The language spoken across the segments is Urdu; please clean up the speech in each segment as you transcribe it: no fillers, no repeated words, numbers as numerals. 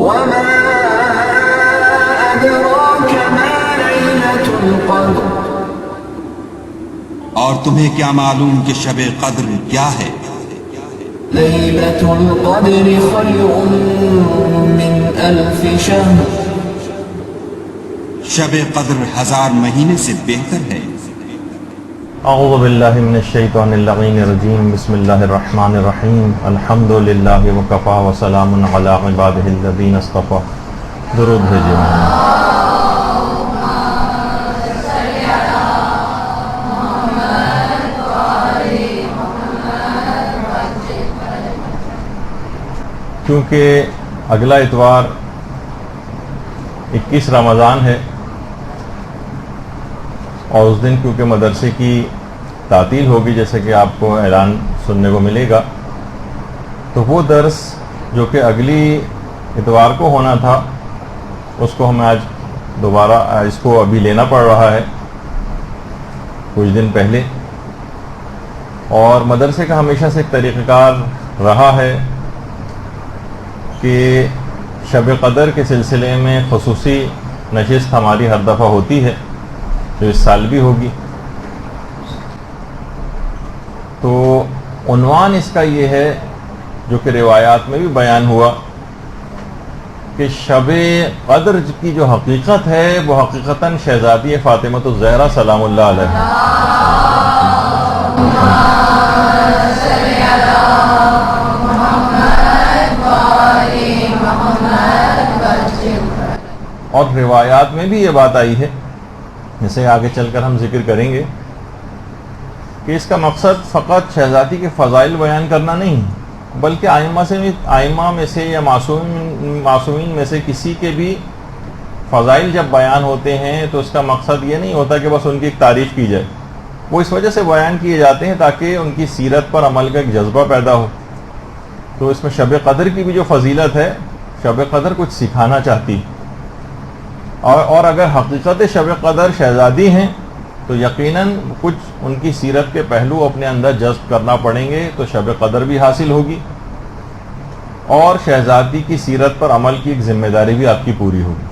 وما أدراك ما ليلة القدر اور تمہیں کیا معلوم کہ شب قدر کیا ہے؟ ليلة القدر خير من 1000 شهر شب قدر 1000 مہینے سے بہتر ہے۔ اعوذ باللہ من الشیطان اللعین الرجیم، بسم اللہ الرحمن الرحیم، الحمد للہ وکفی وسلام علی عبادہ الذین اصطفی۔ درود بھیجئے محمد۔ کیونکہ اگلا اتوار 21 رمضان ہے اور اس دن کیونکہ مدرسے کی تعطیل ہوگی، جیسے کہ آپ کو اعلان سننے کو ملے گا، تو وہ درس جو کہ اگلی اتوار کو ہونا تھا اس کو ہمیں آج دوبارہ اس کو ابھی لینا پڑ رہا ہے کچھ دن پہلے۔ اور مدرسے کا ہمیشہ سے ایک طریقہ کار رہا ہے کہ شب قدر کے سلسلے میں خصوصی نشست ہماری ہر دفعہ ہوتی ہے، جو اس سال بھی ہوگی۔ تو عنوان اس کا یہ ہے، جو کہ روایات میں بھی بیان ہوا، کہ شب قدر کی جو حقیقت ہے وہ حقیقتاً شہزادی فاطمہ الزہرا سلام اللہ علیہ اور روایات میں بھی یہ بات آئی ہے، جیسے آگے چل کر ہم ذکر کریں گے، کہ اس کا مقصد فقط شہزادی کے فضائل بیان کرنا نہیں، بلکہ آئمہ میں سے یا معصومین میں سے کسی کے بھی فضائل جب بیان ہوتے ہیں تو اس کا مقصد یہ نہیں ہوتا کہ بس ان کی ایک تعریف کی جائے، وہ اس وجہ سے بیان کیے جاتے ہیں تاکہ ان کی سیرت پر عمل کا ایک جذبہ پیدا ہو۔ تو اس میں شب قدر کی بھی جو فضیلت ہے، شب قدر کچھ سکھانا چاہتی، اور اگر حقیقت شب قدر شہزادی ہیں تو یقیناً کچھ ان کی سیرت کے پہلو اپنے اندر جذب کرنا پڑیں گے، تو شب قدر بھی حاصل ہوگی اور شہزادی کی سیرت پر عمل کی ایک ذمہ داری بھی آپ کی پوری ہوگی۔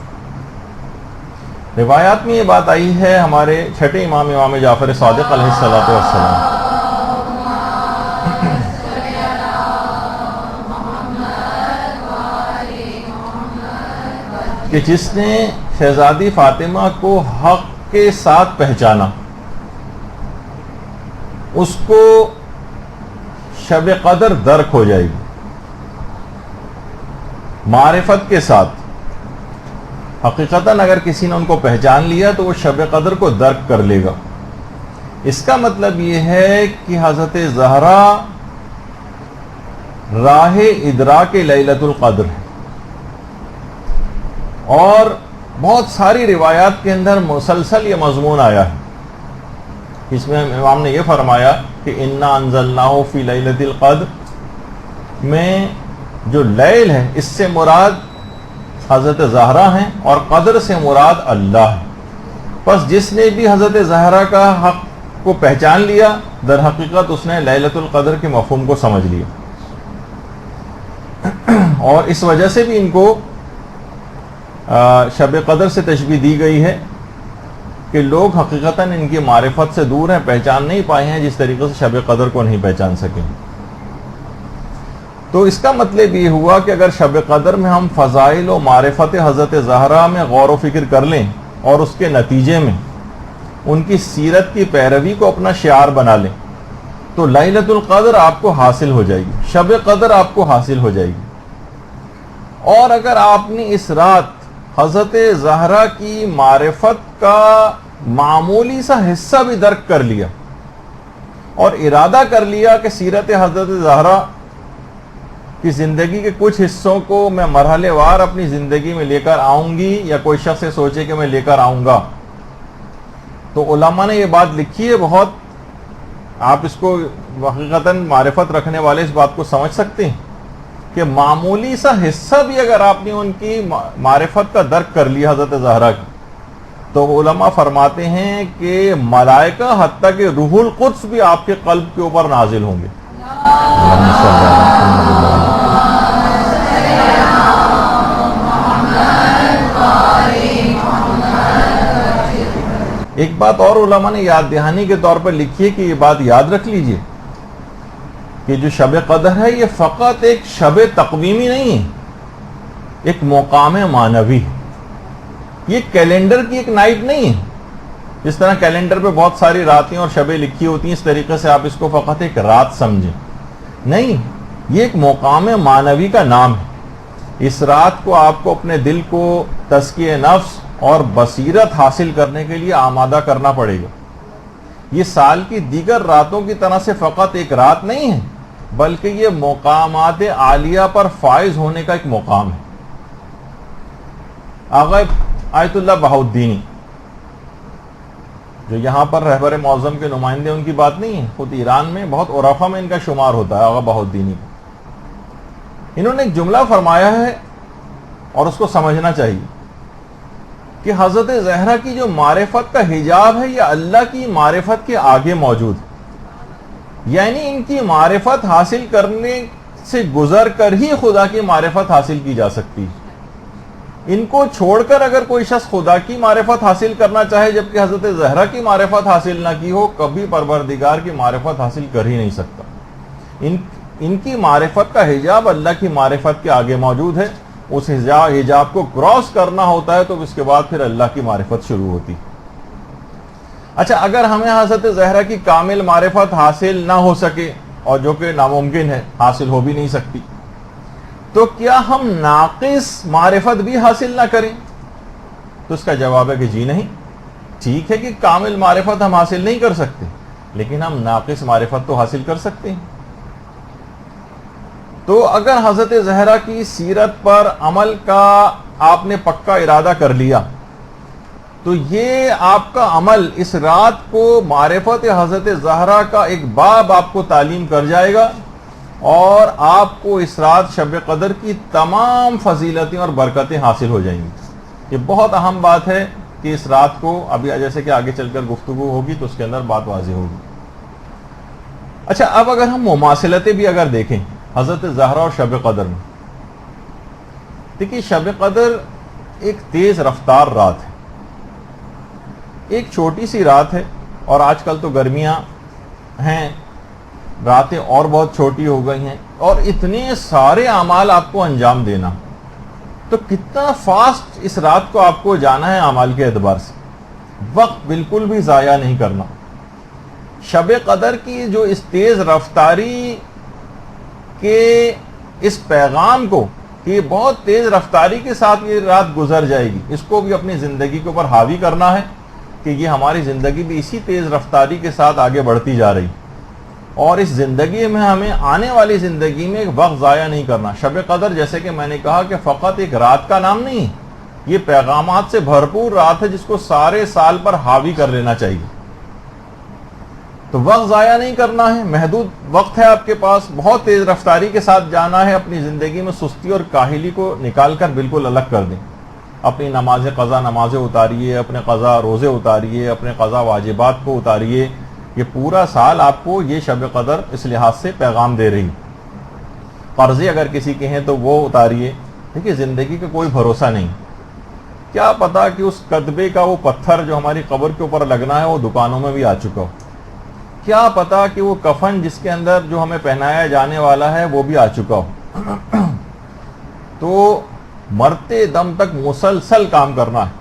روایات میں یہ بات آئی ہے، ہمارے چھٹے امام جعفر صادق علیہ السلام کہ جس نے شہزادی فاطمہ کو حق کے ساتھ پہچانا، اس کو شب قدر درک ہو جائے گی۔ معرفت کے ساتھ حقیقتاً اگر کسی نے ان کو پہچان لیا تو وہ شب قدر کو درک کر لے گا۔ اس کا مطلب یہ ہے کہ حضرت زہرا راہ ادراک لیلۃ القدر ہے، اور بہت ساری روایات کے اندر مسلسل یہ مضمون آیا ہے۔ اس میں امام نے یہ فرمایا کہ انا انزلناہ فی لیلۃ القدر میں جو لیل ہے اس سے مراد حضرت زہرا ہیں اور قدر سے مراد اللہ ہے۔ پس جس نے بھی حضرت زہرا کا حق کو پہچان لیا، در حقیقت اس نے لیلۃ القدر کے مفہوم کو سمجھ لیا، اور اس وجہ سے بھی ان کو شب قدر سے تشبیہ دی گئی ہے کہ لوگ حقیقتاً ان کی معرفت سے دور ہیں، پہچان نہیں پائے ہیں جس طریقے سے شب قدر کو نہیں پہچان سکیں۔ تو اس کا مطلب یہ ہوا کہ اگر شب قدر میں ہم فضائل و معرفت حضرت زہرا میں غور و فکر کر لیں اور اس کے نتیجے میں ان کی سیرت کی پیروی کو اپنا شعار بنا لیں تو لیلۃ القدر آپ کو حاصل ہو جائے گی، شب قدر آپ کو حاصل ہو جائے گی۔ اور اگر آپ نے اس رات حضرت زہرا کی معرفت کا معمولی سا حصہ بھی درک کر لیا اور ارادہ کر لیا کہ سیرت حضرت زہرا کی زندگی کے کچھ حصوں کو میں مرحلے وار اپنی زندگی میں لے کر آؤں گی، یا کوئی شخص سوچے کہ میں لے کر آؤں گا، تو علماء نے یہ بات لکھی ہے بہت، آپ اس کو حقیقتاً معرفت رکھنے والے اس بات کو سمجھ سکتے ہیں کہ معمولی سا حصہ بھی اگر آپ نے ان کی معرفت کا درک کر لیا حضرت زہرا کی، تو علماء فرماتے ہیں کہ ملائکہ حتیٰ کہ روح القدس بھی آپ کے قلب کے اوپر نازل ہوں گے۔ ایک بات اور علماء نے یاد دہانی کے طور پر لکھی ہے کہ یہ بات یاد رکھ لیجئے کہ جو شب قدر ہے یہ فقط ایک شب تقویمی نہیں ہے، ایک مقام معنوی ہے. یہ کیلنڈر کی ایک نائٹ نہیں ہے. جس طرح کیلنڈر پہ بہت ساری راتیں اور شبیں لکھی ہوتی ہیں، اس طریقے سے آپ اس کو فقط ایک رات سمجھیں. نہیں، یہ ایک مقام معنوی کا نام ہے. اس رات کو آپ کو اپنے دل کو تزکیہ نفس اور بصیرت حاصل کرنے کے لیے آمادہ کرنا پڑے گا. یہ سال کی دیگر راتوں کی طرح سے فقط ایک رات نہیں ہے، بلکہ یہ مقامات عالیہ پر فائز ہونے کا ایک مقام ہے. آغا آیت اللہ بہاؤالدینی جو یہاں پر رہبر معظم کے نمائندے، ان کی بات نہیں ہے، خود ایران میں بہت عرفہ میں ان کا شمار ہوتا ہے آغا بہاؤالدینی. انہوں نے ایک جملہ فرمایا ہے اور اس کو سمجھنا چاہیے کہ حضرت زہرا کی جو معرفت کا حجاب ہے یہ اللہ کی معرفت کے آگے موجود ہے. یعنی ان کی معرفت حاصل کرنے سے گزر کر ہی خدا کی معرفت حاصل کی جا سکتی ہے. ان کو چھوڑ کر اگر کوئی شخص خدا کی معرفت حاصل کرنا چاہے جبکہ حضرت زہرا کی معرفت حاصل نہ کی ہو، کبھی پروردگار کی معرفت حاصل کر ہی نہیں سکتا. ان کی معرفت کا حجاب اللہ کی معرفت کے آگے موجود ہے. اس حجاب کو کراس کرنا ہوتا ہے تو اس کے بعد پھر اللہ کی معرفت شروع ہوتی. اچھا، اگر ہمیں حضرت زہرا کی کامل معرفت حاصل نہ ہو سکے، اور جو کہ ناممکن ہے، حاصل ہو بھی نہیں سکتی، تو کیا ہم ناقص معرفت بھی حاصل نہ کریں؟ تو اس کا جواب ہے کہ جی نہیں. ٹھیک ہے کہ کامل معرفت ہم حاصل نہیں کر سکتے، لیکن ہم ناقص معرفت تو حاصل کر سکتے ہیں. تو اگر حضرت زہرا کی سیرت پر عمل کا آپ نے پکا ارادہ کر لیا تو یہ آپ کا عمل اس رات کو معرفت حضرت زہرا کا ایک باب آپ کو تعلیم کر جائے گا، اور آپ کو اس رات شب قدر کی تمام فضیلتیں اور برکتیں حاصل ہو جائیں گی. یہ بہت اہم بات ہے کہ اس رات کو ابھی جیسے کہ آگے چل کر گفتگو ہوگی تو اس کے اندر بات واضح ہوگی. اچھا، اب اگر ہم مماثلتیں بھی اگر دیکھیں حضرت زہرا اور شب قدر میں، دیکھیے شب قدر ایک تیز رفتار رات ہے، ایک چھوٹی سی رات ہے، اور آج کل تو گرمیاں ہیں، راتیں اور بہت چھوٹی ہو گئی ہیں، اور اتنے سارے اعمال آپ کو انجام دینا، تو کتنا فاسٹ اس رات کو آپ کو جانا ہے اعمال کے اعتبار سے. وقت بالکل بھی ضائع نہیں کرنا. شب قدر کی جو اس تیز رفتاری کے اس پیغام کو کہ یہ بہت تیز رفتاری کے ساتھ یہ رات گزر جائے گی، اس کو بھی اپنی زندگی کے اوپر حاوی کرنا ہے کہ یہ ہماری زندگی بھی اسی تیز رفتاری کے ساتھ آگے بڑھتی جا رہی، اور اس زندگی میں ہمیں آنے والی زندگی میں ایک وقت ضائع نہیں کرنا. شب قدر جیسے کہ میں نے کہا کہ فقط ایک رات کا نام نہیں، یہ پیغامات سے بھرپور رات ہے جس کو سارے سال پر حاوی کر لینا چاہیے. تو وقت ضائع نہیں کرنا ہے، محدود وقت ہے آپ کے پاس، بہت تیز رفتاری کے ساتھ جانا ہے. اپنی زندگی میں سستی اور کاہلی کو نکال کر بالکل الگ کر دیں. اپنی نماز قضا نمازیں اتاریے، اپنے قضا روزے اتاریے، اپنے قضا واجبات کو اتاریے. یہ پورا سال آپ کو یہ شب قدر اس لحاظ سے پیغام دے رہی. قرضے اگر کسی کے ہیں تو وہ اتاریے. دیکھیے زندگی کا کوئی بھروسہ نہیں، کیا پتا کہ اس کتبے کا وہ پتھر جو ہماری قبر کے اوپر لگنا ہے وہ دکانوں میں بھی آ چکا ہو. کیا پتا کہ وہ کفن جس کے اندر جو ہمیں پہنایا جانے والا ہے وہ بھی آ چکا ہو. تو مرتے دم تک مسلسل کام کرنا ہے.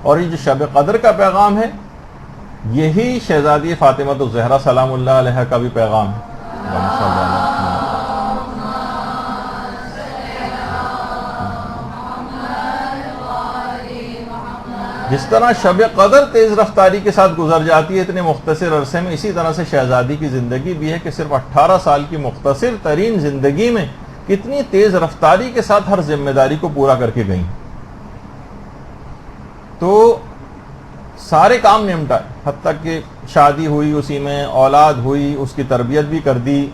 اور یہ جو شب قدر کا پیغام ہے یہی شہزادی فاطمہ الزہرا سلام اللہ علیہ کا بھی پیغام ہے. جس طرح شب قدر تیز رفتاری کے ساتھ گزر جاتی ہے اتنے مختصر عرصے میں، اسی طرح سے شہزادی کی زندگی بھی ہے کہ صرف 18 سال کی مختصر ترین زندگی میں کتنی تیز رفتاری کے ساتھ ہر ذمہ داری کو پورا کر کے گئیں. تو سارے کام نمٹا، حتیٰ کہ شادی ہوئی، اسی میں اولاد ہوئی، اس کی تربیت بھی کر دی.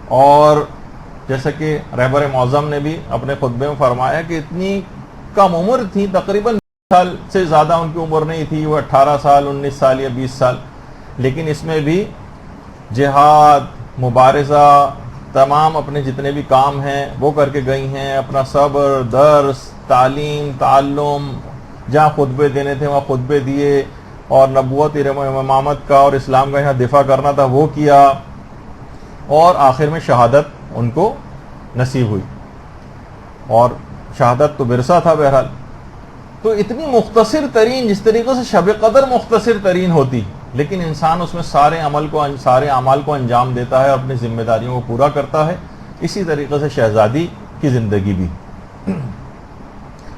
اور جیسا کہ رہبر معظم نے بھی اپنے خطبے میں فرمایا کہ اتنی کم عمر تھی، تقریباً سال سے زیادہ ان کی عمر نہیں تھی، وہ 18 سال 19 سال یا 20 سال، لیکن اس میں بھی جہاد، مبارزہ، تمام اپنے جتنے بھی کام ہیں وہ کر کے گئی ہیں. اپنا صبر، درس، تعلیم، تعلم، جہاں خطبے دینے تھے وہاں خطبے دیے، اور نبوت امامت کا اور اسلام کا یہاں دفاع کرنا تھا وہ کیا، اور آخر میں شہادت ان کو نصیب ہوئی، اور شہادت تو ورثہ تھا بہرحال۔ تو اتنی مختصر ترین، جس طریقے سے شب قدر مختصر ترین ہوتی، لیکن انسان اس میں سارے اعمال کو انجام دیتا ہے، اپنی ذمہ داریوں کو پورا کرتا ہے، اسی طریقے سے شہزادی کی زندگی بھی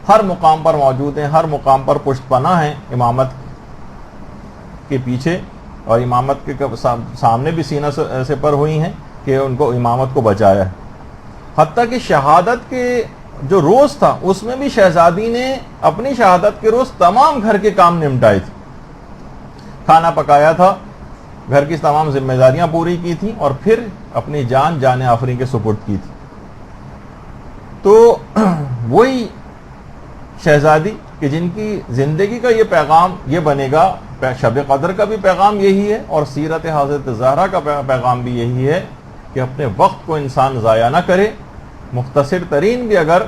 ہر مقام پر موجود ہیں، ہر مقام پر پشت پناہ ہیں امامت کے پیچھے، اور امامت کے سامنے بھی سینہ سے پر ہوئی ہیں کہ ان کو امامت کو بچایا ہے۔ حتیٰ کہ شہادت کے جو روز تھا اس میں بھی شہزادی نے اپنی شہادت کے روز تمام گھر کے کام نمٹائے تھے، کھانا پکایا تھا، گھر کی تمام ذمہ داریاں پوری کی تھیں، اور پھر اپنی جان آفرین کے سپرد کی تھی۔ تو وہی شہزادی کہ جن کی زندگی کا یہ پیغام یہ بنے گا، شب قدر کا بھی پیغام یہی ہے، اور سیرت حضرت زہرا کا پیغام بھی یہی ہے کہ اپنے وقت کو انسان ضائع نہ کرے، مختصر ترین بھی اگر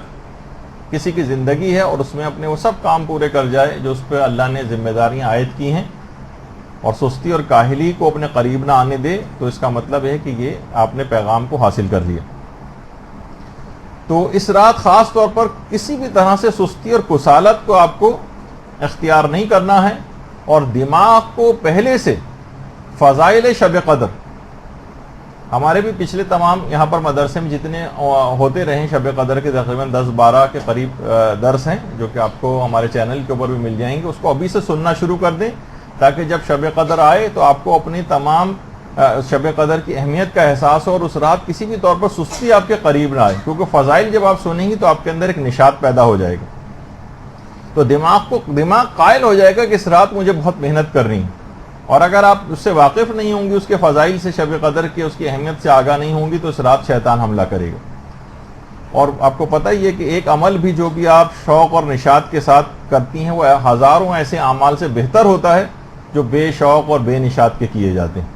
کسی کی زندگی ہے اور اس میں اپنے وہ سب کام پورے کر جائے جو اس پہ اللہ نے ذمہ داریاں عائد کی ہیں، اور سستی اور کاہلی کو اپنے قریب نہ آنے دے، تو اس کا مطلب ہے کہ یہ آپ نے پیغام کو حاصل کر لیا۔ تو اس رات خاص طور پر کسی بھی طرح سے سستی اور کسالت کو آپ کو اختیار نہیں کرنا ہے، اور دماغ کو پہلے سے فضائل شب قدر، ہمارے بھی پچھلے تمام یہاں پر مدرسے میں جتنے ہوتے رہے شب قدر کے تقریباً 10-12 کے قریب درس ہیں، جو کہ آپ کو ہمارے چینل کے اوپر بھی مل جائیں گے، اس کو ابھی سے سننا شروع کر دیں، تاکہ جب شب قدر آئے تو آپ کو اپنی تمام شب قدر کی اہمیت کا احساس ہو، اور اس رات کسی بھی طور پر سستی آپ کے قریب نہ آئے، کیونکہ فضائل جب آپ سنیں گی تو آپ کے اندر ایک نشاط پیدا ہو جائے گا، تو دماغ قائل ہو جائے گا کہ اس رات مجھے بہت محنت کرنی ہے، اور اگر آپ اس سے واقف نہیں ہوں گی، اس کے فضائل سے، شب قدر کی اس کی اہمیت سے آگاہ نہیں ہوں گی، تو اس رات شیطان حملہ کرے گا۔ اور آپ کو پتہ ہی ہے کہ ایک عمل بھی جو بھی آپ شوق اور نشاط کے ساتھ کرتی ہیں، وہ ہزاروں ایسے اعمال سے بہتر ہوتا ہے جو بے شوق اور بے نشاط کے کیے جاتے ہیں۔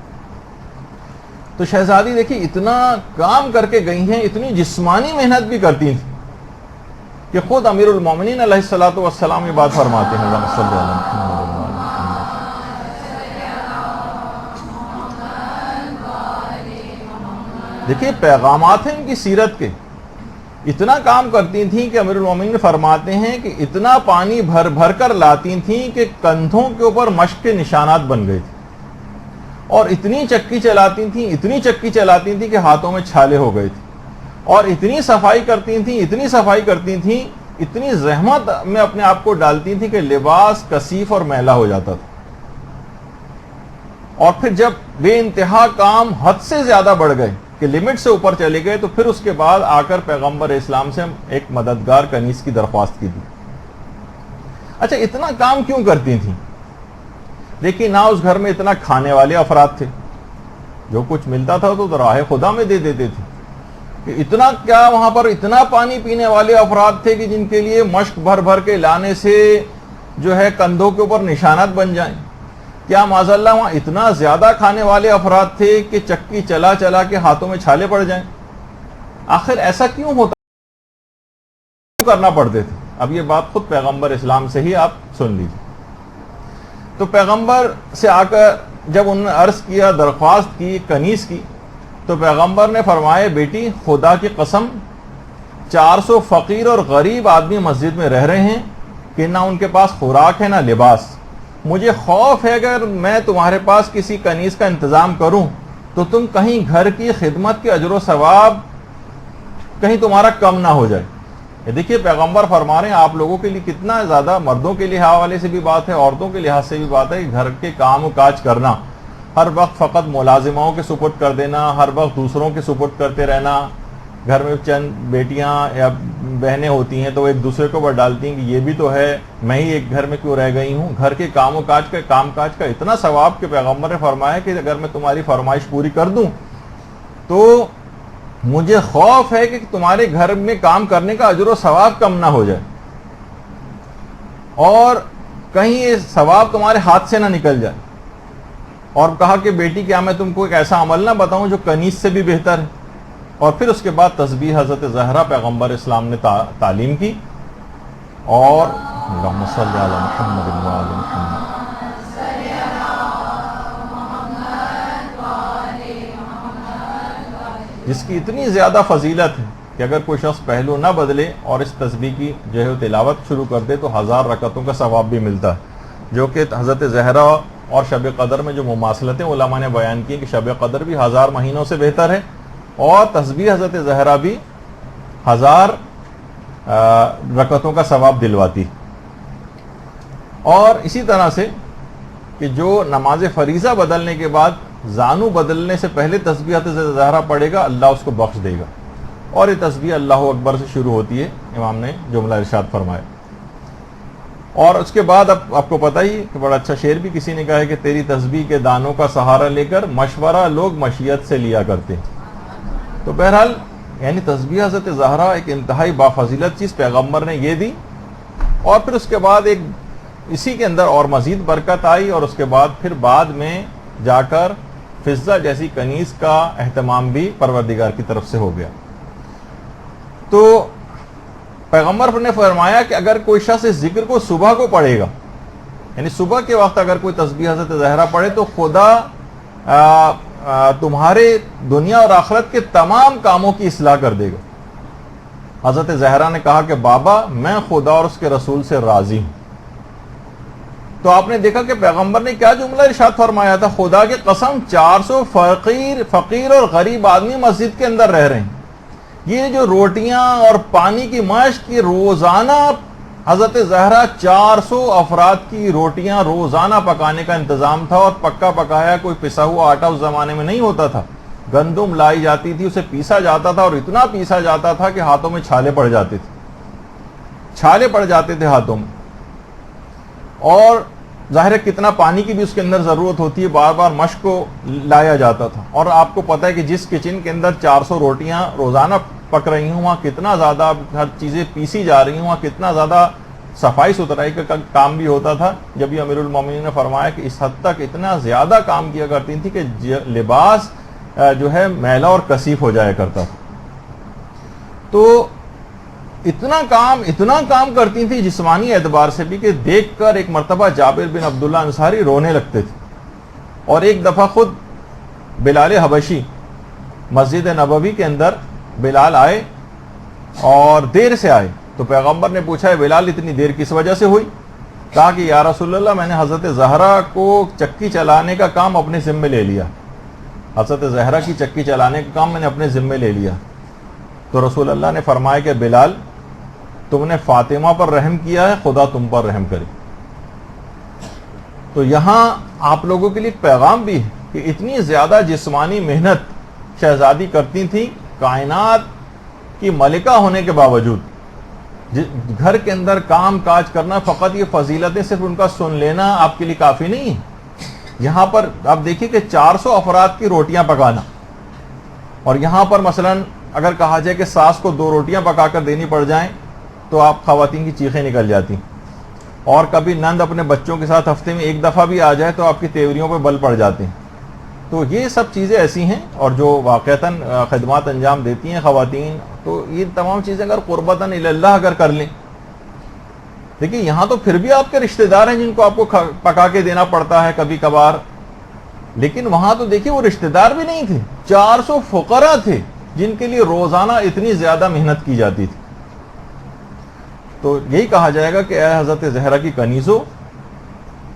تو شہزادی دیکھیے اتنا کام کر کے گئی ہیں، اتنی جسمانی محنت بھی کرتی تھیں کہ خود امیر المومنین علیہ الصلوۃ والسلام یہ بات فرماتے ہیں، اللہم صلی علی محمد۔ دیکھیے پیغامات ہیں ان کی سیرت کے، اتنا کام کرتی تھیں کہ امیر المومنین فرماتے ہیں کہ اتنا پانی بھر بھر کر لاتی تھیں کہ کندھوں کے اوپر مشق کے نشانات بن گئے تھے، اور اتنی چکی چلاتی تھیں کہ ہاتھوں میں چھالے ہو گئے تھے، اور اتنی صفائی کرتی تھیں، اتنی زحمت میں اپنے آپ کو ڈالتی تھیں کہ لباس کثیف اور میلا ہو جاتا تھا، اور پھر جب بے انتہا کام حد سے زیادہ بڑھ گئے کہ لمٹ سے اوپر چلے گئے، تو پھر اس کے بعد آ کر پیغمبر اسلام سے ایک مددگار کنیز کی درخواست کی تھی۔ اچھا اتنا کام کیوں کرتی تھیں؟ دیکھیے نہ اس گھر میں اتنا کھانے والے افراد تھے، جو کچھ ملتا تھا تو راہ خدا میں دے دیتے تھے، کہ اتنا کیا وہاں پر اتنا پانی پینے والے افراد تھے کہ جن کے لیے مشق بھر بھر کے لانے سے جو ہے کندھوں کے اوپر نشانات بن جائیں؟ کیا معاذ اللہ وہاں اتنا زیادہ کھانے والے افراد تھے کہ چکی چلا چلا کے ہاتھوں میں چھالے پڑ جائیں؟ آخر ایسا کیوں ہوتا، کیوں کرنا پڑتے تھے؟ اب یہ بات خود پیغمبر اسلام سے ہی آپ سن لیجیے۔ تو پیغمبر سے آ کر جب انہوں نے عرض کیا، درخواست کی کنیز کی، تو پیغمبر نے فرمایا بیٹی خدا کی قسم 400 فقیر اور غریب آدمی مسجد میں رہ رہے ہیں کہ نہ ان کے پاس خوراک ہے نہ لباس، مجھے خوف ہے اگر میں تمہارے پاس کسی کنیز کا انتظام کروں تو تم کہیں گھر کی خدمت کے اجر و ثواب کہیں تمہارا کم نہ ہو جائے۔ یہ دیکھیے پیغمبر فرما رہے ہیں آپ لوگوں کے لیے کتنا زیادہ، مردوں کے لحاظ والے سے بھی بات ہے، عورتوں کے لحاظ سے بھی بات ہے، کہ گھر کے کام و کاج کرنا، ہر وقت فقط ملازموں کے سپرد کر دینا، ہر وقت دوسروں کے سپرد کرتے رہنا، گھر میں چند بیٹیاں یا بہنیں ہوتی ہیں تو وہ ایک دوسرے کو اوپر ڈالتی ہیں کہ یہ بھی تو ہے، میں ہی ایک گھر میں کیوں رہ گئی ہوں۔ گھر کے کام کاج کا اتنا ثواب کہ پیغمبر نے فرمایا کہ اگر میں تمہاری فرمائش پوری کر دوں تو مجھے خوف ہے کہ تمہارے گھر میں کام کرنے کا اجر و ثواب کم نہ ہو جائے، اور کہیں یہ ثواب تمہارے ہاتھ سے نہ نکل جائے۔ اور کہا کہ بیٹی کیا میں تم کو ایک ایسا عمل نہ بتاؤں جو کنیز سے بھی بہتر ہے؟ اور پھر اس کے بعد تسبیح حضرت زہرا پیغمبر اسلام نے تعلیم کی، اور اللہم صلی علی محمد و آل محمد۔ جس کی اتنی زیادہ فضیلت ہے کہ اگر کوئی شخص پہلو نہ بدلے اور اس تسبیح کی جو ہے تلاوت شروع کر دے تو 1000 رکعتوں کا ثواب بھی ملتا ہے، جو کہ حضرت زہرا اور شب قدر میں جو مماثلتیں علماء نے بیان کی کہ شب قدر بھی 1000 مہینوں سے بہتر ہے اور تسبیح حضرت زہرا بھی 1000 رکعتوں کا ثواب دلواتی. اور اسی طرح سے کہ جو نماز فریضہ بدلنے کے بعد زانو بدلنے سے پہلے تسبیح حضرت زہرا پڑھے گا اللہ اس کو بخش دے گا، اور یہ تسبیح اللہ اکبر سے شروع ہوتی ہے، امام نے جملہ ارشاد فرمایا. اور اس کے بعد اب آپ کو پتہ ہی کہ بڑا اچھا شعر بھی کسی نے کہا ہے کہ تیری تسبیح کے دانوں کا سہارا لے کر مشورہ لوگ مشیت سے لیا کرتے. تو بہرحال یعنی تسبیح حضرت زہرا ایک انتہائی بافضیلت چیز پیغمبر نے یہ دی، اور پھر اس کے بعد ایک اسی کے اندر اور مزید برکت آئی، اور اس کے بعد پھر بعد میں جا کر فضہ جیسی کنیز کا اہتمام بھی پروردگار کی طرف سے ہو گیا. تو پیغمبر نے فرمایا کہ اگر کوئی شخص اس ذکر کو صبح کو پڑھے گا، یعنی صبح کے وقت اگر کوئی تسبیح حضرت زہرا پڑھے تو خدا تمہارے دنیا اور آخرت کے تمام کاموں کی اصلاح کر دے گا. حضرت زہرا نے کہا کہ بابا میں خدا اور اس کے رسول سے راضی ہوں. تو آپ نے دیکھا کہ پیغمبر نے کیا جملہ ارشاد فرمایا تھا، خدا کی قسم 400 فقیر اور غریب آدمی مسجد کے اندر رہ رہے ہیں، یہ جو روٹیاں اور پانی کی مشق کی روزانہ حضرت زہرا 400 افراد کی روٹیاں روزانہ پکانے کا انتظام تھا، اور پکا پکایا کوئی پسا ہوا آٹا اس زمانے میں نہیں ہوتا تھا، گندم لائی جاتی تھی، اسے پیسا جاتا تھا، اور اتنا پیسا جاتا تھا کہ ہاتھوں میں چھالے پڑ جاتے تھے ہاتھوں میں. اور ظاہر ہے کتنا پانی کی بھی اس کے اندر ضرورت ہوتی ہے، بار بار مشق کو لایا جاتا تھا. اور آپ کو پتہ ہے کہ جس کچن کے اندر 400 روٹیاں روزانہ پک رہی ہوں وہاں کتنا زیادہ ہر چیزیں پیسی جا رہی ہوں، وہاں کتنا زیادہ صفائی ستھرائی کا کام بھی ہوتا تھا. جب یہ امیر المومنین نے فرمایا کہ اس حد تک اتنا زیادہ کام کیا کرتی تھی کہ لباس جو ہے میلا اور کثیف ہو جایا کرتا تھا. تو اتنا کام کرتی تھی جسمانی اعتبار سے بھی کہ دیکھ کر ایک مرتبہ جابر بن عبداللہ انصاری رونے لگتے تھے. اور ایک دفعہ خود بلال حبشی مسجد نبوی کے اندر بلال آئے اور دیر سے آئے، تو پیغمبر نے پوچھا ہے بلال اتنی دیر کس وجہ سے ہوئی؟ کہا کہ یا رسول اللہ میں نے حضرت زہرا کو چکی چلانے کا کام اپنے ذمے لے لیا، حضرت زہرا کی چکی چلانے کا کام میں نے اپنے ذمے لے لیا. تو رسول اللہ نے فرمایا کہ بلال تم نے فاطمہ پر رحم کیا ہے، خدا تم پر رحم کرے. تو یہاں آپ لوگوں کے لیے ایک پیغام بھی ہے کہ اتنی زیادہ جسمانی محنت شہزادی کرتی تھی، کائنات کی ملکہ ہونے کے باوجود گھر کے اندر کام کاج کرنا، فقط یہ فضیلتیں صرف ان کا سن لینا آپ کے لیے کافی نہیں ہے. یہاں پر آپ دیکھیے کہ 400 افراد کی روٹیاں پکانا، اور یہاں پر مثلا اگر کہا جائے کہ ساس کو 2 روٹیاں پکا کر دینی پڑ جائیں تو آپ خواتین کی چیخیں نکل جاتی. اور کبھی نند اپنے بچوں کے ساتھ ہفتے میں 1 دفعہ بھی آ جائے تو آپ کی تیوریوں پہ بل پڑ جاتے ہیں. تو یہ سب چیزیں ایسی ہیں، اور جو واقعتاً خدمات انجام دیتی ہیں خواتین، تو یہ تمام چیزیں اگر قربتاً اللہ اگر کر لیں. دیکھیں یہاں تو پھر بھی آپ کے رشتہ دار ہیں جن کو آپ کو پکا کے دینا پڑتا ہے کبھی کبھار، لیکن وہاں تو دیکھیے وہ رشتہ دار بھی نہیں تھے، 400 فقراء تھے جن کے لیے روزانہ اتنی زیادہ محنت کی جاتی تھی. تو یہی کہا جائے گا کہ اے حضرت زہرا کی کنیزوں،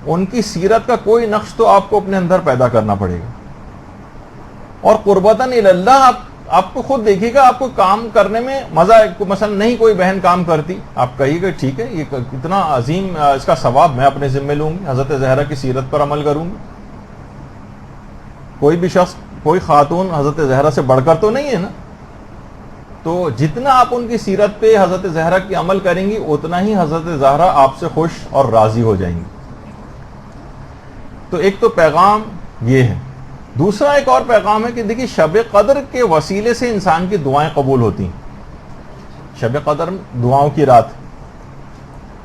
ان کی سیرت کا کوئی نقش تو آپ کو اپنے اندر پیدا کرنا پڑے گا. اور قربتاً اللہ آپ کو خود دیکھیے گا، آپ کو کام کرنے میں مزہ ہے. مثلا نہیں کوئی بہن کام کرتی، آپ کہیے گا ٹھیک ہے یہ کتنا عظیم اس کا ثواب میں اپنے ذمہ لوں گی، حضرت زہرا کی سیرت پر عمل کروں گی. کوئی بھی شخص، کوئی خاتون حضرت زہرا سے بڑھ کر تو نہیں ہے نا. تو جتنا آپ ان کی سیرت پہ حضرت زہرا کی عمل کریں گی اتنا ہی حضرت زہرا آپ سے خوش اور راضی ہو جائیں گی. تو ایک تو پیغام یہ ہے. دوسرا ایک اور پیغام ہے کہ دیکھیے شب قدر کے وسیلے سے انسان کی دعائیں قبول ہوتی ہیں. شب قدر دعاؤں کی رات،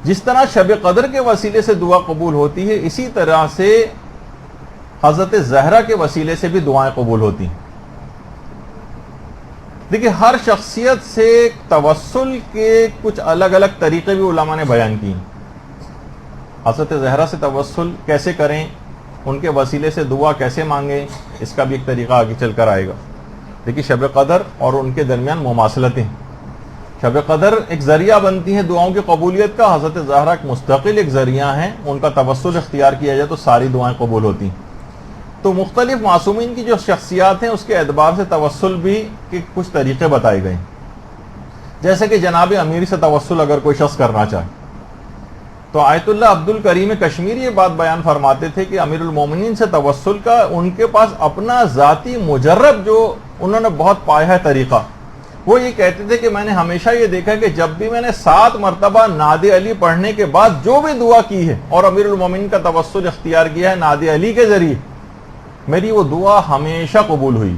جس طرح شب قدر کے وسیلے سے دعا قبول ہوتی ہے، اسی طرح سے حضرت زہرا کے وسیلے سے بھی دعائیں قبول ہوتی ہیں. دیکھیے ہر شخصیت سے توسل کے کچھ الگ الگ طریقے بھی علماء نے بیان کیے. حضرت زہرا سے توسل کیسے کریں، ان کے وسیلے سے دعا کیسے مانگیں، اس کا بھی ایک طریقہ آگے چل کر آئے گا. دیکھیے شب قدر اور ان کے درمیان مماثلتیں. شب قدر ایک ذریعہ بنتی ہے دعاؤں کی قبولیت کا. حضرت زہرا ایک مستقل ایک ذریعہ ہیں, ان کا توسل اختیار کیا جائے تو ساری دعائیں قبول ہوتی ہیں. تو مختلف معصومین کی جو شخصیات ہیں اس کے اعتبار سے توسل بھی کے کچھ طریقے بتائے گئے ہیں. جیسے کہ جناب امیر سے توسل اگر کوئی شخص کرنا چاہے تو آیت اللہ عبد الکریم کشمیری یہ بات بیان فرماتے تھے کہ امیر المومنین سے توسل کا ان کے پاس اپنا ذاتی مجرب جو انہوں نے بہت پایا ہے طریقہ. وہ یہ کہتے تھے کہ میں نے ہمیشہ یہ دیکھا کہ جب بھی میں نے 7 مرتبہ ناد علی پڑھنے کے بعد جو بھی دعا کی ہے اور امیر المومنین کا توسل اختیار کیا ہے ناد علی کے ذریعے, میری وہ دعا ہمیشہ قبول ہوئی.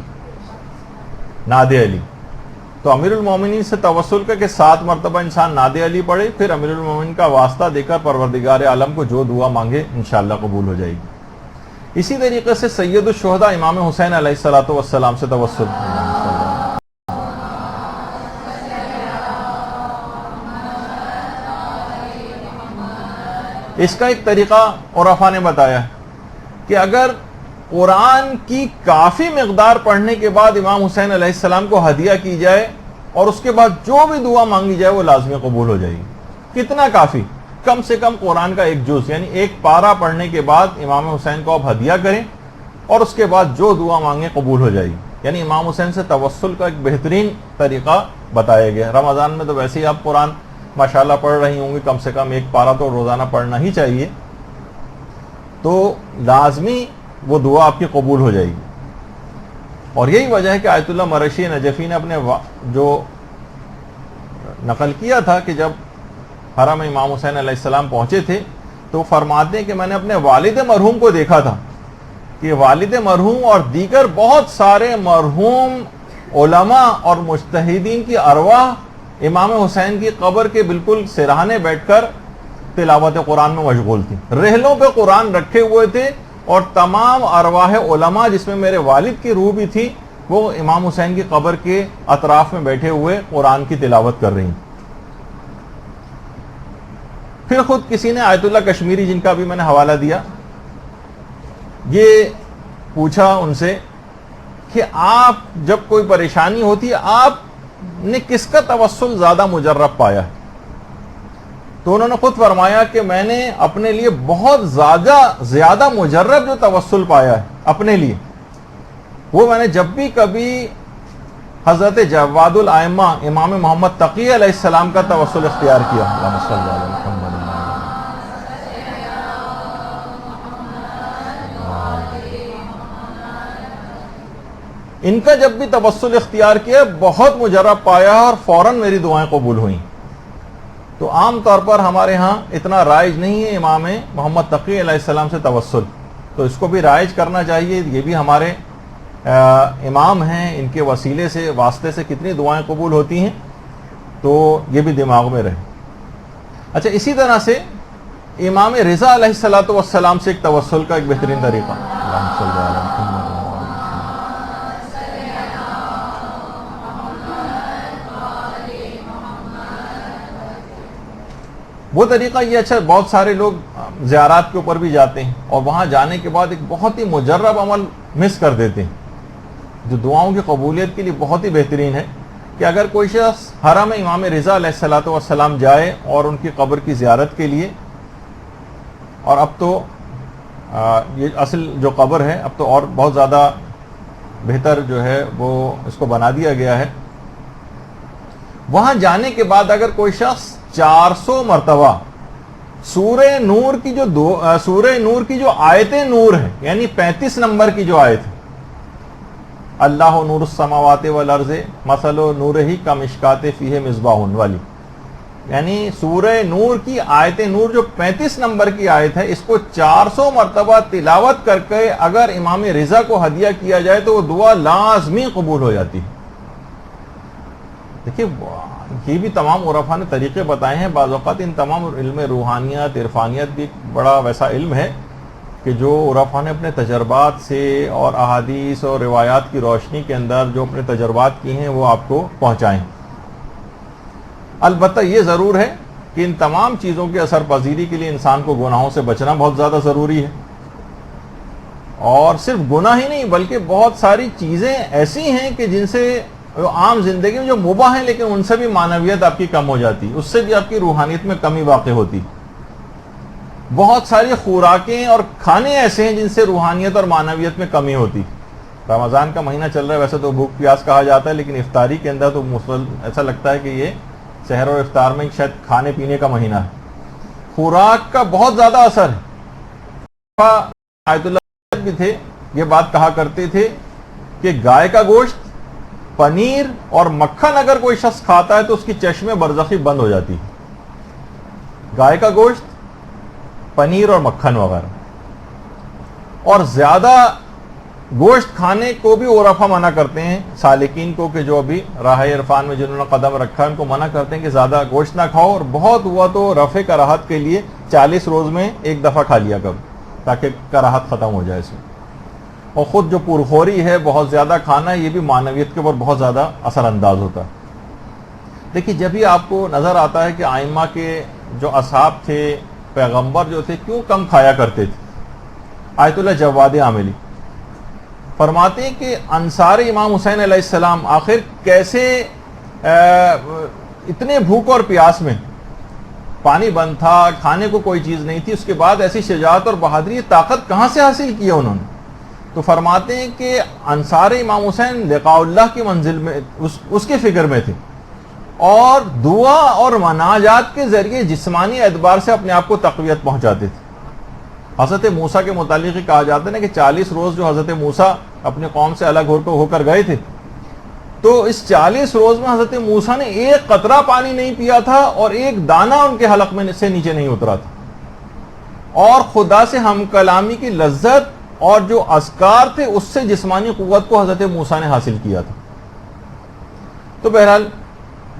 ناد علی تو امیر المومنین سے توسل کر کے 7 مرتبہ انسان ناد علی پڑھے, پھر امیر المومنین کا واسطہ دے کر پروردگار عالم کو جو دعا مانگے انشاءاللہ قبول ہو جائے گی. اسی طریقے سے سید الشہداء امام حسین علیہ السلام سے توسل. اس کا ایک طریقہ عرفا نے بتایا ہے کہ اگر قرآن کی کافی مقدار پڑھنے کے بعد امام حسین علیہ السلام کو ہدیہ کی جائے اور اس کے بعد جو بھی دعا مانگی جائے وہ لازمی قبول ہو جائے گی. کتنا کافی؟ کم سے کم قرآن کا ایک جز یعنی ایک پارہ پڑھنے کے بعد امام حسین کو آپ ہدیہ کریں اور اس کے بعد جو دعا مانگیں قبول ہو جائے گی. یعنی امام حسین سے توسل کا ایک بہترین طریقہ بتایا گیا. رمضان میں تو ویسے ہی آپ قرآن ماشاءاللہ پڑھ رہی ہوں گی, کم سے کم ایک پارہ تو روزانہ پڑھنا ہی چاہیے, تو لازمی وہ دعا آپ کی قبول ہو جائے گی. اور یہی وجہ ہے کہ آیت اللہ مرشی نجفی نے اپنے جو نقل کیا تھا کہ جب حرم امام حسین علیہ السلام پہنچے تھے تو فرماتے ہیں کہ میں نے اپنے والد مرحوم کو دیکھا تھا کہ والد مرحوم اور دیگر بہت سارے مرحوم علماء اور مجتہدین کی ارواح امام حسین کی قبر کے بالکل سرہانے بیٹھ کر تلاوت قرآن میں مشغول تھی. رحلوں پہ قرآن رکھے ہوئے تھے اور تمام ارواح علماء جس میں میرے والد کی روح بھی تھی وہ امام حسین کی قبر کے اطراف میں بیٹھے ہوئے قرآن کی تلاوت کر رہی. پھر خود کسی نے آیت اللہ کشمیری جن کا بھی میں نے حوالہ دیا یہ پوچھا ان سے کہ آپ جب کوئی پریشانی ہوتی ہے آپ نے کس کا توسل زیادہ مجرب پایا ہے؟ تو انہوں نے خود فرمایا کہ میں نے اپنے لیے بہت زیادہ مجرب جو توسل پایا ہے اپنے لیے وہ میں نے جب بھی کبھی حضرت جواد الائمہ امام محمد تقی علیہ السلام کا توسل اختیار کیا. اللہم صلی اللہ علیہ وسلم. ان کا جب بھی توسل اختیار کیا بہت مجرب پایا اور فوراً میری دعائیں قبول ہوئیں. تو عام طور پر ہمارے ہاں اتنا رائج نہیں ہے امام محمد تقی علیہ السلام سے توسل, تو اس کو بھی رائج کرنا چاہیے. یہ بھی ہمارے امام ہیں, ان کے وسیلے سے واسطے سے کتنی دعائیں قبول ہوتی ہیں, تو یہ بھی دماغ میں رہے. اچھا, اسی طرح سے امام رضا علیہ السلام سے ایک توسل کا ایک بہترین طریقہ. وہ طریقہ یہ اچھا, بہت سارے لوگ زیارات کے اوپر بھی جاتے ہیں اور وہاں جانے کے بعد ایک بہت ہی مجرب عمل مس کر دیتے ہیں جو دعاؤں کی قبولیت کے لیے بہت ہی بہترین ہے کہ اگر کوئی شخص حرم امام رضا علیہ السلام جائے اور ان کی قبر کی زیارت کے لیے, اور اب تو یہ اصل جو قبر ہے اب تو اور بہت زیادہ بہتر جو ہے وہ اس کو بنا دیا گیا ہے, وہاں جانے کے بعد اگر کوئی شخص 400 مرتبہ سورہ نور کی جو آیت نور ہے یعنی 35 نمبر کی جو آیت ہے, اللہ نور السماوات والارض مثل نورہ کمشکات فیہ مصباح والی, یعنی سورہ نور کی آیت نور جو 35 نمبر کی آیت ہے اس کو 400 مرتبہ تلاوت کر کے اگر امام رضا کو ہدیہ کیا جائے تو وہ دعا لازمی قبول ہو جاتی ہے. دیکھیے یہ بھی تمام عرفا نے طریقے بتائے ہیں. بعض اوقات ان تمام علم روحانیت عرفانیت بھی بڑا ویسا علم ہے کہ جو عرفا نے اپنے تجربات سے اور احادیث اور روایات کی روشنی کے اندر جو اپنے تجربات کی ہیں وہ آپ کو پہنچائیں. البتہ یہ ضرور ہے کہ ان تمام چیزوں کی اثر پذیری کے لیے انسان کو گناہوں سے بچنا بہت زیادہ ضروری ہے, اور صرف گناہ ہی نہیں بلکہ بہت ساری چیزیں ایسی ہیں کہ جن سے عام زندگی میں جو مباح ہیں لیکن ان سے بھی معنویت آپ کی کم ہو جاتی، اس سے بھی آپ کی روحانیت میں کمی واقع ہوتی. بہت ساری خوراکیں اور کھانے ایسے ہیں جن سے روحانیت اور معنویت میں کمی ہوتی. رمضان کا مہینہ چل رہا ہے، ویسے تو بھوک پیاس کہا جاتا ہے، لیکن افطاری کے اندر تو ایسا لگتا ہے کہ یہ سحر اور افطار میں شاید کھانے پینے کا مہینہ ہے. خوراک کا بہت زیادہ اثر ہے. آیت اللہ بھی تھے، یہ بات کہا کرتے تھے کہ گائے کا گوشت، پنیر اور مکھن اگر کوئی شخص کھاتا ہے تو اس کی چشمے برزخی بند ہو جاتی ہے. گائے کا گوشت، پنیر اور مکھن وغیرہ. اور زیادہ گوشت کھانے کو بھی عرفا منع کرتے ہیں سالکین کو، کہ جو ابھی راہ عرفان میں جنہوں نے قدم رکھا ہے ان کو منع کرتے ہیں کہ زیادہ گوشت نہ کھاؤ، اور بہت ہوا تو رفع کراہت کے لیے 40 روز میں ایک دفعہ کھا لیا کرو تاکہ کراہت ختم ہو جائے اس میں. اور خود جو پرخوری ہے، بہت زیادہ کھانا، یہ بھی معنویت کے اوپر بہت زیادہ اثر انداز ہوتا ہے. دیکھیے جب ہی آپ کو نظر آتا ہے کہ ائمہ کے جو اصحاب تھے، پیغمبر جو تھے، کیوں کم کھایا کرتے تھے. آیت اللہ جواد عاملی فرماتے ہیں کہ انصار امام حسین علیہ السلام آخر کیسے اتنے بھوک اور پیاس میں، پانی بند تھا، کھانے کو کوئی چیز نہیں تھی، اس کے بعد ایسی شجاعت اور بہادری، طاقت کہاں سے حاصل کی انہوں نے. تو فرماتے ہیں کہ انصار امام حسین لقاء اللہ کی منزل میں اس کے فکر میں تھے، اور دعا اور مناجات کے ذریعے جسمانی اعتبار سے اپنے آپ کو تقویت پہنچاتے تھے. حضرت موسیٰ کے متعلق ہی کہا جاتا ہے نا کہ 40 روز جو حضرت موسیٰ اپنے قوم سے الگ ہو کر گئے تھے، تو اس 40 روز میں حضرت موسیٰ نے ایک قطرہ پانی نہیں پیا تھا اور ایک دانہ ان کے حلق میں سے نیچے نہیں اترا تھا. اور خدا سے ہم کلامی کی لذت اور جو اذکار تھے اس سے جسمانی قوت کو حضرت موسیٰ نے حاصل کیا تھا. تو بہرحال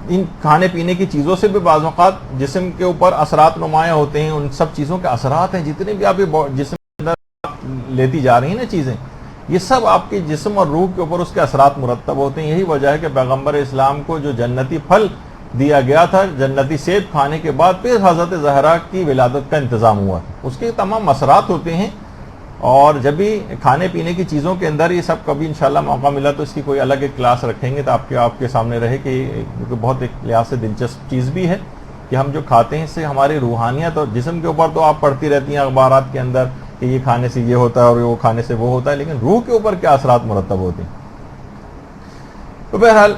ان کھانے پینے کی چیزوں سے بھی بعض اوقات جسم کے اوپر اثرات نمایاں ہوتے ہیں. ان سب چیزوں کے اثرات ہیں، جتنے بھی آپ جسم کے اندر لیتی جا رہی ہیں نا چیزیں، یہ سب آپ کے جسم اور روح کے اوپر اس کے اثرات مرتب ہوتے ہیں. یہی وجہ ہے کہ پیغمبر اسلام کو جو جنتی پھل دیا گیا تھا، جنتی سیب کھانے کے بعد پھر حضرت زہرا کی ولادت کا انتظام ہوا تھا. اس کے تمام اثرات ہوتے ہیں. اور جب بھی کھانے پینے کی چیزوں کے اندر یہ سب کبھی انشاءاللہ موقع ملا تو اس کی کوئی الگ ایک کلاس رکھیں گے تو آپ کے سامنے رہے کہ یہ بہت ایک لحاظ سے دلچسپ چیز بھی ہے کہ ہم جو کھاتے ہیں اس سے ہماری روحانیت اور جسم کے اوپر تو آپ پڑھتی رہتی ہیں اخبارات کے اندر کہ یہ کھانے سے یہ ہوتا ہے اور وہ کھانے سے وہ ہوتا ہے، لیکن روح کے اوپر کیا اثرات مرتب ہوتے ہیں. تو بہرحال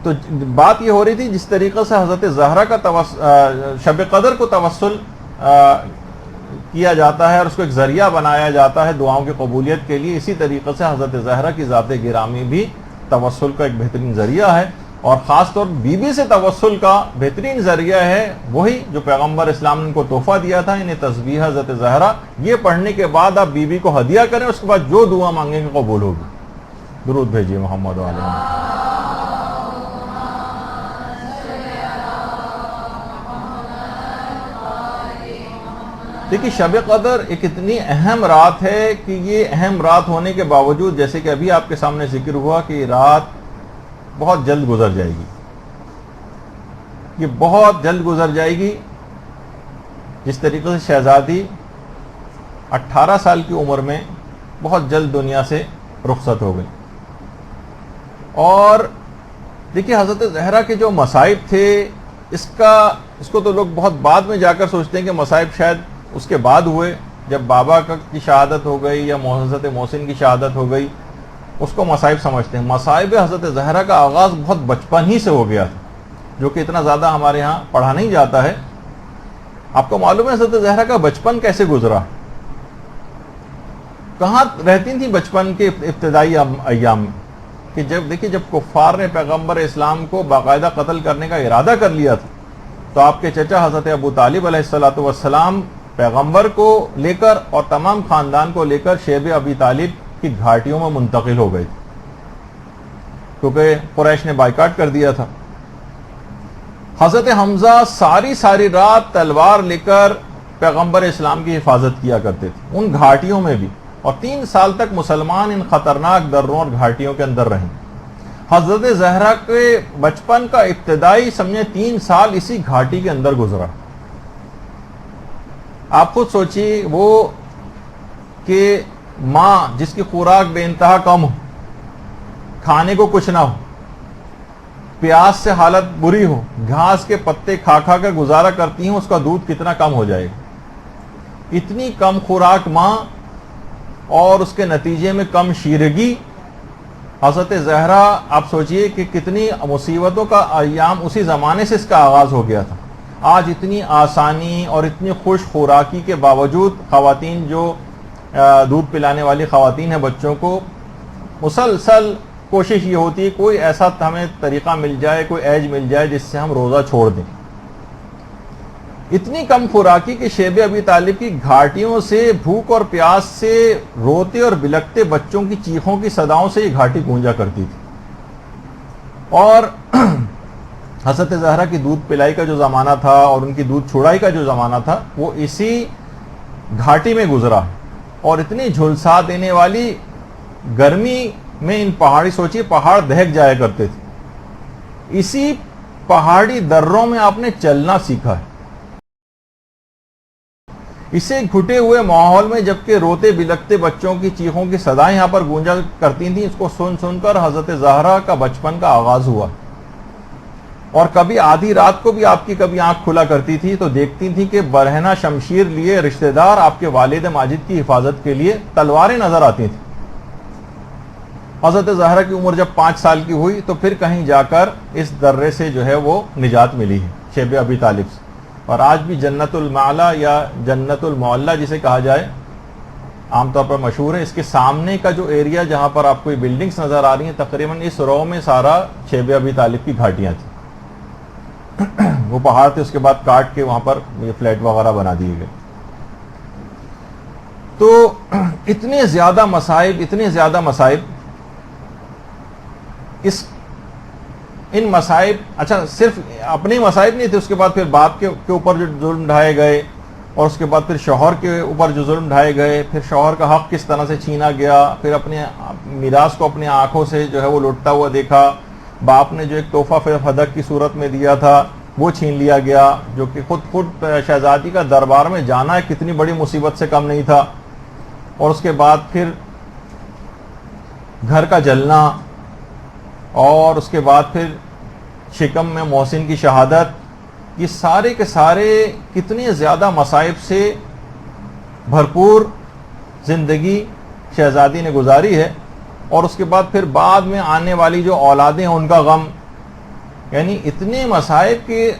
تو بات یہ ہو رہی تھی جس طریقے سے حضرت زہرا کا شب قدر کو توسل کیا جاتا ہے اور اس کو ایک ذریعہ بنایا جاتا ہے دعاؤں کی قبولیت کے لیے، اسی طریقے سے حضرت زہرا کی ذات گرامی بھی توسل کا ایک بہترین ذریعہ ہے. اور خاص طور بی بی سے توسل کا بہترین ذریعہ ہے وہی جو پیغمبر اسلام نے ان کو تحفہ دیا تھا، انہیں تسبیح حضرت زہرا. یہ پڑھنے کے بعد آپ بی بی کو ہدیہ کریں، اس کے بعد جو دعا مانگیں گے قبول ہوگی. درود بھیجیے محمد علیہ. دیکھیے شب قدر ایک اتنی اہم رات ہے کہ یہ اہم رات ہونے کے باوجود جیسے کہ ابھی آپ کے سامنے ذکر ہوا کہ یہ رات بہت جلد گزر جائے گی، یہ بہت جلد گزر جائے گی. جس طریقے سے شہزادی 18 سال کی عمر میں بہت جلد دنیا سے رخصت ہو گئی. اور دیکھیے حضرت زہرا کے جو مصائب تھے اس کو تو لوگ بہت بعد میں جا کر سوچتے ہیں کہ مصائب شاید اس کے بعد ہوئے جب بابا کی شہادت ہو گئی یا حضرت محسن کی شہادت ہو گئی، اس کو مصائب سمجھتے ہیں. مصائب حضرت زہرا کا آغاز بہت بچپن ہی سے ہو گیا تھا، جو کہ اتنا زیادہ ہمارے ہاں پڑھا نہیں جاتا ہے. آپ کو معلوم ہے حضرت زہرا کا بچپن کیسے گزرا، کہاں رہتی تھی بچپن کے ابتدائی ایام میں؟ کہ جب کفار نے پیغمبر اسلام کو باقاعدہ قتل کرنے کا ارادہ کر لیا تھا تو آپ کے چچا حضرت ابو طالب علیہ السلام پیغمبر کو لے کر اور تمام خاندان کو لے کر شیب ابی طالب کی گھاٹیوں میں منتقل ہو گئے تھے، کیونکہ قریش نے بائیکاٹ کر دیا تھا. حضرت حمزہ ساری رات تلوار لے کر پیغمبر اسلام کی حفاظت کیا کرتے تھے ان گھاٹیوں میں بھی، اور 3 سال تک مسلمان ان خطرناک دروں اور گھاٹیوں کے اندر رہیں. حضرت زہرا کے بچپن کا ابتدائی سمجھے 3 سال اسی گھاٹی کے اندر گزرا. آپ خود سوچیے وہ کہ ماں جس کی خوراک بے انتہا کم ہو، کھانے کو کچھ نہ ہو، پیاس سے حالت بری ہو، گھاس کے پتے کھا کھا کر گزارا کرتی ہیں، اس کا دودھ کتنا کم ہو جائے گا۔ اتنی کم خوراک ماں اور اس کے نتیجے میں کم شیرگی۔ حضرت زہرا آپ سوچئے کہ کتنی مصیبتوں کا ایام اسی زمانے سے اس کا آغاز ہو گیا تھا۔ آج اتنی آسانی اور اتنی خوش خوراکی کے باوجود خواتین جو دودھ پلانے والی خواتین ہیں بچوں کو، مسلسل کوشش یہ ہوتی ہے کوئی ایسا ہمیں طریقہ مل جائے، کوئی ایج مل جائے جس سے ہم روزہ چھوڑ دیں۔ اتنی کم خوراکی کہ شیب ابی طالب کی گھاٹیوں سے، بھوک اور پیاس سے روتے اور بلکتے بچوں کی چیخوں کی صداؤں سے یہ گھاٹی گونجا کرتی تھی۔ اور حضرت زہرا کی دودھ پلائی کا جو زمانہ تھا اور ان کی دودھ چھڑائی کا جو زمانہ تھا وہ اسی گھاٹی میں گزرا، اور اتنی جھلسا دینے والی گرمی میں ان پہاڑی، سوچیے پہاڑ دہک جایا کرتے تھے، اسی پہاڑی دروں میں آپ نے چلنا سیکھا ہے۔ اسے گھٹے ہوئے ماحول میں جبکہ روتے بلکتے بچوں کی چیخوں کی صدائیں یہاں پر گونجا کرتی تھیں، اس کو سن سن کر حضرت زہرا کا بچپن کا آغاز ہوا۔ اور کبھی آدھی رات کو بھی آپ کی کبھی آنکھ کھلا کرتی تھی تو دیکھتی تھی کہ برہنہ شمشیر لیے رشتہ دار آپ کے والد ماجد کی حفاظت کے لیے تلواریں نظر آتی تھیں۔ حضرت زہرا کی عمر جب 5 سال کی ہوئی تو پھر کہیں جا کر اس درے سے جو ہے وہ نجات ملی ہے، شیب ابی طالب سے۔ اور آج بھی جنت المعلا یا جنت المعلا جسے کہا جائے عام طور پر مشہور ہے، اس کے سامنے کا جو ایریا جہاں پر آپ کو یہ بلڈنگز نظر آ رہی ہیں، تقریباً اس رو میں سارا شیب ابی طالب کی گھاٹیاں تھیں۔ وہ پہاڑ تھے، اس کے بعد کاٹ کے وہاں پر یہ فلیٹ وغیرہ بنا دیے گئے۔ تو اتنے زیادہ مصائب ان مصائب، اچھا صرف اپنے مصائب نہیں تھے، اس کے بعد پھر باپ کے اوپر جو ظلم ڈھائے گئے، اور اس کے بعد پھر شوہر کے اوپر جو ظلم ڈھائے گئے، پھر شوہر کا حق کس طرح سے چھینا گیا، پھر اپنے میراث کو اپنی آنکھوں سے جو ہے وہ لوٹتا ہوا دیکھا، باپ نے جو ایک تحفہ فدق کی صورت میں دیا تھا وہ چھین لیا گیا، جو کہ خود شہزادی کا دربار میں جانا کتنی بڑی مصیبت سے کم نہیں تھا، اور اس کے بعد پھر گھر کا جلنا، اور اس کے بعد پھر شکم میں محسن کی شہادت، یہ سارے کے سارے کتنے زیادہ مصائب سے بھرپور زندگی شہزادی نے گزاری ہے۔ اور اس کے بعد پھر بعد میں آنے والی جو اولادیں ہیں ان کا غم، یعنی اتنے مصائب کہ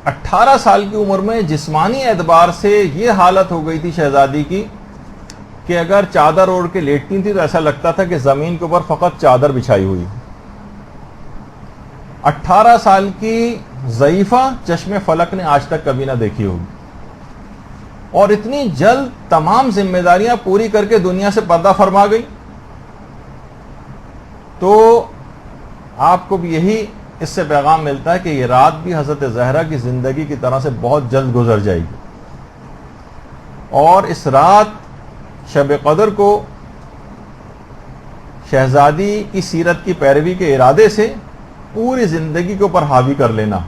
18 سال کی عمر میں جسمانی اعتبار سے یہ حالت ہو گئی تھی شہزادی کی کہ اگر چادر اوڑھ کے لیٹتی تھی تو ایسا لگتا تھا کہ زمین کے اوپر فقط چادر بچھائی ہوئی۔ 18 سال کی ضعیفہ چشم فلک نے آج تک کبھی نہ دیکھی ہوگی، اور اتنی جلد تمام ذمہ داریاں پوری کر کے دنیا سے پردہ فرما گئی۔ تو آپ کو بھی یہی اس سے پیغام ملتا ہے کہ یہ رات بھی حضرت زہرا کی زندگی کی طرح سے بہت جلد گزر جائے گی، اور اس رات شب قدر کو شہزادی کی سیرت کی پیروی کے ارادے سے پوری زندگی کے اوپر حاوی کر لینا۔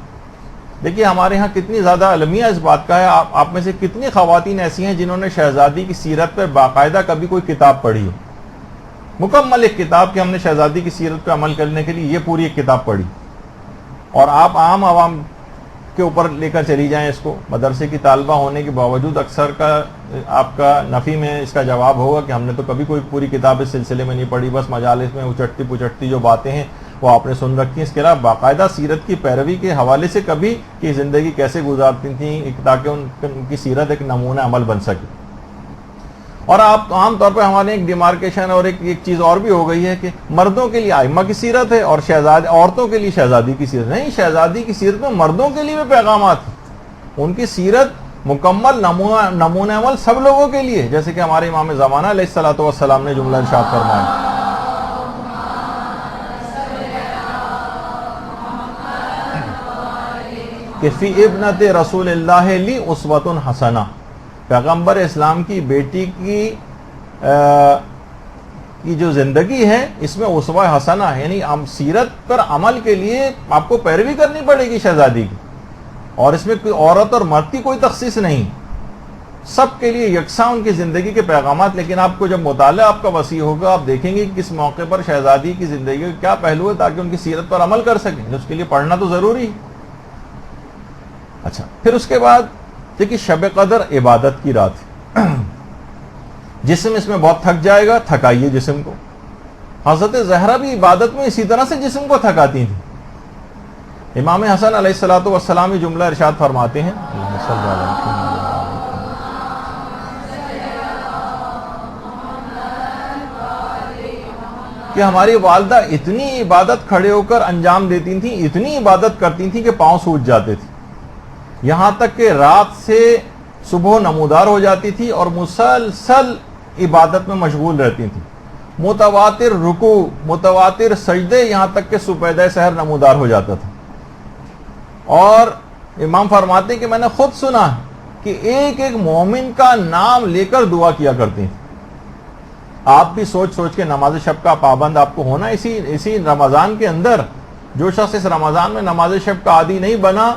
دیکھیے ہمارے ہاں کتنی زیادہ المیہ اس بات کا ہے، آپ میں سے کتنی خواتین ایسی ہیں جنہوں نے شہزادی کی سیرت پر باقاعدہ کبھی کوئی کتاب پڑھی ہو، مکمل ایک کتاب کہ ہم نے شہزادی کی سیرت پہ عمل کرنے کے لیے یہ پوری ایک کتاب پڑھی۔ اور آپ عام عوام کے اوپر لے کر چلی جائیں اس کو، مدرسے کی طالبہ ہونے کے باوجود اکثر کا آپ کا نفی میں اس کا جواب ہوگا کہ ہم نے تو کبھی کوئی پوری کتاب اس سلسلے میں نہیں پڑھی، بس مجالس میں اچٹتی پچٹتی جو باتیں ہیں وہ آپ نے سن رکھی ہیں، اس کے علاوہ باقاعدہ سیرت کی پیروی کے حوالے سے کبھی کہ زندگی کیسے گزارتی تھیں تاکہ ان کی سیرت ایک نمونہ عمل بن سکے۔ اور آپ عام طور پہ ہمارے ایک ڈیمارکیشن اور ایک چیز اور بھی ہو گئی ہے کہ مردوں کے لیے ائمہ کی سیرت ہے اور عورتوں کے لیے شہزادی کی سیرت نہیں۔ شہزادی کی سیرت میں مردوں کے لیے بھی پیغامات ہیں، ان کی سیرت مکمل نمونہ عمل سب لوگوں کے لیے، جیسے کہ ہمارے امام زمانہ علیہ الصلوۃ والسلام نے جملہ ارشاد فرمایا کہ فی ابنت رسول اللہ لی اسوۃ حسنہ، پیغمبر اسلام کی بیٹی کی جو زندگی ہے اس میں اسوہ حسنہ ہے، یعنی سیرت پر عمل کے لیے آپ کو پیروی کرنی پڑے گی شہزادی کی، اور اس میں کوئی عورت اور مرد کی کوئی تخصیص نہیں۔ سب کے لیے یکساں ان کی زندگی کے پیغامات. لیکن آپ کو جب مطالعہ آپ کا وسیع ہوگا آپ دیکھیں گے کہ کس موقع پر شہزادی کی زندگی کے کیا پہلو ہے تاکہ ان کی سیرت پر عمل کر سکیں. اس کے لیے پڑھنا تو ضروری ہے. اچھا پھر اس کے بعد دیکھیے شب قدر عبادت کی رات ہے. جسم اس میں بہت تھک جائے گا, تھکائیے جسم کو. حضرت زہرا بھی عبادت میں اسی طرح سے جسم کو تھکاتی تھیں. امام حسن علیہ الصلوۃ والسلام یہ جملہ ارشاد فرماتے ہیں کہ ہماری والدہ اتنی عبادت کھڑے ہو کر انجام دیتی تھیں, اتنی عبادت کرتی تھیں کہ پاؤں سوج جاتے تھے, یہاں تک کہ رات سے صبح نمودار ہو جاتی تھی اور مسلسل عبادت میں مشغول رہتی تھیں. متواتر رکوع, متواتر سجدے, یہاں تک کہ صبح سحر نمودار ہو جاتا تھا. اور امام فرماتے ہیں کہ میں نے خود سنا کہ ایک ایک مومن کا نام لے کر دعا کیا کرتے ہیں. آپ بھی سوچ سوچ کے نماز شب کا پابند آپ کو ہونا. اسی رمضان کے اندر جو شخص اس رمضان میں نماز شب کا عادی نہیں بنا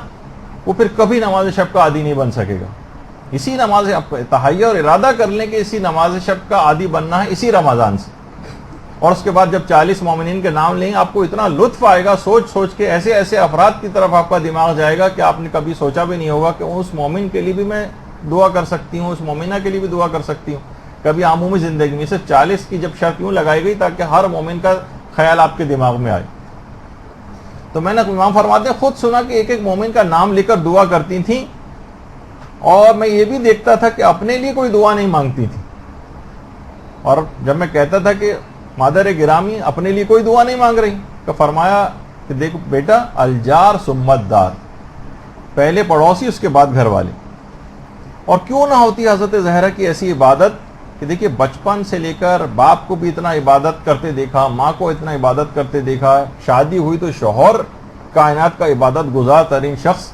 وہ پھر کبھی نماز شب کا عادی نہیں بن سکے گا. اسی نماز تہیہ اور ارادہ کر لیں کہ اسی نماز شب کا عادی بننا ہے اسی رمضان سے. اور اس کے بعد جب 40 مومنین کے نام لیں آپ کو اتنا لطف آئے گا, سوچ سوچ کے ایسے ایسے افراد کی طرف آپ کا دماغ جائے گا کہ آپ نے کبھی سوچا بھی نہیں ہوگا کہ اس مومن کے لیے بھی میں دعا کر سکتی ہوں, اس مومنہ کے لیے بھی دعا کر سکتی ہوں. کبھی عمومی زندگی میں صرف 40 کی جب شرط یوں لگائی گئی تاکہ ہر مومن کا خیال آپ کے دماغ میں آئے. تو میں نے امام فرماتے ہیں خود سنا کہ ایک ایک مومن کا نام لے کر دعا کرتی تھیں, اور میں یہ بھی دیکھتا تھا کہ اپنے لیے کوئی دعا نہیں مانگتی تھی. اور جب میں کہتا تھا کہ مادر گرامی اپنے لیے کوئی دعا نہیں مانگ رہی, تو فرمایا کہ دیکھو بیٹا الجار سمت دار, پہلے پڑوسی اس کے بعد گھر والے. اور کیوں نہ ہوتی حضرت زہرا کی ایسی عبادت کہ دیکھیے بچپن سے لے کر باپ کو بھی اتنا عبادت کرتے دیکھا, ماں کو اتنا عبادت کرتے دیکھا, شادی ہوئی تو شوہر کائنات کا عبادت گزار ترین شخص,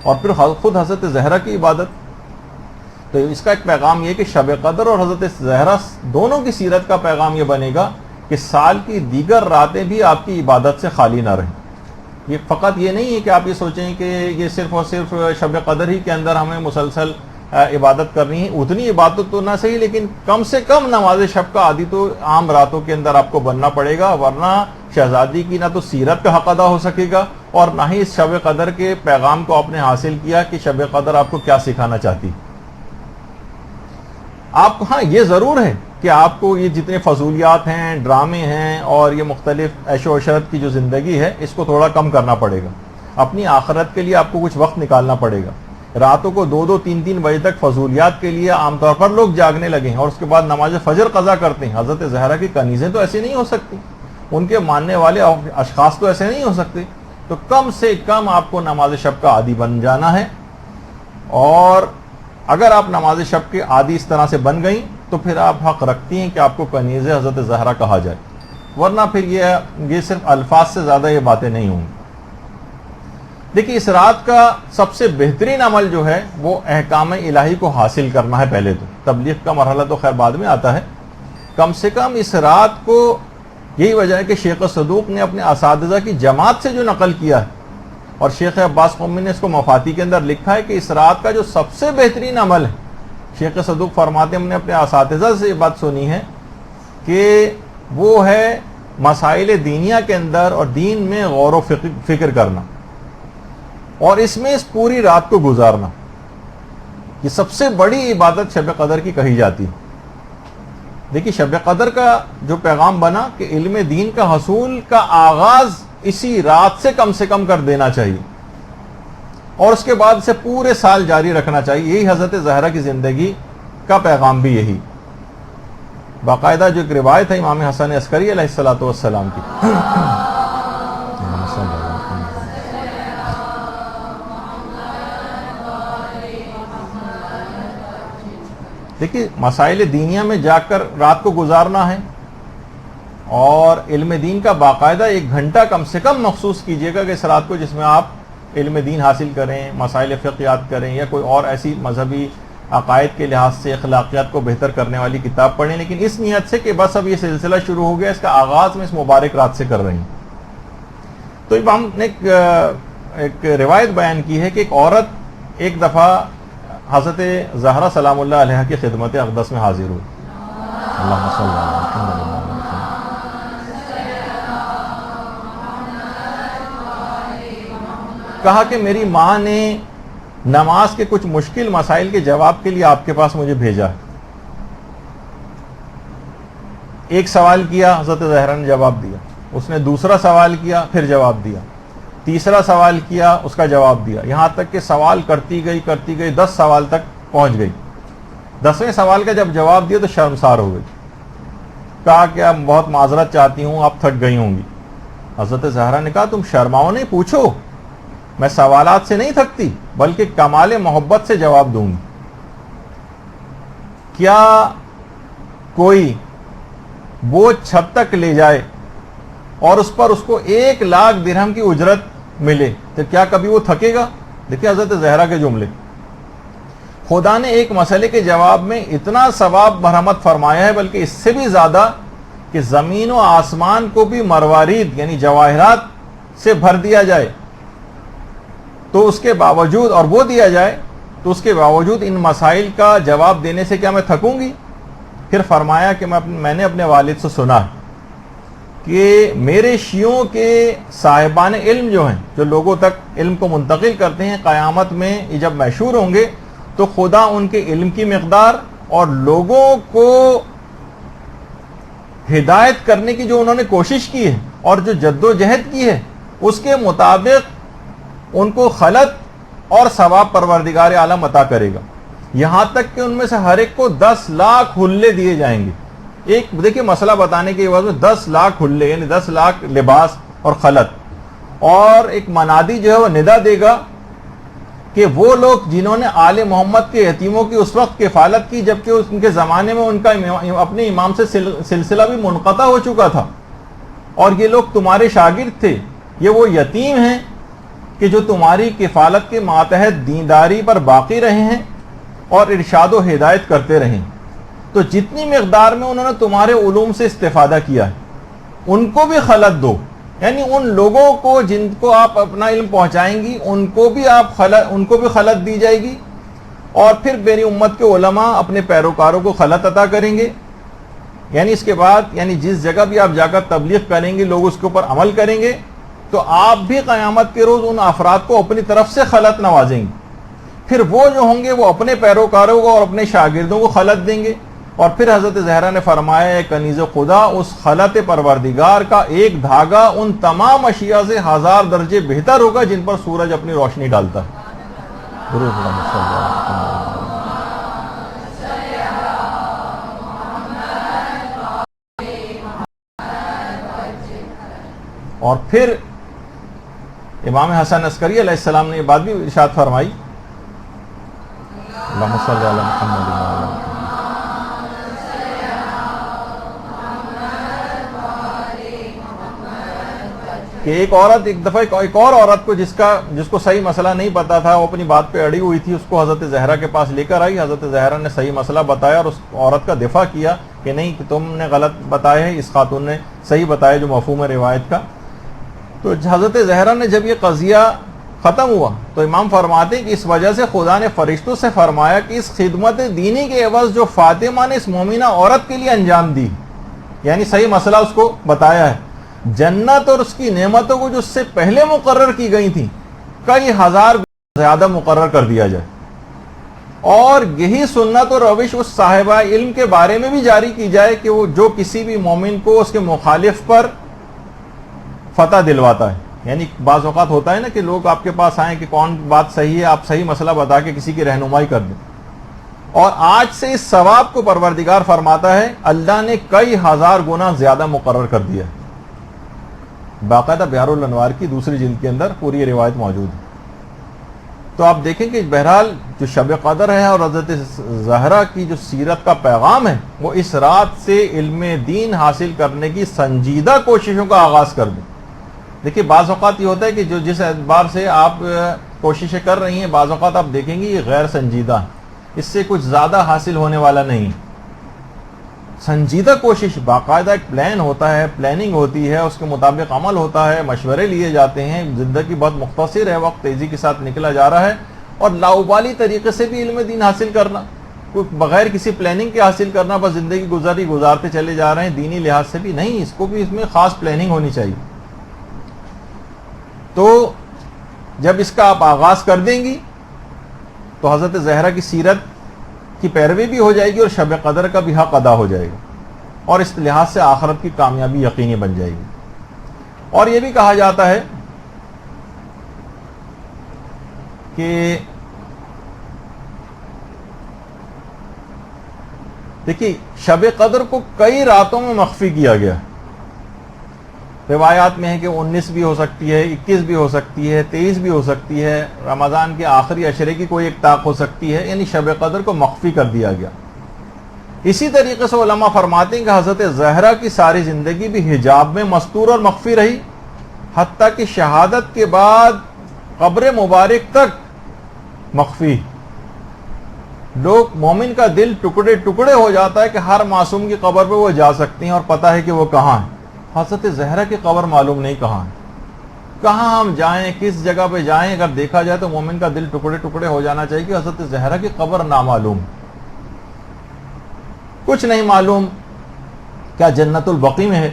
اور پھر خود حضرت زہرا کی عبادت. تو اس کا ایک پیغام یہ کہ شب قدر اور حضرت زہرا دونوں کی سیرت کا پیغام یہ بنے گا کہ سال کی دیگر راتیں بھی آپ کی عبادت سے خالی نہ رہیں. یہ فقط یہ نہیں ہے کہ آپ یہ سوچیں کہ یہ صرف اور صرف شب قدر ہی کے اندر ہمیں مسلسل عبادت کرنی ہے. اتنی عبادت تو نہ صحیح لیکن کم سے کم نماز شب کا عادی تو عام راتوں کے اندر آپ کو بننا پڑے گا, ورنہ شہزادی کی نہ تو سیرت کا حق ادا ہو سکے گا اور نہ ہی اس شب قدر کے پیغام کو آپ نے حاصل کیا کہ شب قدر آپ کو کیا سکھانا چاہتی. آپ ہاں یہ ضرور ہے کہ آپ کو یہ جتنے فضولیات ہیں, ڈرامے ہیں اور یہ مختلف عیش و عشرت کی جو زندگی ہے اس کو تھوڑا کم کرنا پڑے گا. اپنی آخرت کے لیے آپ کو کچھ وقت نکالنا پڑے گا. راتوں کو 2-2, 3-3 بجے تک فضولیات کے لیے عام طور پر لوگ جاگنے لگے ہیں اور اس کے بعد نماز فجر قضا کرتے ہیں. حضرت زہرا کی کنیزیں تو ایسے نہیں ہو سکتی, ان کے ماننے والے اشخاص تو ایسے نہیں ہو سکتے. تو کم سے کم آپ کو نماز شب کا عادی بن جانا ہے, اور اگر آپ نماز شب کے عادی اس طرح سے بن گئیں تو پھر آپ حق رکھتی ہیں کہ آپ کو کنیز حضرت زہرا کہا جائے, ورنہ پھر یہ صرف الفاظ سے زیادہ یہ باتیں نہیں ہوں گی. دیکھیے اس رات کا سب سے بہترین عمل جو ہے وہ احکام الہی کو حاصل کرنا ہے. پہلے تو تبلیغ کا مرحلہ تو خیر بعد میں آتا ہے. کم سے کم اس رات کو, یہی وجہ ہے کہ شیخ صدوق نے اپنے اساتذہ کی جماعت سے جو نقل کیا ہے, اور شیخ عباس قمی نے اس کو مفاتی کے اندر لکھا ہے کہ اس رات کا جو سب سے بہترین عمل ہے, شیخ صدوق فرماتے ہیں ہم نے اپنے اساتذہ سے یہ بات سنی ہے کہ وہ ہے مسائل دینیہ کے اندر اور دین میں غور و فکر کرنا, اور اس میں اس پوری رات کو گزارنا. یہ سب سے بڑی عبادت شب قدر کی کہی جاتی ہے. دیکھیے شب قدر کا جو پیغام بنا کہ علم دین کا حصول کا آغاز اسی رات سے کم کر دینا چاہیے, اور اس کے بعد اسے پورے سال جاری رکھنا چاہیے. یہی حضرت زہرا کی زندگی کا پیغام بھی یہی. باقاعدہ جو ایک روایت ہے امام حسن عسکری علیہ الصلوۃ والسلام کی, دیکھیے مسائل دینیہ میں جا کر رات کو گزارنا ہے, اور علم دین کا باقاعدہ 1 گھنٹہ کم سے کم مخصوص کیجیے گا کہ اس رات کو جس میں آپ علم دین حاصل کریں, مسائل فقہیات کریں یا کوئی اور ایسی مذہبی عقائد کے لحاظ سے اخلاقیات کو بہتر کرنے والی کتاب پڑھیں, لیکن اس نیت سے کہ بس اب یہ سلسلہ شروع ہو گیا, اس کا آغاز میں اس مبارک رات سے کر رہی ہوں. تو اب ہم نے ایک روایت بیان کی ہے کہ ایک عورت ایک دفعہ حضرت زہرا سلام اللہ علیہ کی خدمت اقدس میں حاضر ہوئی. اللہم صلی اللہ علیہ وسلم. کہا کہ میری ماں نے نماز کے کچھ مشکل مسائل کے جواب کے لیے آپ کے پاس مجھے بھیجا. ایک سوال کیا، حضرت زہرا نے جواب دیا. اس نے دوسرا سوال کیا، پھر جواب دیا. تیسرا سوال کیا، اس کا جواب دیا. یہاں تک کہ سوال کرتی گئی 10 سوال تک پہنچ گئی. 10ویں سوال کا جب جواب دیا تو شرمسار ہو گئی. کہا کہ اب بہت معذرت چاہتی ہوں، آپ تھک گئی ہوں گی. حضرت زہرا نے کہا تم شرماؤ نہیں، پوچھو. میں سوالات سے نہیں تھکتی بلکہ کمال محبت سے جواب دوں گی. کیا کوئی بوجھ چھت تک لے جائے اور اس پر اس کو 1,00,000 درہم کی اجرت ملے تو کیا کبھی وہ تھکے گا؟ دیکھیں حضرت زہرا کے جملے. خدا نے ایک مسئلے کے جواب میں اتنا ثواب مرحمت فرمایا ہے، بلکہ اس سے بھی زیادہ کہ زمین و آسمان کو بھی مروارید یعنی جواہرات سے بھر دیا جائے تو اس کے باوجود، اور وہ دیا جائے تو اس کے باوجود ان مسائل کا جواب دینے سے کیا میں تھکوں گی؟ پھر فرمایا کہ میں نے اپنے والد سے سنا کہ میرے شیعوں کے صاحبان علم جو ہیں، جو لوگوں تک علم کو منتقل کرتے ہیں، قیامت میں یہ جب مشہور ہوں گے تو خدا ان کے علم کی مقدار اور لوگوں کو ہدایت کرنے کی جو انہوں نے کوشش کی ہے اور جو جد و جہد کی ہے اس کے مطابق ان کو خلط اور ثواب پروردگار عالم عطا کرے گا. یہاں تک کہ ان میں سے ہر ایک کو 10 لاکھ حلے دیے جائیں گے. ایک دیکھیں مسئلہ بتانے کے بعد میں 10 لاکھ حلے یعنی 10 لاکھ لباس اور خلط، اور ایک منادی جو ہے وہ ندا دے گا کہ وہ لوگ جنہوں نے آل محمد کے یتیموں کی اس وقت کفالت کی جبکہ ان کے زمانے میں ان کا اپنے امام سے سلسلہ بھی منقطع ہو چکا تھا، اور یہ لوگ تمہارے شاگرد تھے، یہ وہ یتیم ہیں کہ جو تمہاری کفالت کے ماتحت دینداری پر باقی رہے ہیں اور ارشاد و ہدایت کرتے رہے. تو جتنی مقدار میں انہوں نے تمہارے علوم سے استفادہ کیا ہے ان کو بھی خلط دو، یعنی ان لوگوں کو جن کو آپ اپنا علم پہنچائیں گی ان کو بھی خلط دی جائے گی. اور پھر میری امت کے علماء اپنے پیروکاروں کو خلط عطا کریں گے. یعنی اس کے بعد یعنی جس جگہ بھی آپ جا کر تبلیغ کریں گے لوگ اس کے اوپر عمل کریں گے تو آپ بھی قیامت کے روز ان افراد کو اپنی طرف سے خلط نوازیں گے. پھر وہ جو ہوں گے وہ اپنے پیروکاروں کو اور اپنے شاگردوں کو خلط دیں گے. اور پھر حضرت زہرا نے فرمایا کنیز خدا اس خلط پروردگار کا ایک دھاگا ان تمام اشیاء سے 1000 درجے بہتر ہوگا جن پر سورج اپنی روشنی ڈالتا ہے. اور پھر امام حسن عسکری علیہ السلام نے یہ بات بھی ارشاد فرمائی، اللہم صلی علی محمد وعلی محمد، کہ ایک عورت ایک دفعہ ایک اور عورت کو جس کو صحیح مسئلہ نہیں پتا تھا، وہ اپنی بات پہ اڑی ہوئی تھی، اس کو حضرت زہرا کے پاس لے کر آئی. حضرت زہرا نے صحیح مسئلہ بتایا اور اس عورت کا دفاع کیا کہ نہیں کہ تم نے غلط بتایا ہے، اس خاتون نے صحیح بتایا جو مفہوم روایت کا. تو حضرت زہرا نے جب یہ قضیہ ختم ہوا تو امام فرماتے ہیں کہ اس وجہ سے خدا نے فرشتوں سے فرمایا کہ اس خدمت دینی کے عوض جو فاطمہ نے اس مومنہ عورت کے لیے انجام دی، یعنی صحیح مسئلہ اس کو بتایا ہے، جنت اور اس کی نعمتوں کو جو اس سے پہلے مقرر کی گئی تھیں کئی 1000 زیادہ مقرر کر دیا جائے. اور یہی سنت اور روش اس صاحبہ علم کے بارے میں بھی جاری کی جائے کہ وہ جو کسی بھی مومن کو اس کے مخالف پر فتح دلواتا ہے. یعنی بعض اوقات ہوتا ہے نا کہ لوگ آپ کے پاس آئیں کہ کون بات صحیح ہے، آپ صحیح مسئلہ بتا کے کسی کی رہنمائی کر دیں. اور آج سے اس ثواب کو پروردگار فرماتا ہے اللہ نے کئی 1000 گنا زیادہ مقرر کر دیا. باقاعدہ بہار الانوار کی دوسری جلد کے اندر پوری یہ روایت موجود ہے. تو آپ دیکھیں کہ بہرحال جو شب قدر ہے اور حضرت زہرا کی جو سیرت کا پیغام ہے وہ اس رات سے علم دین حاصل کرنے کی سنجیدہ کوششوں کا آغاز کر دیں. دیکھیے بعض اوقات یہ ہوتا ہے کہ جو جس اعتبار سے آپ کوششیں کر رہی ہیں بعض اوقات آپ دیکھیں گے یہ غیر سنجیدہ ہے، اس سے کچھ زیادہ حاصل ہونے والا نہیں. سنجیدہ کوشش، باقاعدہ ایک پلان ہوتا ہے، پلاننگ ہوتی ہے، اس کے مطابق عمل ہوتا ہے، مشورے لیے جاتے ہیں. زندگی بہت مختصر ہے، وقت تیزی کے ساتھ نکلا جا رہا ہے اور لاؤبالی طریقے سے بھی علم دین حاصل کرنا، کوئی بغیر کسی پلاننگ کے حاصل کرنا، بس زندگی گزارتے چلے جا رہے ہیں، دینی لحاظ سے بھی نہیں، اس کو بھی اس میں خاص پلاننگ ہونی چاہیے. تو جب اس کا آپ آغاز کر دیں گی تو حضرت زہرا کی سیرت کی پیروی بھی ہو جائے گی اور شب قدر کا بھی حق ادا ہو جائے گا، اور اس لحاظ سے آخرت کی کامیابی یقینی بن جائے گی. اور یہ بھی کہا جاتا ہے کہ دیکھیے شب قدر کو کئی راتوں میں مخفی کیا گیا. روایات میں ہے کہ 19 بھی ہو سکتی ہے، 21 بھی ہو سکتی ہے، 23 بھی ہو سکتی ہے، رمضان کے آخری عشرے کی کوئی ایک طاق ہو سکتی ہے، یعنی شب قدر کو مخفی کر دیا گیا. اسی طریقے سے علماء فرماتے ہیں کہ حضرت زہرا کی ساری زندگی بھی حجاب میں مستور اور مخفی رہی، حتیٰ کہ شہادت کے بعد قبر مبارک تک مخفی. لوگ مومن کا دل ٹکڑے ٹکڑے ہو جاتا ہے کہ ہر معصوم کی قبر پہ وہ جا سکتے ہیں اور پتہ ہے کہ وہ کہاں ہے. حضرت زہرا کی قبر معلوم نہیں کہاں ہے، کہاں ہم جائیں، کس جگہ پہ جائیں. اگر دیکھا جائے تو مومن کا دل ٹکڑے ٹکڑے ہو جانا چاہیے کہ حضرت زہرا کی قبر نامعلوم، کچھ نہیں معلوم. کیا جنت البقیع میں ہے؟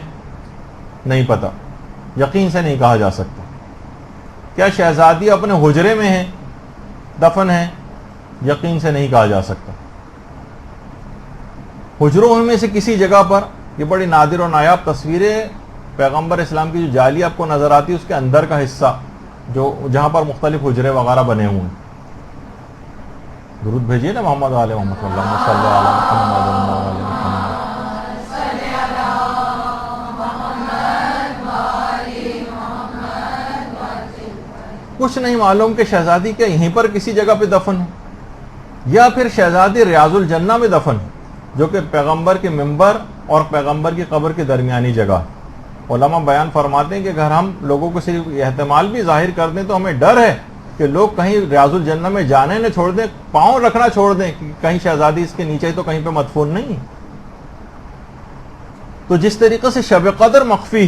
نہیں پتا، یقین سے نہیں کہا جا سکتا. کیا شہزادی اپنے حجرے میں ہے، دفن ہے؟ یقین سے نہیں کہا جا سکتا. حجروں میں سے کسی جگہ پر، یہ بڑی نادر و نایاب تصویریں پیغمبر اسلام کی جو جعلی آپ کو نظر آتی ہے اس کے اندر کا حصہ جو جہاں پر مختلف حجرے وغیرہ بنے ہوئے ہیں. درود بھیجیے نا محمد علیہ محمد صلی اللہ علیہ محمد. کچھ نہیں معلوم کہ شہزادی کیا یہیں پر کسی جگہ پہ دفن ہے، یا پھر شہزادی ریاض الجنہ میں دفن ہے، جو کہ پیغمبر کے منبر اور پیغمبر کی قبر کی درمیانی جگہ ہے. علماء بیان فرماتے ہیں کہ اگر ہم لوگوں کو صرف احتمال بھی ظاہر کر دیں تو ہمیں ڈر ہے کہ لوگ کہیں ریاض الجنہ میں جانے نہ چھوڑ دیں، پاؤں رکھنا چھوڑ دیں کہ کہیں شہزادی اس کے نیچے تو کہیں پہ مدفون نہیں. تو جس طریقے سے شب قدر مخفی،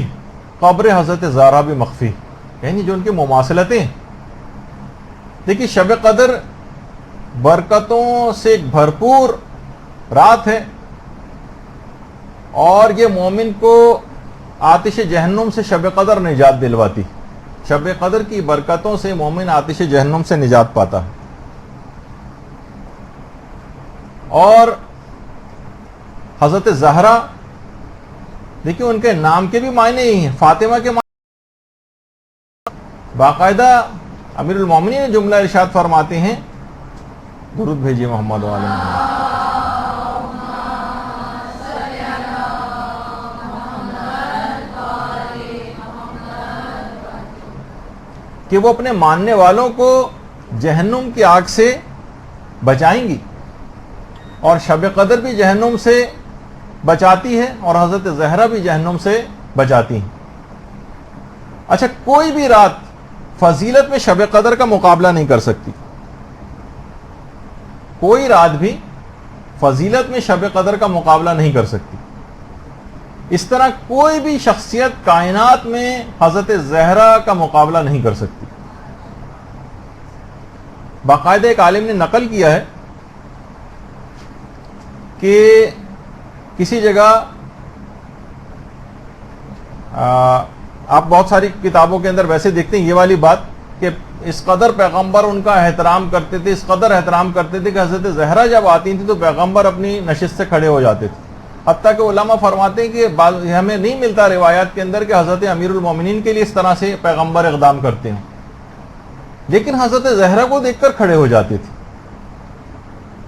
قبر حضرت زہرا بھی مخفی، یعنی جو ان کی مماثلتیں. دیکھیے شب قدر برکتوں سے ایک بھرپور رات ہے، اور یہ مومن کو آتش جہنم سے شب قدر نجات دلواتی. شب قدر کی برکتوں سے مومن آتش جہنم سے نجات پاتا ہے. اور حضرت زہرا دیکھیے ان کے نام کے بھی معنی ہی ہیں، فاطمہ کے معنی. باقاعدہ امیر المومنین جملہ ارشاد فرماتے ہیں، درود بھیجیے محمد علیہ محمد، کہ وہ اپنے ماننے والوں کو جہنم کی آگ سے بچائیں گی، اور شب قدر بھی جہنم سے بچاتی ہے اور حضرت زہرا بھی جہنم سے بچاتی ہیں. اچھا، کوئی بھی رات فضیلت میں شب قدر کا مقابلہ نہیں کر سکتی. کوئی رات بھی فضیلت میں شب قدر کا مقابلہ نہیں کر سکتی. اس طرح کوئی بھی شخصیت کائنات میں حضرت زہرا کا مقابلہ نہیں کر سکتی. باقاعدہ ایک عالم نے نقل کیا ہے کہ کسی جگہ آپ بہت ساری کتابوں کے اندر ویسے دیکھتے ہیں یہ والی بات کہ اس قدر پیغمبر ان کا احترام کرتے تھے، اس قدر احترام کرتے تھے کہ حضرت زہرا جب آتی تھی تو پیغمبر اپنی نشست سے کھڑے ہو جاتے تھے. حتیٰ کہ علماء فرماتے ہیں کہ ہمیں نہیں ملتا روایات کے اندر کہ حضرت امیر المومنین کے لیے اس طرح سے پیغمبر اقدام کرتے ہیں، لیکن حضرت زہرا کو دیکھ کر کھڑے ہو جاتے تھے.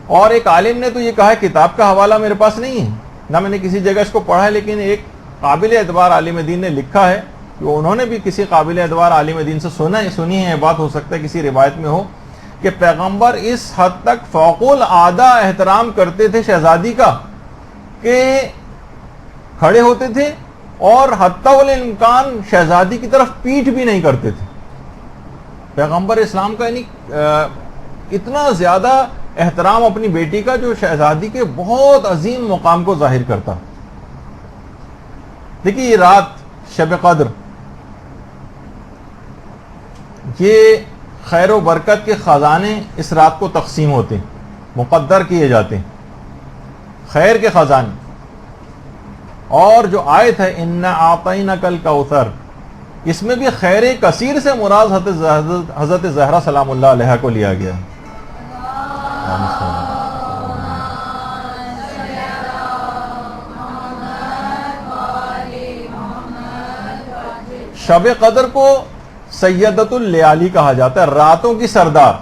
اور ایک عالم نے تو یہ کہا ہے، کتاب کا حوالہ میرے پاس نہیں ہے، نہ میں نے کسی جگہ اس کو پڑھا ہے، لیکن ایک قابل اعتبار عالم دین نے لکھا ہے کہ انہوں نے بھی کسی قابل اعتبار عالم دین سے سنی ہے، بات ہو سکتا ہے کسی روایت میں ہو، کہ پیغمبر اس حد تک فوق العادہ احترام کرتے تھے شہزادی کا کہ کھڑے ہوتے تھے اور حتی الامکان شہزادی کی طرف پیٹھ بھی نہیں کرتے تھے. پیغمبر اسلام کا یعنی اتنا زیادہ احترام اپنی بیٹی کا جو شہزادی کے بہت عظیم مقام کو ظاہر کرتا. دیکھیے یہ رات شب قدر یہ خیر و برکت کے خزانے اس رات کو تقسیم ہوتے ہیں، مقدر کیے جاتے ہیں، خیر کے خزانے. اور جو آیت ہے اِنَّا أَعْطَيْنَكَ الْكَوْثَرَ، اس میں بھی خیر کثیر سے مراد حضرت زہرا سلام اللہ علیہ کو لیا گیا. شب قدر کو سیدۃ اللیالی کہا جاتا ہے، راتوں کی سردار،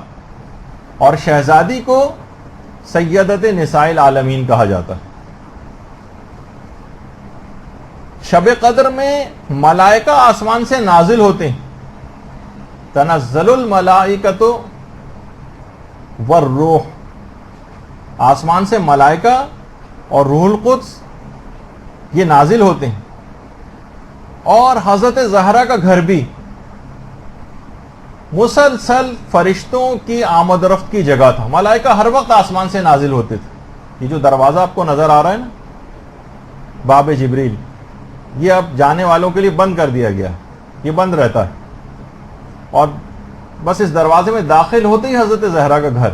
اور شہزادی کو سیدۃ نساء العالمین کہا جاتا ہے. شب قدر میں ملائکہ آسمان سے نازل ہوتے ہیں. تنزل الملائکۃ والروح، آسمان سے ملائکہ اور روح القدس یہ نازل ہوتے ہیں. اور حضرت زہرا کا گھر بھی مسلسل فرشتوں کی آمد و رفت کی جگہ تھا. ملائکہ ہر وقت آسمان سے نازل ہوتے تھے. یہ جو دروازہ آپ کو نظر آ رہا ہے نا، باب جبریل، یہ اب جانے والوں کے لیے بند کر دیا گیا، یہ بند رہتا ہے. اور بس اس دروازے میں داخل ہوتے ہی حضرت زہرا کا گھر.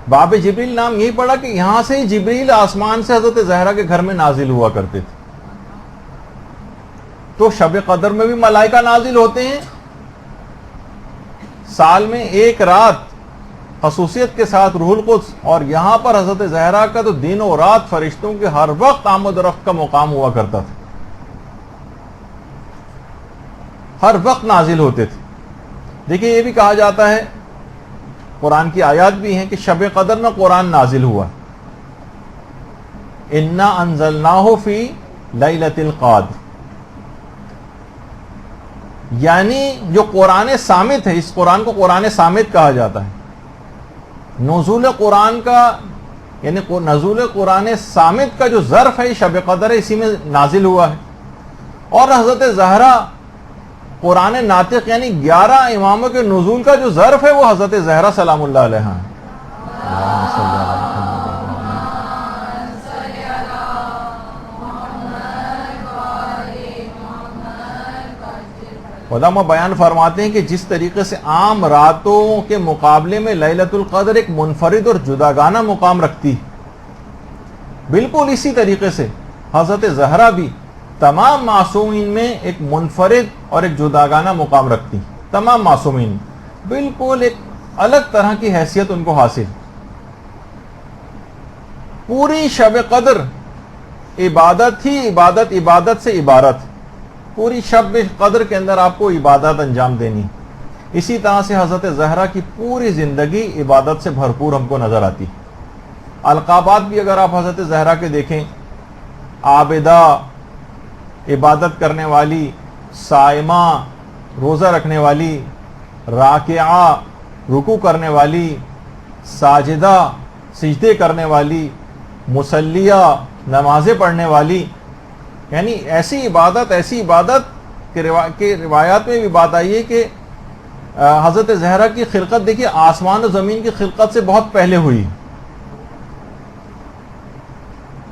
باب جبریل نام یہی پڑا کہ یہاں سے ہی جبریل آسمان سے حضرت زہرا کے گھر میں نازل ہوا کرتے تھے. تو شب قدر میں بھی ملائکہ نازل ہوتے ہیں. سال میں ایک رات خصوصیت کے ساتھ روح القدس، اور یہاں پر حضرت زہرا کا تو دن و رات فرشتوں کے ہر وقت آمد و رفت کا مقام ہوا کرتا تھا، ہر وقت نازل ہوتے تھے. دیکھیے یہ بھی کہا جاتا ہے، قرآن کی آیات بھی ہیں کہ شب قدر میں قرآن نازل ہوا. انا انزلناہ فی لیلۃ القدر، یعنی جو قرآن صامت ہے، اس قرآن کو قرآن صامت کہا جاتا ہے. نزول قرآن کا یعنی نزول قرآن صامت کا جو ظرف ہے شب قدر ہے، اسی میں نازل ہوا ہے. اور حضرت زہرا قرآن ناطق یعنی 11 اماموں کے نزول کا جو ظرف ہے وہ حضرت زہرا سلام اللہ علیہ ہیں. علماء بیان فرماتے ہیں کہ جس طریقے سے عام راتوں کے مقابلے میں لیلۃ القدر ایک منفرد اور جداگانہ مقام رکھتی ہے، بالکل اسی طریقے سے حضرت زہرا بھی تمام معصومین میں ایک منفرد اور ایک جداگانہ مقام رکھتی. تمام معصومین بالکل ایک الگ طرح کی حیثیت ان کو حاصل. پوری شب قدر عبادت ہی عبادت، عبادت سے عبارت. پوری شب قدر کے اندر آپ کو عبادت انجام دینی. اسی طرح سے حضرت زہرا کی پوری زندگی عبادت سے بھرپور ہم کو نظر آتی. القابات بھی اگر آپ حضرت زہرا کے دیکھیں، عابدہ عبادت کرنے والی، صائمہ روزہ رکھنے والی، راکعہ رکوع کرنے والی، ساجدہ سجدے کرنے والی، مصلیہ نمازیں پڑھنے والی، یعنی ایسی عبادت کہ روایات میں بھی بات آئی ہے کہ حضرت زہرا کی خلقت دیکھیے آسمان و زمین کی خلقت سے بہت پہلے ہوئی.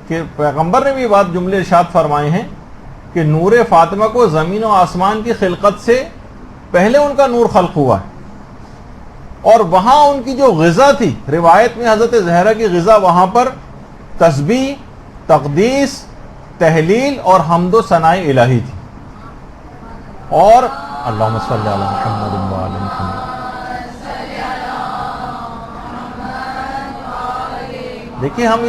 کہ پیغمبر نے بھی بات جملے ارشاد فرمائے ہیں کہ نور فاطمہ کو زمین و آسمان کی خلقت سے پہلے ان کا نور خلق ہوا ہے. اور وہاں ان کی جو غذا تھی، روایت میں حضرت زہرا کی غذا وہاں پر تسبیح، تقدیس، تحلیل اور حمد و ثناء الہی تھی. اور اللہم صلی علی محمد و علی محمد. دیکھیے ہم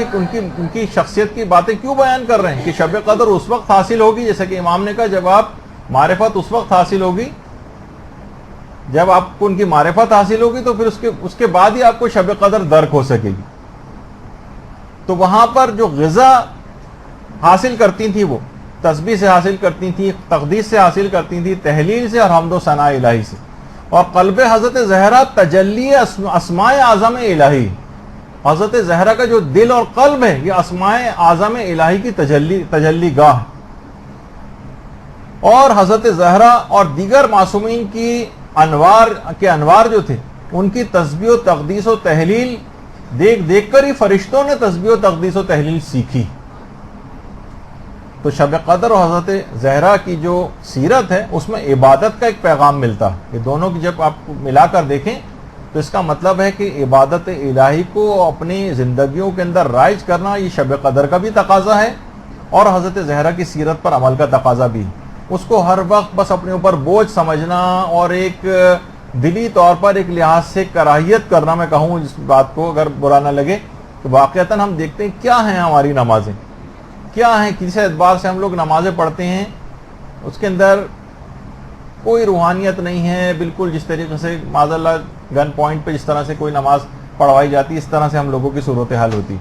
ان کی شخصیت کی باتیں کیوں بیان کر رہے ہیں کہ شب قدر اس وقت حاصل ہوگی، جیسے کہ امام نے کہا جب آپ معرفت اس وقت حاصل ہوگی، جب آپ کو ان کی معرفت حاصل ہوگی تو پھر اس کے بعد ہی آپ کو شب قدر درک ہو سکے گی. تو وہاں پر جو غذا حاصل کرتی تھی وہ تسبیح سے حاصل کرتی تھی، تقدیس سے حاصل کرتی تھی، تحلیل سے اور حمد و ثناء الہی سے. اور قلب حضرت زہرا تجلی اسماء اعظم الہی، حضرت زہرا کا جو دل اور قلب ہے یہ اسماء اعظم الہی کی تجلی گاہ. اور حضرت زہرا اور دیگر معصومین کی انوار جو تھے، ان کی تسبیح و تقدیس و تحلیل دیکھ کر ہی فرشتوں نے تسبیح و تقدیس و تحلیل سیکھی. تو شب قدر اور حضرت زہرا کی جو سیرت ہے اس میں عبادت کا ایک پیغام ملتا ہے. یہ دونوں کی جب آپ ملا کر دیکھیں تو اس کا مطلب ہے کہ عبادت الہی کو اپنی زندگیوں کے اندر رائج کرنا یہ شب قدر کا بھی تقاضا ہے اور حضرت زہرا کی سیرت پر عمل کا تقاضا بھی. اس کو ہر وقت بس اپنے اوپر بوجھ سمجھنا اور ایک دلی طور پر ایک لحاظ سے کراہیت کرنا، میں کہوں اس بات کو اگر برا نہ لگے، تو واقعتاً ہم دیکھتے ہیں کیا ہیں ہماری نمازیں، کیا ہیں، کس اعتبار سے ہم لوگ نمازیں پڑھتے ہیں، اس کے اندر کوئی روحانیت نہیں ہے. بالکل جس طریقے سے معاذ اللہ گن پوائنٹ پہ جس طرح سے کوئی نماز پڑھوائی جاتی، اس طرح سے ہم لوگوں کی صورتحال ہوتی.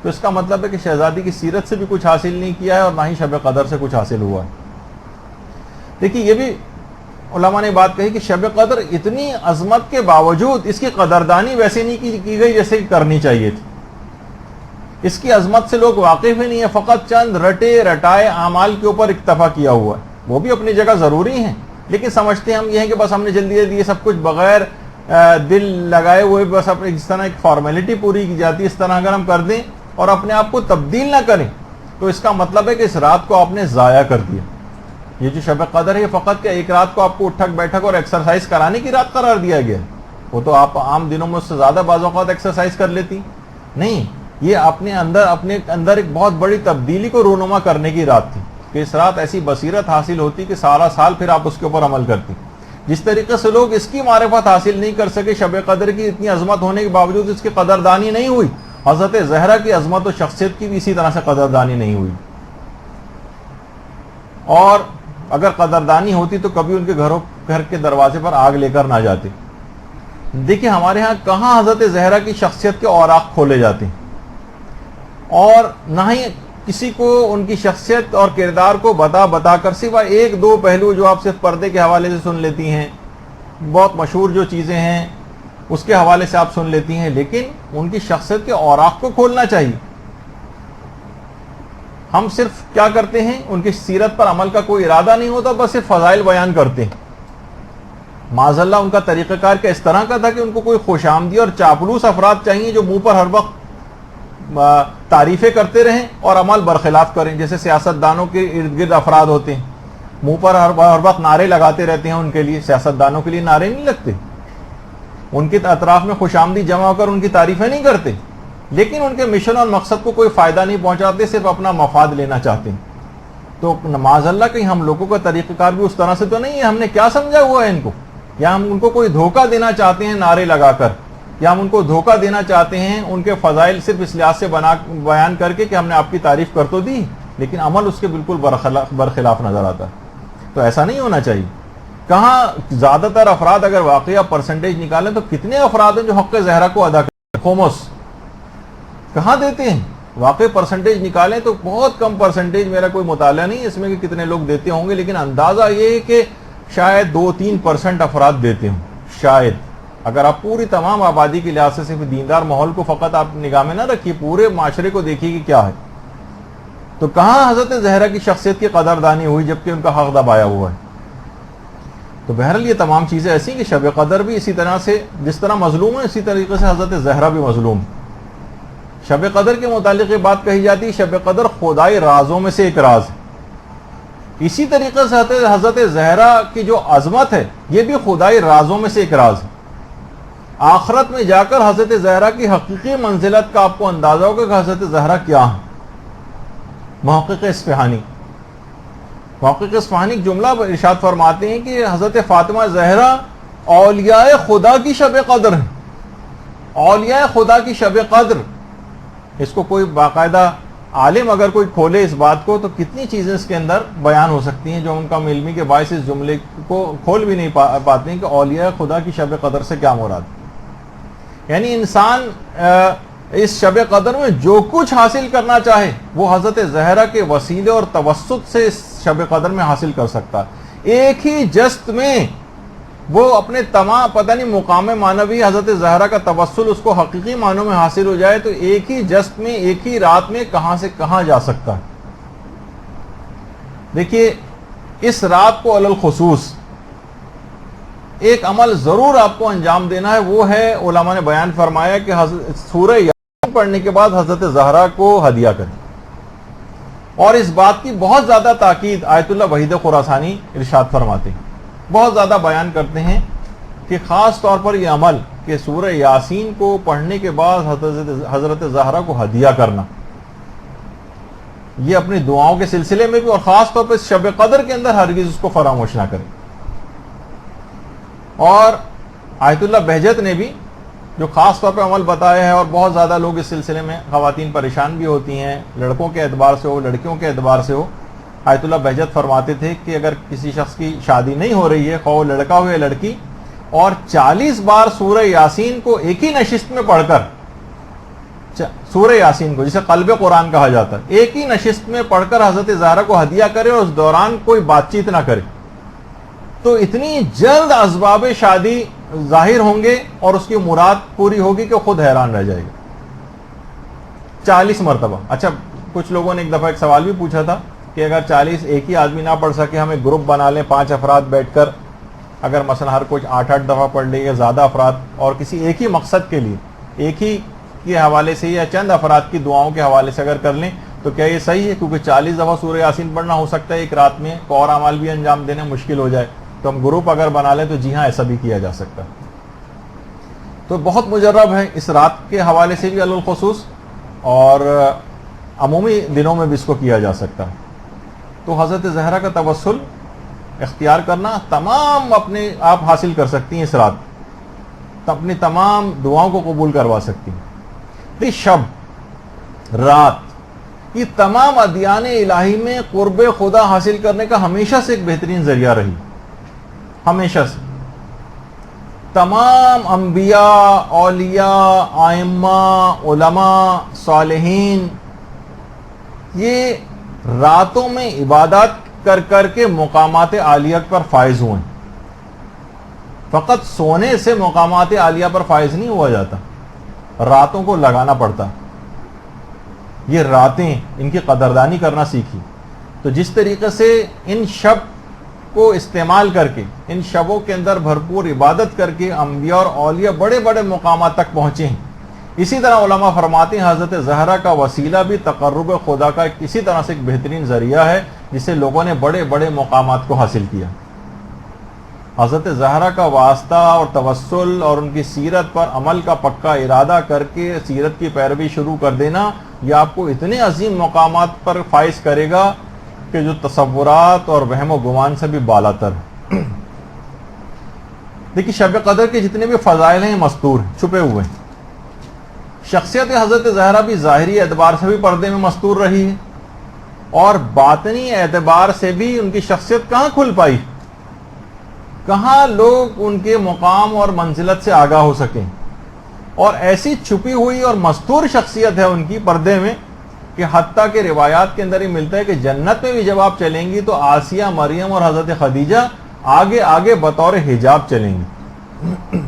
تو اس کا مطلب ہے کہ شہزادی کی سیرت سے بھی کچھ حاصل نہیں کیا ہے اور نہ ہی شب قدر سے کچھ حاصل ہوا ہے. دیکھیے یہ بھی علماء نے بات کہی کہ شب قدر اتنی عظمت کے باوجود اس کی قدردانی ویسے نہیں کی گئی جیسے کرنی چاہیے تھی. اس کی عظمت سے لوگ واقف ہی نہیں ہے، فقط چند رٹے رٹائے اعمال کے اوپر اکتفا کیا ہوا ہے. وہ بھی اپنی جگہ ضروری ہیں، لیکن سمجھتے ہیں ہم یہ ہیں کہ بس ہم نے جلدی جلدی یہ سب کچھ بغیر دل لگائے ہوئے بس اپنے جس طرح ایک فارمیلٹی پوری کی جاتی ہے اس طرح اگر ہم کر دیں اور اپنے آپ کو تبدیل نہ کریں تو اس کا مطلب ہے کہ اس رات کو آپ نے ضائع کر دیا. یہ جو شب قدر ہے یہ فقط کہ ایک رات کو آپ کو اٹھک بیٹھک اور ایکسرسائز کرانے کی رات قرار دیا گیا ہے. وہ تو آپ عام دنوں میں اس سے زیادہ بعض اوقات ایکسرسائز کر لیتی نہیں. یہ اپنے اندر ایک بہت بڑی تبدیلی کو رونما کرنے کی رات تھی کہ اس رات ایسی بصیرت حاصل ہوتی کہ سارا سال پھر آپ اس کے اوپر عمل کرتی. جس طریقے سے لوگ اس کی معرفت حاصل نہیں کر سکے، شب قدر کی اتنی عظمت ہونے کے باوجود اس کی قدردانی نہیں ہوئی، حضرت زہرا کی عظمت و شخصیت کی بھی اسی طرح سے قدردانی نہیں ہوئی. اور اگر قدردانی ہوتی تو کبھی ان کے گھر کے دروازے پر آگ لے کر نہ جاتے. دیکھیں ہمارے ہاں کہاں حضرت زہرا کی شخصیت کے اوراق کھولے جاتے ہیں اور نہ ہی کسی کو ان کی شخصیت اور کردار کو بتا کر سوائے ایک دو پہلو جو آپ صرف پردے کے حوالے سے سن لیتی ہیں، بہت مشہور جو چیزیں ہیں اس کے حوالے سے آپ سن لیتی ہیں، لیکن ان کی شخصیت کے اوراق کو کھولنا چاہیے. ہم صرف کیا کرتے ہیں، ان کی سیرت پر عمل کا کوئی ارادہ نہیں ہوتا، بس صرف فضائل بیان کرتے ہیں. معاذ اللہ ان کا طریقہ کار کا اس طرح کا تھا کہ ان کو کوئی خوش آمدی اور چاپلوس افراد چاہیے جو منہ پر ہر وقت تعریفیں کرتے رہیں اور عمل برخلاف کریں. جیسے سیاست دانوں کے ارد گرد افراد ہوتے ہیں، منہ پر ہر وقت نعرے لگاتے رہتے ہیں. ان کے لیے سیاست دانوں کے لیے نعرے نہیں لگتے، ان کے اطراف میں خوش آمدی جمع ہو کر ان کی تعریفیں نہیں کرتے، لیکن ان کے مشن اور مقصد کو کوئی فائدہ نہیں پہنچاتے، صرف اپنا مفاد لینا چاہتے ہیں. تو معاذ اللہ کہیں ہم لوگوں کا طریقہ کار بھی اس طرح سے تو نہیں ہے. ہم نے کیا سمجھا ہوا ہے ان کو، یا ہم ان کو کوئی دھوکہ دینا چاہتے ہیں نعرے لگا کر، یا ہم ان کو دھوکہ دینا چاہتے ہیں ان کے فضائل صرف اس لحاظ سے بیان کر کے کہ ہم نے آپ کی تعریف کر تو دی لیکن عمل اس کے بالکل برخلاف نظر آتا ہے. تو ایسا نہیں ہونا چاہیے. کہاں زیادہ تر افراد اگر واقعہ پرسنٹیج نکالیں تو کتنے افراد ہیں جو حق زہرا کو ادا کرتے ہیں؟ خمس کہاں دیتے ہیں؟ واقع پرسنٹیج نکالیں تو بہت کم پرسنٹیج، میرا کوئی مطالعہ نہیں اس میں کہ کتنے لوگ دیتے ہوں گے، لیکن اندازہ یہ ہے کہ شاید 2-3% افراد دیتے ہوں شاید. اگر آپ پوری تمام آبادی کے لحاظ سے صرف دیندار ماحول کو فقط آپ نگاہ میں نہ رکھیے، پورے معاشرے کو دیکھیے کہ کیا ہے. تو کہاں حضرت زہرا کی شخصیت کی قدردانی ہوئی جبکہ ان کا حق دبایا ہوا ہے. تو بہرحال یہ تمام چیزیں ایسی کہ شب قدر بھی اسی طرح سے جس طرح مظلوم ہے اسی طریقے سے حضرت زہرا بھی مظلوم. شب قدر کے متعلق یہ بات کہی جاتی ہے شب قدر خدائی رازوں میں سے ایک راز ہے. اسی طریقے سے حضرت زہرا کی جو عظمت ہے یہ بھی خدائی رازوں میں سے ایک راز ہے. آخرت میں جا کر حضرت زہرا کی حقیقی منزلت کا آپ کو اندازہ ہوگا کہ حضرت زہرا کیا ہے. محقق اصفہانی جملہ ارشاد فرماتے ہیں کہ حضرت فاطمہ زہرا اولیاء خدا کی شب قدر ہیں. اولیاء خدا کی شب قدر، اس کو کوئی باقاعدہ عالم اگر کوئی کھولے اس بات کو تو کتنی چیزیں اس کے اندر بیان ہو سکتی ہیں جو ان کا علمی کے باعث اس جملے کو کھول بھی نہیں پاتے ہیں کہ اولیاء خدا کی شب قدر سے کیا مراد. یعنی انسان اس شب قدر میں جو کچھ حاصل کرنا چاہے وہ حضرت زہرا کے وسیلے اور توسط سے اس شب قدر میں حاصل کر سکتا ہے. ایک ہی جست میں وہ اپنے تمام پتہ نہیں مقام معنوی حضرت زہرا کا توسل اس کو حقیقی معنوں میں حاصل ہو جائے تو ایک ہی جست میں ایک ہی رات میں کہاں سے کہاں جا سکتا ہے. دیکھیے اس رات کو علی الخصوص ایک عمل ضرور آپ کو انجام دینا ہے، وہ ہے علماء نے بیان فرمایا کہ سورہ یاسین پڑھنے کے بعد حضرت زہرا کو ہدیہ کریں. اور اس بات کی بہت زیادہ تاکید آیت اللہ وحید خراسانی ارشاد فرماتے ہیں، بہت زیادہ بیان کرتے ہیں کہ خاص طور پر یہ عمل کہ سورہ یاسین کو پڑھنے کے بعد حضرت زہرا کو ہدیہ کرنا، یہ اپنی دعاؤں کے سلسلے میں بھی اور خاص طور پر شب قدر کے اندر ہرگز اس کو فراموش نہ کریں۔ اور آیت اللہ بہجت نے بھی جو خاص طور پہ عمل بتایا ہے، اور بہت زیادہ لوگ اس سلسلے میں خواتین پریشان بھی ہوتی ہیں، لڑکوں کے اعتبار سے ہو لڑکیوں کے اعتبار سے ہو۔ آیت اللہ بہجت فرماتے تھے کہ اگر کسی شخص کی شادی نہیں ہو رہی ہے، خواہ لڑکا ہو یا لڑکی، اور 40 بار سورہ یاسین کو ایک ہی نشست میں پڑھ کر، سورہ یاسین کو جسے قلب قرآن کہا جاتا ہے، ایک ہی نشست میں پڑھ کر حضرت زہرا کو ہدیہ کرے اور اس دوران کوئی بات چیت نہ کرے، تو اتنی جلد اسباب شادی ظاہر ہوں گے اور اس کی مراد پوری ہوگی کہ خود حیران رہ جائے گا۔ 40 مرتبہ۔ اچھا، کچھ لوگوں نے ایک دفعہ ایک سوال بھی پوچھا تھا کہ اگر 40 ایک ہی آدمی نہ پڑھ سکے، ہم ایک گروپ بنا لیں 5 افراد بیٹھ کر، اگر مثلا ہر کوئی 8 دفعہ پڑھ لے یا زیادہ افراد، اور کسی ایک ہی مقصد کے لیے ایک ہی کے حوالے سے یا چند افراد کی دعاؤں کے حوالے سے اگر کر لیں تو کیا یہ صحیح ہے؟ کیونکہ 40 دفعہ سورہ یاسین پڑھنا ہو سکتا ہے ایک رات میں، اور اعمال بھی انجام دینا مشکل ہو جائے، تو ہم گروپ اگر بنا لیں تو جی ہاں، ایسا بھی کیا جا سکتا ہے۔ تو بہت مجرب ہے اس رات کے حوالے سے بھی علی الخصوص، اور عمومی دنوں میں بھی اس کو کیا جا سکتا ہے۔ تو حضرت زہرا کا توسل اختیار کرنا تمام اپنے آپ حاصل کر سکتی ہیں، اس رات اپنی تمام دعاؤں کو قبول کروا سکتی ہیں۔ یہ شب رات یہ تمام ادیان الہی میں قرب خدا حاصل کرنے کا ہمیشہ سے ایک بہترین ذریعہ رہی، ہمیشہ سے۔ تمام انبیاء، اولیاء، ائمہ، علماء، صالحین یہ راتوں میں عبادات کر کر کے مقامات عالیہ پر فائز ہوئے۔ فقط سونے سے مقامات عالیہ پر فائز نہیں ہوا جاتا، راتوں کو لگانا پڑتا۔ یہ راتیں ان کی قدردانی کرنا سیکھی، تو جس طریقے سے ان شب کو استعمال کر کے، ان شبوں کے اندر بھرپور عبادت کر کے انبیاء اور اولیاء بڑے بڑے مقامات تک پہنچے ہیں، اسی طرح علماء فرماتے ہیں حضرت زہرا کا وسیلہ بھی تقرب خدا کا اسی طرح سے ایک بہترین ذریعہ ہے جس سے لوگوں نے بڑے بڑے مقامات کو حاصل کیا۔ حضرت زہرا کا واسطہ اور توسل اور ان کی سیرت پر عمل کا پکا ارادہ کر کے سیرت کی پیروی شروع کر دینا، یہ آپ کو اتنے عظیم مقامات پر فائز کرے گا کہ جو تصورات اور وہم و گمان سے بھی بالا تر ہے۔ دیکھیے، شب قدر کے جتنے بھی فضائل ہیں مستور ہیں، چھپے ہوئے ہیں۔ شخصیت حضرت زہرا بھی ظاہری اعتبار سے بھی پردے میں مستور رہی ہے، اور باطنی اعتبار سے بھی ان کی شخصیت کہاں کھل پائی، کہاں لوگ ان کے مقام اور منزلت سے آگاہ ہو سکیں۔ اور ایسی چھپی ہوئی اور مستور شخصیت ہے ان کی پردے میں کہ حتیٰ کہ روایات کے اندر ہی ملتا ہے کہ جنت میں بھی جب آپ چلیں گی تو آسیہ، مریم اور حضرت خدیجہ آگے آگے بطور حجاب چلیں گی۔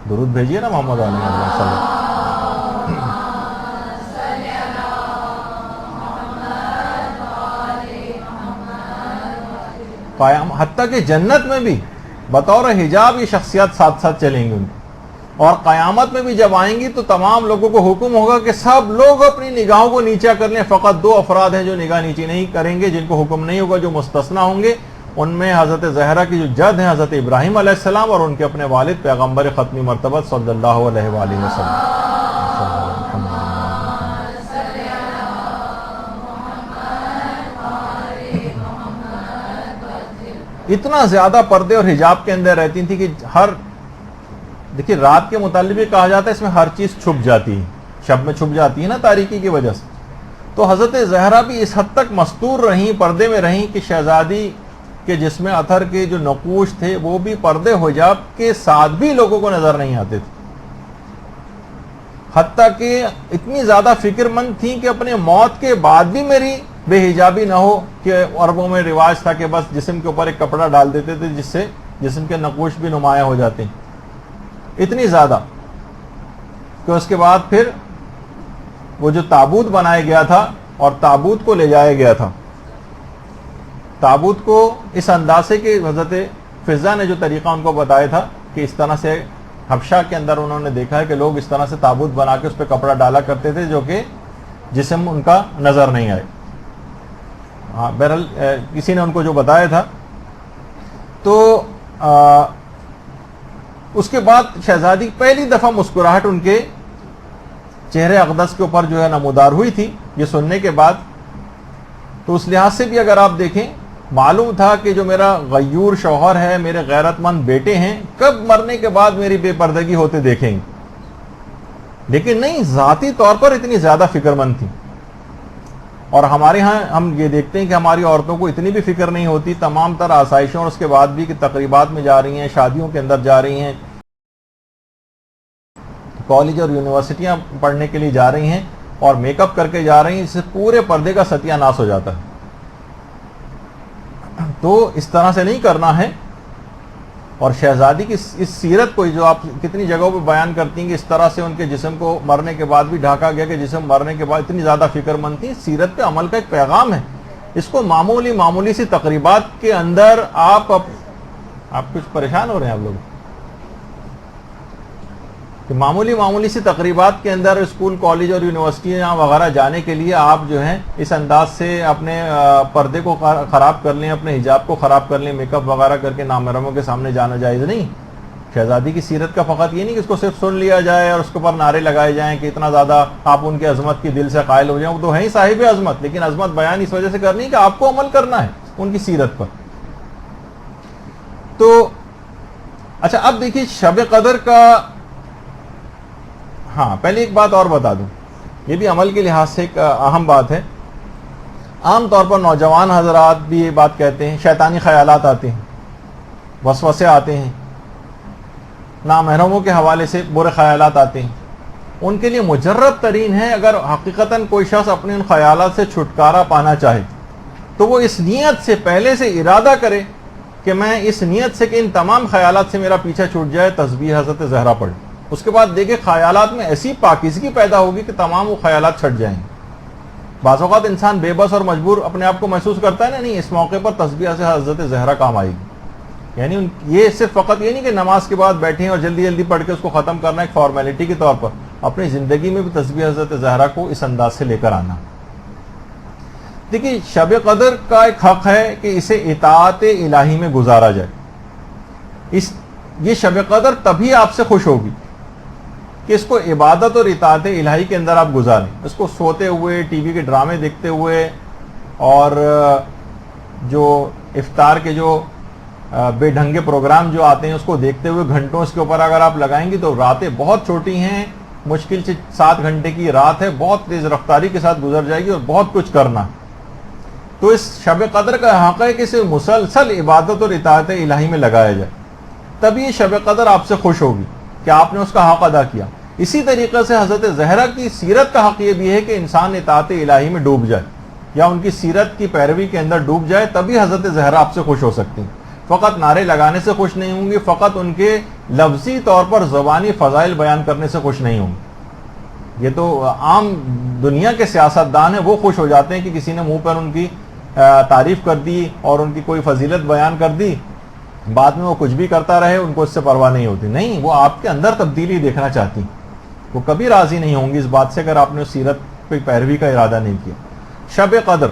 درود بھیجیے نا محمد علیہ وسلم۔ حتیٰ کہ جنت میں بھی بطور حجاب یہ شخصیات ساتھ ساتھ چلیں گی ان کی، اور قیامت میں بھی جب آئیں گی تو تمام لوگوں کو حکم ہوگا کہ سب لوگ اپنی نگاہوں کو نیچا کر لیں، فقط 2 افراد ہیں جو نگاہ نیچی نہیں کریں گے، جن کو حکم نہیں ہوگا، جو مستثنیٰ ہوں گے۔ ان میں حضرت زہرا کی جو جد ہیں حضرت ابراہیم علیہ السلام، اور ان کے اپنے والد پیغمبر ختمی مرتبہ صلی اللہ علیہ وآلہ وسلم۔ اتنا زیادہ پردے اور حجاب کے اندر رہتی تھی کہ دیکھیے رات کے متعلق بھی کہا جاتا ہے اس میں ہر چیز چھپ جاتی ہے، شب میں چھپ جاتی ہے نا تاریکی کی وجہ سے۔ تو حضرت زہرا بھی اس حد تک مستور رہیں، پردے میں رہیں کہ شہزادی کے جسم اطہر کے جو نقوش تھے وہ بھی پردے حجاب کے ساتھ بھی لوگوں کو نظر نہیں آتے تھے، حتیٰ کہ اتنی زیادہ فکر مند تھیں کہ اپنے موت کے بعد بھی میری بے حجابی نہ ہو، کہ عربوں میں رواج تھا کہ بس جسم کے اوپر ایک کپڑا ڈال دیتے تھے جس سے جسم کے نقوش بھی نمایاں ہو جاتے ہیں، اتنی زیادہ کہ اس کے بعد پھر وہ جو تابوت بنایا گیا تھا اور تابوت کو لے جایا گیا تھا، تابوت کو اس انداز سے کہ حضرت فضا نے جو طریقہ ان کو بتایا تھا کہ اس طرح سے حبشہ کے اندر انہوں نے دیکھا ہے کہ لوگ اس طرح سے تابوت بنا کے اس پہ کپڑا ڈالا کرتے تھے جو کہ جسم ان کا نظر نہیں آئے۔ ہاں بہرحال کسی نے ان کو جو بتایا تھا. تو اس کے بعد شہزادی پہلی دفعہ مسکراہٹ ان کے چہرے اقدس کے اوپر جو ہے نمودار ہوئی تھی یہ سننے کے بعد. تو اس لحاظ سے بھی اگر آپ دیکھیں معلوم تھا کہ جو میرا غیور شوہر ہے, میرے غیرت مند بیٹے ہیں, کب مرنے کے بعد میری بے پردگی ہوتے دیکھیں گے. لیکن نہیں, ذاتی طور پر اتنی زیادہ فکر مند تھی. اور ہمارے ہاں ہم یہ دیکھتے ہیں کہ ہماری عورتوں کو اتنی بھی فکر نہیں ہوتی, تمام تر آسائشوں اور اس کے بعد بھی کہ تقریبات میں جا رہی ہیں, شادیوں کے اندر جا رہی ہیں, کالج اور یونیورسٹیاں پڑھنے کے لیے جا رہی ہیں اور میک اپ کر کے جا رہی ہیں, اس سے پورے پردے کا ستیہ ناش ہو جاتا ہے. تو اس طرح سے نہیں کرنا ہے. اور شہزادی کی اس سیرت کو جو آپ کتنی جگہوں پہ بیان کرتی ہیں کہ اس طرح سے ان کے جسم کو مرنے کے بعد بھی ڈھانکا گیا کہ جسم مرنے کے بعد اتنی زیادہ فکر مند تھی. سیرت پہ عمل کا ایک پیغام ہے. اس کو معمولی سی تقریبات کے اندر آپ کچھ پریشان ہو رہے ہیں آپ لوگ کہ معمولی سی تقریبات کے اندر اسکول, کالج اور یونیورسٹیاں وغیرہ جانے کے لیے آپ جو ہیں اس انداز سے اپنے پردے کو خراب کر لیں, اپنے حجاب کو خراب کر لیں, میک اپ وغیرہ کر کے نامحرموں کے سامنے جانا جائز نہیں. شہزادی کی سیرت کا فقط یہ نہیں کہ اس کو صرف سن لیا جائے اور اس کے اوپر نعرے لگائے جائیں کہ اتنا زیادہ آپ ان کے عظمت کی دل سے قائل ہو جائیں. وہ تو ہیں ہی صاحب عظمت, لیکن عظمت بیان اس وجہ سے کرنی ہے کہ آپ کو عمل کرنا ہے ان کی سیرت پر. تو اچھا اب دیکھیے شب قدر کا, ہاں پہلے ایک بات اور بتا دوں, یہ بھی عمل کے لحاظ سے ایک اہم بات ہے. عام طور پر نوجوان حضرات بھی یہ بات کہتے ہیں, شیطانی خیالات آتے ہیں, وسوسے آتے ہیں, نامحرموں کے حوالے سے برے خیالات آتے ہیں. ان کے لیے مجرب ترین ہے اگر حقیقتاً کوئی شخص اپنے ان خیالات سے چھٹکارا پانا چاہے تو وہ اس نیت سے پہلے سے ارادہ کرے کہ میں اس نیت سے کہ ان تمام خیالات سے میرا پیچھا چھوٹ جائے, تسبیح حضرت زہرا پڑھے. اس کے بعد دیکھیں خیالات میں ایسی پاکیزگی پیدا ہوگی کہ تمام وہ خیالات چھٹ جائیں گے. بعض اوقات انسان بے بس اور مجبور اپنے آپ کو محسوس کرتا ہے نا, نہیں اس موقع پر تسبیح سے حضرت زہرا کام آئے گی. یعنی یہ صرف فقط یہ نہیں کہ نماز کے بعد بیٹھے ہیں اور جلدی پڑھ کے اس کو ختم کرنا ایک فارمیلٹی کے طور پر, اپنی زندگی میں بھی تسبیح حضرت زہرا کو اس انداز سے لے کر آنا. دیکھیے شب قدر کا ایک حق ہے کہ اسے اطاعت الہی میں گزارا جائے. یہ شب قدر تبھی آپ سے خوش ہوگی کہ اس کو عبادت اور اطاعت الہی کے اندر آپ گزاریں. اس کو سوتے ہوئے, ٹی وی کے ڈرامے دیکھتے ہوئے اور جو افطار کے جو بے ڈھنگے پروگرام جو آتے ہیں اس کو دیکھتے ہوئے گھنٹوں اس کے اوپر اگر آپ لگائیں گی تو راتیں بہت چھوٹی ہیں, مشکل سے 7 گھنٹے کی رات ہے, بہت تیز رفتاری کے ساتھ گزر جائے گی اور بہت کچھ کرنا. تو اس شب قدر کا حق ہے کہ اسے مسلسل عبادت اور اطاعت الہی میں لگایا جائے, تبھی یہ شب قدر آپ سے خوش ہوگی کہ آپ نے اس کا حق ادا کیا. اسی طریقے سے حضرت زہرا کی سیرت کا حق یہ بھی ہے کہ انسان اطاعت الہی میں ڈوب جائے یا ان کی سیرت کی پیروی کے اندر ڈوب جائے, تبھی حضرت زہرا آپ سے خوش ہو سکتی ہیں. فقط نعرے لگانے سے خوش نہیں ہوں گی, فقط ان کے لفظی طور پر زبانی فضائل بیان کرنے سے خوش نہیں ہوں گی. یہ تو عام دنیا کے سیاستدان ہیں, وہ خوش ہو جاتے ہیں کہ کسی نے منہ پر ان کی تعریف کر دی اور ان کی کوئی فضیلت بیان کر دی, بعد میں وہ کچھ بھی کرتا رہے, ان کو اس سے پرواہ نہیں ہوتی. نہیں, وہ آپ کے اندر تبدیلی دیکھنا چاہتی, وہ کبھی راضی نہیں ہوں گی اس بات سے اگر آپ نے سیرت پہ پیروی کا ارادہ نہیں کیا. شب قدر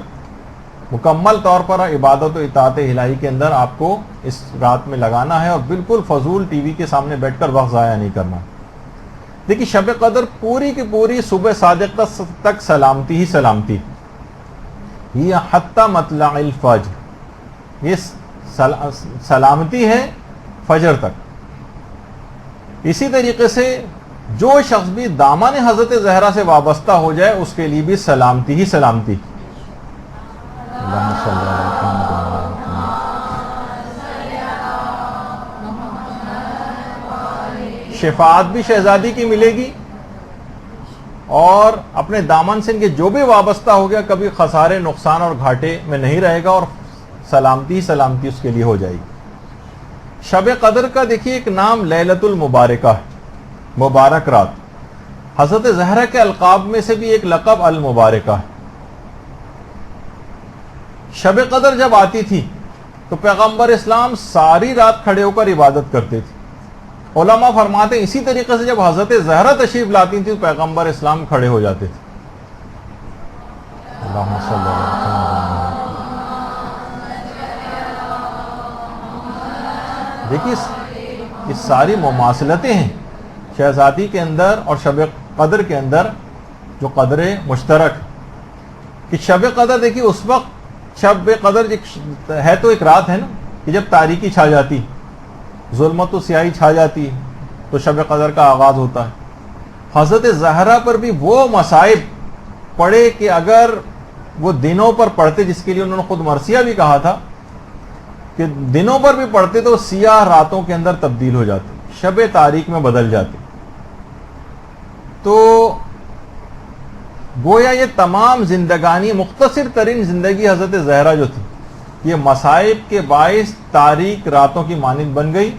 مکمل طور پر عبادت و اطاعت الہی کے اندر آپ کو اس رات میں لگانا ہے اور بالکل فضول ٹی وی کے سامنے بیٹھ کر وقت ضائع نہیں کرنا. دیکھیے شب قدر پوری کی پوری صبح صادق تک سلامتی ہی سلامتی, یہ حتی مطلع الفجر, یہ سلامتی ہے فجر تک. اسی طریقے سے جو شخص بھی دامن حضرت زہرا سے وابستہ ہو جائے اس کے لیے بھی سلامتی ہی سلامتی. شفاعت بھی شہزادی کی ملے گی اور اپنے دامن سے ان کے جو بھی وابستہ ہو گیا کبھی خسارے, نقصان اور گھاٹے میں نہیں رہے گا اور سلامتی سلامتی اس کے لیے ہو جائے گی. شب قدر کا دیکھیے ایک نام لیلۃ المبارکہ ہے, مبارک رات. حضرت زہرا کے القاب میں سے بھی ایک لقب المبارکہ ہے. شب قدر جب آتی تھی تو پیغمبر اسلام ساری رات کھڑے ہو کر عبادت کرتے تھے. علماء فرماتے ہیں اسی طریقے سے جب حضرت زہرا تشریف لاتی تھی تو پیغمبر اسلام کھڑے ہو جاتے تھے. اللہم صلی اللہ علیہ وسلم. دیکھیے یہ ساری مماثلتیں ہیں شہزادی کے اندر اور شب قدر کے اندر، جو قدر مشترک کہ شب قدر دیکھیے اس وقت شب قدر ہے تو ایک رات ہے نا کہ جب تاریکی چھا جاتی، ظلمت و سیاہی چھا جاتی تو شب قدر کا آغاز ہوتا ہے۔ حضرت زہرا پر بھی وہ مصائب پڑے کہ اگر وہ دنوں پر پڑھتے، جس کے لیے انہوں نے خود مرثیہ بھی کہا تھا کہ دنوں پر بھی پڑھتے تو سیاہ راتوں کے اندر تبدیل ہو جاتے، شب تاریک میں بدل جاتے۔ تو گویا یہ تمام زندگانی، مختصر ترین زندگی حضرت زہرا جو تھی، یہ مصائب کے باعث تاریک راتوں کی مانند بن گئی،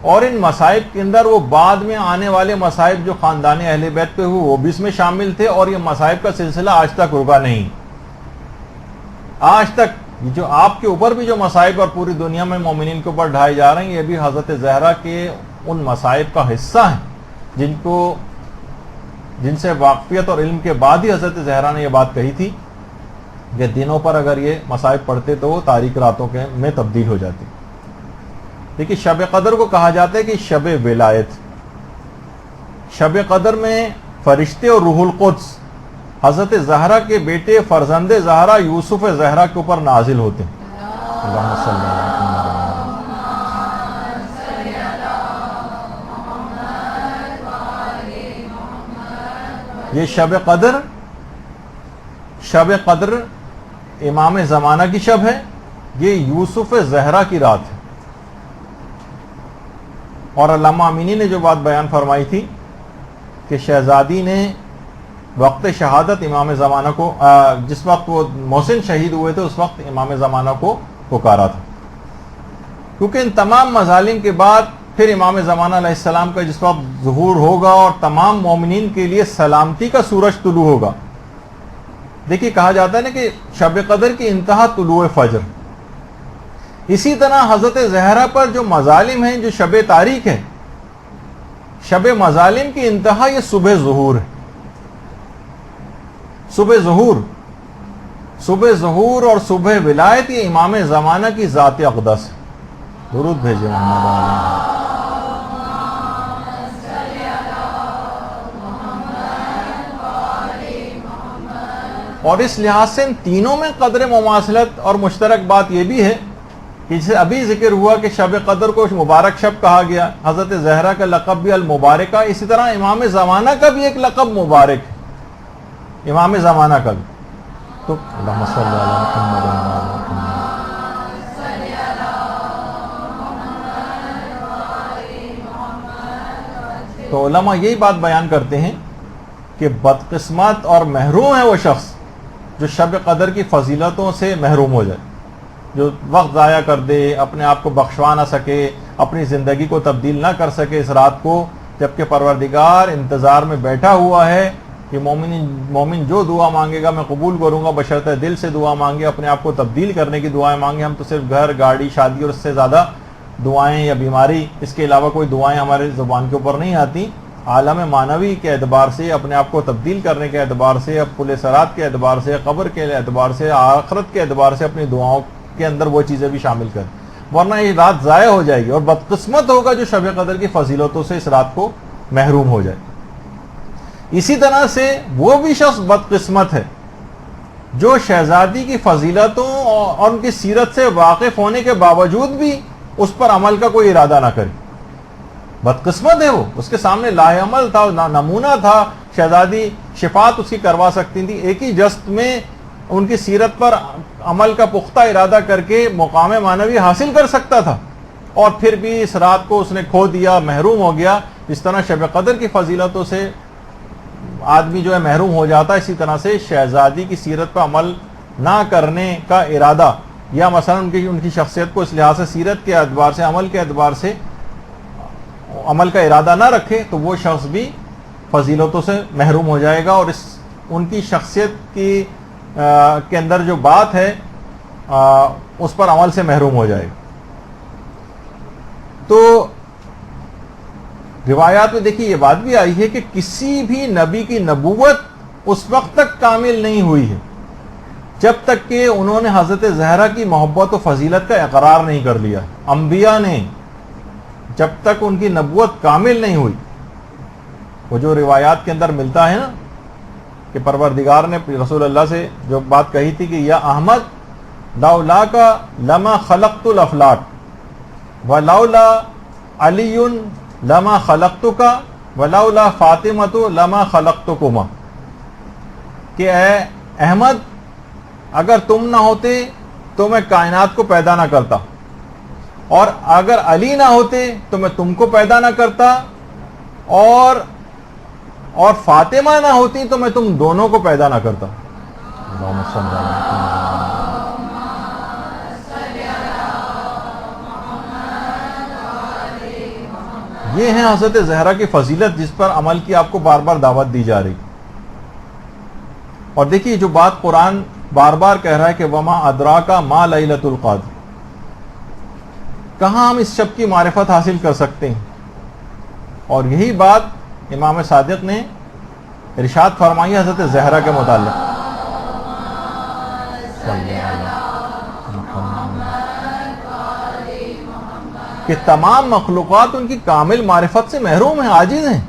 اور ان مصائب کے اندر وہ بعد میں آنے والے مصائب جو خاندان اہل بیت پہ ہوئے وہ بھی اس میں شامل تھے، اور یہ مصائب کا سلسلہ آج تک رکا نہیں۔ آج تک جو آپ کے اوپر بھی جو مصائب اور پوری دنیا میں مومنین کے اوپر ڈھائے جا رہے ہیں، یہ بھی حضرت زہرا کے ان مصائب کا حصہ ہیں جن سے واقفیت اور علم کے بعد ہی حضرت زہرا نے یہ بات کہی تھی کہ دنوں پر اگر یہ مصائب پڑھتے تو وہ تاریک راتوں کے میں تبدیل ہو جاتی۔ دیکھیے شب قدر کو کہا جاتا ہے کہ شب ولایت۔ شب قدر میں فرشتے اور روح القدس حضرت زہرا کے بیٹے فرزند زہرا یوسف زہرا کے اوپر نازل ہوتے ہیں۔ اللہم صلی اللہ علیہ وسلم۔ یہ شب قدر امام زمانہ کی شب ہے، یہ یوسف زہرا کی رات ہے۔ اور علامہ امینی نے جو بات بیان فرمائی تھی کہ شہزادی نے وقت شہادت امام زمانہ کو، جس وقت وہ محسن شہید ہوئے تھے اس وقت امام زمانہ کو پکارا تھا، کیونکہ ان تمام مظالم کے بعد پھر امام زمانہ علیہ السلام کا جس وقت ظہور ہوگا اور تمام مومنین کے لیے سلامتی کا سورج طلوع ہوگا۔ دیکھیے کہا جاتا ہے نا کہ شب قدر کی انتہا طلوع فجر، اسی طرح حضرت زہرا پر جو مظالم ہیں، جو شب تاریک ہے، شب مظالم کی انتہا یہ صبح ظہور ہے۔ صبح ظہور اور صبح ولایت یہ امام زمانہ کی ذات اقدس ہے۔ درود بھیجے محمد علیہ۔ اور اس لحاظ سے ان تینوں میں قدر مماثلت اور مشترک بات یہ بھی ہے کہ جسے ابھی ذکر ہوا کہ شب قدر کو مبارک شب کہا گیا، حضرت زہرا کا لقب بھی المبارکہ، اسی طرح امام زمانہ کا بھی ایک لقب مبارک ہے، امام زمانہ کا بھی۔ تو اللہم صلی علی محمد وعلی محمد۔ تو علماء یہی بات بیان کرتے ہیں کہ بدقسمت اور محروم ہے وہ شخص جو شب قدر کی فضیلتوں سے محروم ہو جائے، جو وقت ضائع کر دے، اپنے آپ کو بخشوا نہ سکے، اپنی زندگی کو تبدیل نہ کر سکے اس رات کو، جبکہ پروردگار انتظار میں بیٹھا ہوا ہے کہ مومن جو دعا مانگے گا میں قبول کروں گا، بشرطِ دل سے دعا مانگے، اپنے آپ کو تبدیل کرنے کی دعائیں مانگے۔ ہم تو صرف گھر، گاڑی، شادی اور اس سے زیادہ دعائیں یا بیماری، اس کے علاوہ کوئی دعائیں ہمارے زبان کے اوپر نہیں آتی۔ عالم معنوی کے اعتبار سے، اپنے آپ کو تبدیل کرنے کے اعتبار سے، پل صراط کے اعتبار سے، قبر کے اعتبار سے، آخرت کے اعتبار سے اپنی دعاؤں کے اندر وہ چیزیں بھی شامل کریں، ورنہ یہ رات ضائع ہو جائے گی، اور بدقسمت ہوگا جو شب قدر کی فضیلتوں سے اس رات کو محروم ہو جائے۔ اسی طرح سے وہ بھی شخص بدقسمت ہے جو شہزادی کی فضیلتوں اور ان کی سیرت سے واقف ہونے کے باوجود بھی اس پر عمل کا کوئی ارادہ نہ کرے۔ بدقسمت ہے وہ، اس کے سامنے لاہ عمل تھا، نمونہ تھا، شہزادی شفاعت اس کی کروا سکتی تھی، ایک ہی جست میں ان کی سیرت پر عمل کا پختہ ارادہ کر کے مقام معنوی حاصل کر سکتا تھا، اور پھر بھی اس رات کو اس نے کھو دیا، محروم ہو گیا۔ اس طرح شب قدر کی فضیلتوں سے آدمی جو ہے محروم ہو جاتا ہے، اسی طرح سے شہزادی کی سیرت پر عمل نہ کرنے کا ارادہ، یا مثلا ان کی شخصیت کو اس لحاظ سے سیرت کے اعتبار سے، عمل کے اعتبار سے عمل کا ارادہ نہ رکھے، تو وہ شخص بھی فضیلتوں سے محروم ہو جائے گا، اور ان کی شخصیت کی کے اندر جو بات ہے اس پر عمل سے محروم ہو جائے گا۔ تو روایات میں دیکھیے یہ بات بھی آئی ہے کہ کسی بھی نبی کی نبوت اس وقت تک کامل نہیں ہوئی ہے جب تک کہ انہوں نے حضرت زہرا کی محبت و فضیلت کا اقرار نہیں کر لیا۔ انبیاء نے جب تک ان کی نبوت کامل نہیں ہوئی. وہ جو روایات کے اندر ملتا ہے نا کہ پروردگار نے رسول اللہ سے جو بات کہی تھی کہ یا احمد لولا کا لما خلقت الافلاک ولولا علی لما خلقتک ولولا فاطمۃ لما خلقتکما، کہ اے احمد اگر تم نہ ہوتے تو میں کائنات کو پیدا نہ کرتا، اور اگر علی نہ ہوتے تو میں تم کو پیدا نہ کرتا، اور فاطمہ نہ ہوتی تو میں تم دونوں کو پیدا نہ کرتا. اللہم صلی علی محمد. یہ ہے حضرت زہرا کی فضیلت جس پر عمل کی آپ کو بار بار دعوت دی جا رہی. اور دیکھیے جو بات قرآن بار بار کہہ رہا ہے کہ وما ادراکا ما لیلۃ القدر، کہاں ہم اس شب کی معرفت حاصل کر سکتے ہیں؟ اور یہی بات امام صادق نے ارشاد فرمائی حضرت زہرا کے متعلق. کہ تمام مخلوقات ان کی کامل معرفت سے محروم ہیں، عاجز ہیں،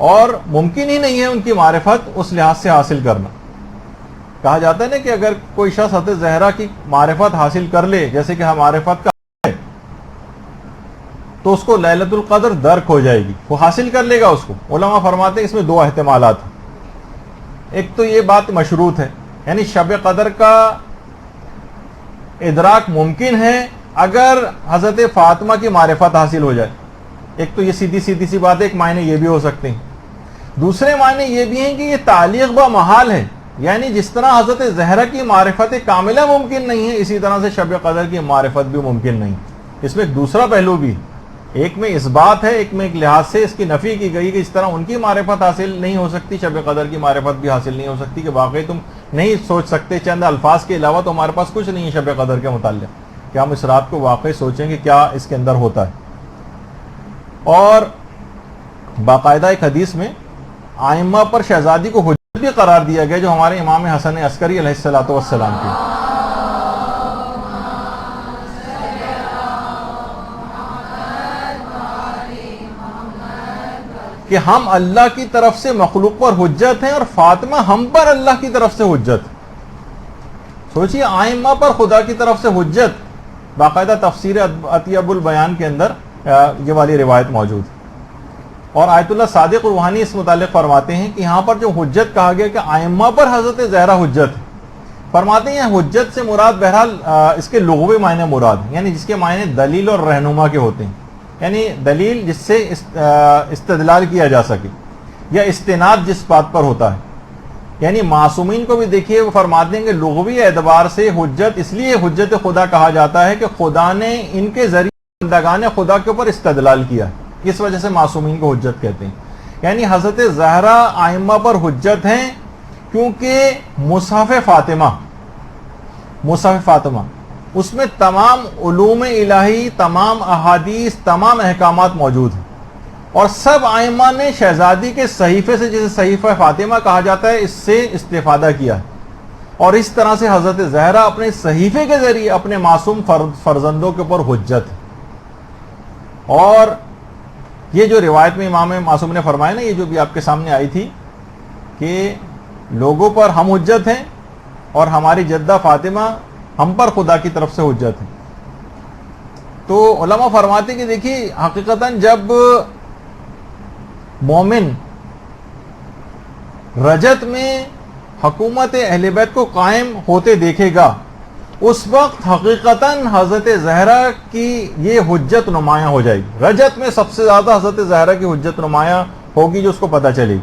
اور ممکن ہی نہیں ہے ان کی معرفت اس لحاظ سے حاصل کرنا. کہا جاتا ہے نا کہ اگر کوئی شخص حضرت زہرا کی معرفت حاصل کر لے، جیسے کہ معرفت کا ہے، تو اس کو لیلۃ القدر درک ہو جائے گی، وہ حاصل کر لے گا اس کو. علماء فرماتے ہیں اس میں دو احتمالات ہیں. ایک تو یہ بات مشروط ہے، یعنی شب قدر کا ادراک ممکن ہے اگر حضرت فاطمہ کی معرفت حاصل ہو جائے. ایک تو یہ سیدھی سی بات ہے، ایک معنی یہ بھی ہو سکتے ہیں. دوسرے معنی یہ بھی ہیں کہ یہ تعلیق با محال ہے، یعنی جس طرح حضرت زہرا کی معرفت کاملہ ممکن نہیں ہے، اسی طرح سے شب قدر کی معرفت بھی ممکن نہیں. اس میں ایک دوسرا پہلو بھی ہے، ایک میں اس بات ہے، ایک میں ایک لحاظ سے اس کی نفی کی گئی کہ اس طرح ان کی معرفت حاصل نہیں ہو سکتی، شب قدر کی معرفت بھی حاصل نہیں ہو سکتی، کہ واقعی تم نہیں سوچ سکتے چند الفاظ کے علاوہ تو ہمارے پاس کچھ نہیں ہے شب قدر کے متعلق کہ ہم اس رات کو واقعی سوچیں کہ کیا اس کے اندر ہوتا ہے. اور باقاعدہ ایک حدیث میں آئمہ پر شہزادی کو حجت بھی قرار دیا گیا، جو ہمارے امام حسن عسکری علیہ الصلوۃ والسلام کی. کہ ہم اللہ کی طرف سے مخلوق پر حجت ہیں اور فاطمہ ہم پر اللہ کی طرف سے حجت. سوچئے آئمہ پر خدا کی طرف سے حجت. باقاعدہ تفسیر عطیہ البیان کے اندر یہ والی روایت موجود ہے. اور آیت اللہ صادق روحانی اس متعلق فرماتے ہیں کہ یہاں پر جو حجت کہا گیا کہ آئمہ پر حضرت زہرا حجت ہے، فرماتے ہیں حجت سے مراد بہرحال اس کے لغوی معنی مراد ہیں، یعنی جس کے معنی دلیل اور رہنما کے ہوتے ہیں، یعنی دلیل جس سے استدلال کیا جا سکے، یا استناد جس بات پر ہوتا ہے. یعنی معصومین کو بھی دیکھیے وہ فرماتے ہیں کہ لغوی اعتبار سے حجت اس لیے حجت خدا کہا جاتا ہے کہ خدا نے ان کے ذریعے بندگان خدا کے اوپر استدلال کیا ہے، اس وجہ سے معصومین کو حجت کہتے ہیں. یعنی حضرت زہرا آئمہ پر حجت ہیں کیونکہ مصحف فاطمہ اس میں تمام علوم الہی، تمام احادیث، تمام احکامات موجود ہیں، اور سب آئمہ نے شہزادی کے صحیفے سے، جسے صحیفہ فاطمہ کہا جاتا ہے، اس سے استفادہ کیا ہے. اور اس طرح سے حضرت زہرا اپنے صحیفے کے ذریعے اپنے معصوم فرزندوں کے اوپر حجت ہے. اور یہ جو روایت میں امام معصوم نے فرمایا نا، یہ جو بھی آپ کے سامنے آئی تھی کہ لوگوں پر ہم حجت ہیں اور ہماری جدہ فاطمہ ہم پر خدا کی طرف سے حجت ہے. تو علماء فرماتے ہیں کہ دیکھیے حقیقتاً جب مومن رجت میں حکومت اہل بیت کو قائم ہوتے دیکھے گا، اس وقت حقیقتاً حضرت زہرا کی یہ حجت نمایاں ہو جائے گی. رجت میں سب سے زیادہ حضرت زہرا کی حجت نمایاں ہوگی، جو اس کو پتہ چلے گی.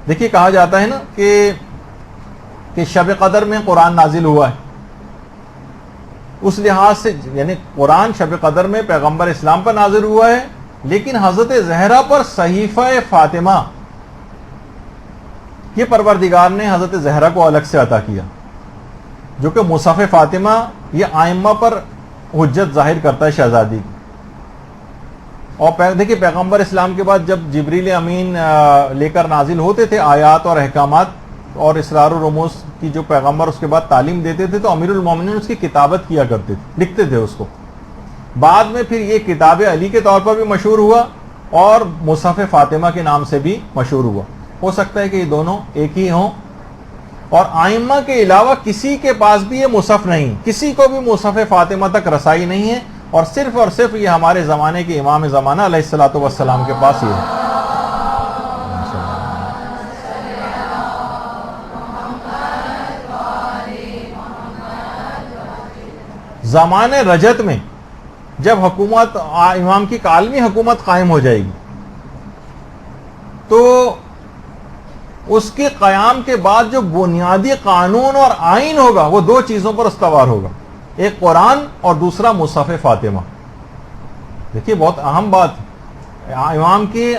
دیکھیے کہا جاتا ہے نا کہ شب قدر میں قرآن نازل ہوا ہے، اس لحاظ سے یعنی قرآن شب قدر میں پیغمبر اسلام پر نازل ہوا ہے، لیکن حضرت زہرا پر صحیفہ فاطمہ یہ پروردگار نے حضرت زہرا کو الگ سے عطا کیا، جو کہ مصحف فاطمہ یہ آئمہ پر حجت ظاہر کرتا ہے شہزادی. اور دیکھیے پیغمبر اسلام کے بعد جب جبریل امین لے کر نازل ہوتے تھے آیات اور احکامات اور اسرار و رموز کی جو پیغمبر اس کے بعد تعلیم دیتے تھے تو امیر المومنین اس کی کتابت کیا کرتے تھے، لکھتے تھے اس کو. بعد میں پھر یہ کتاب علی کے طور پر بھی مشہور ہوا اور مصحف فاطمہ کے نام سے بھی مشہور ہوا. ہو سکتا ہے کہ یہ دونوں ایک ہی ہوں. اور آئمہ کے علاوہ کسی کے پاس بھی یہ مصحف نہیں، کسی کو بھی مصحف فاطمہ تک رسائی نہیں ہے، اور صرف یہ ہمارے زمانے کے امام زمانہ علیہ الصلوۃ والسلام کے پاس یہ ہے. زمانے رجت میں جب حکومت امام کی عالمی حکومت قائم ہو جائے گی تو اس کے قیام کے بعد جو بنیادی قانون اور آئین ہوگا وہ دو چیزوں پر استوار ہوگا، ایک قرآن اور دوسرا مصحف فاطمہ. دیکھیے بہت اہم بات، امام کی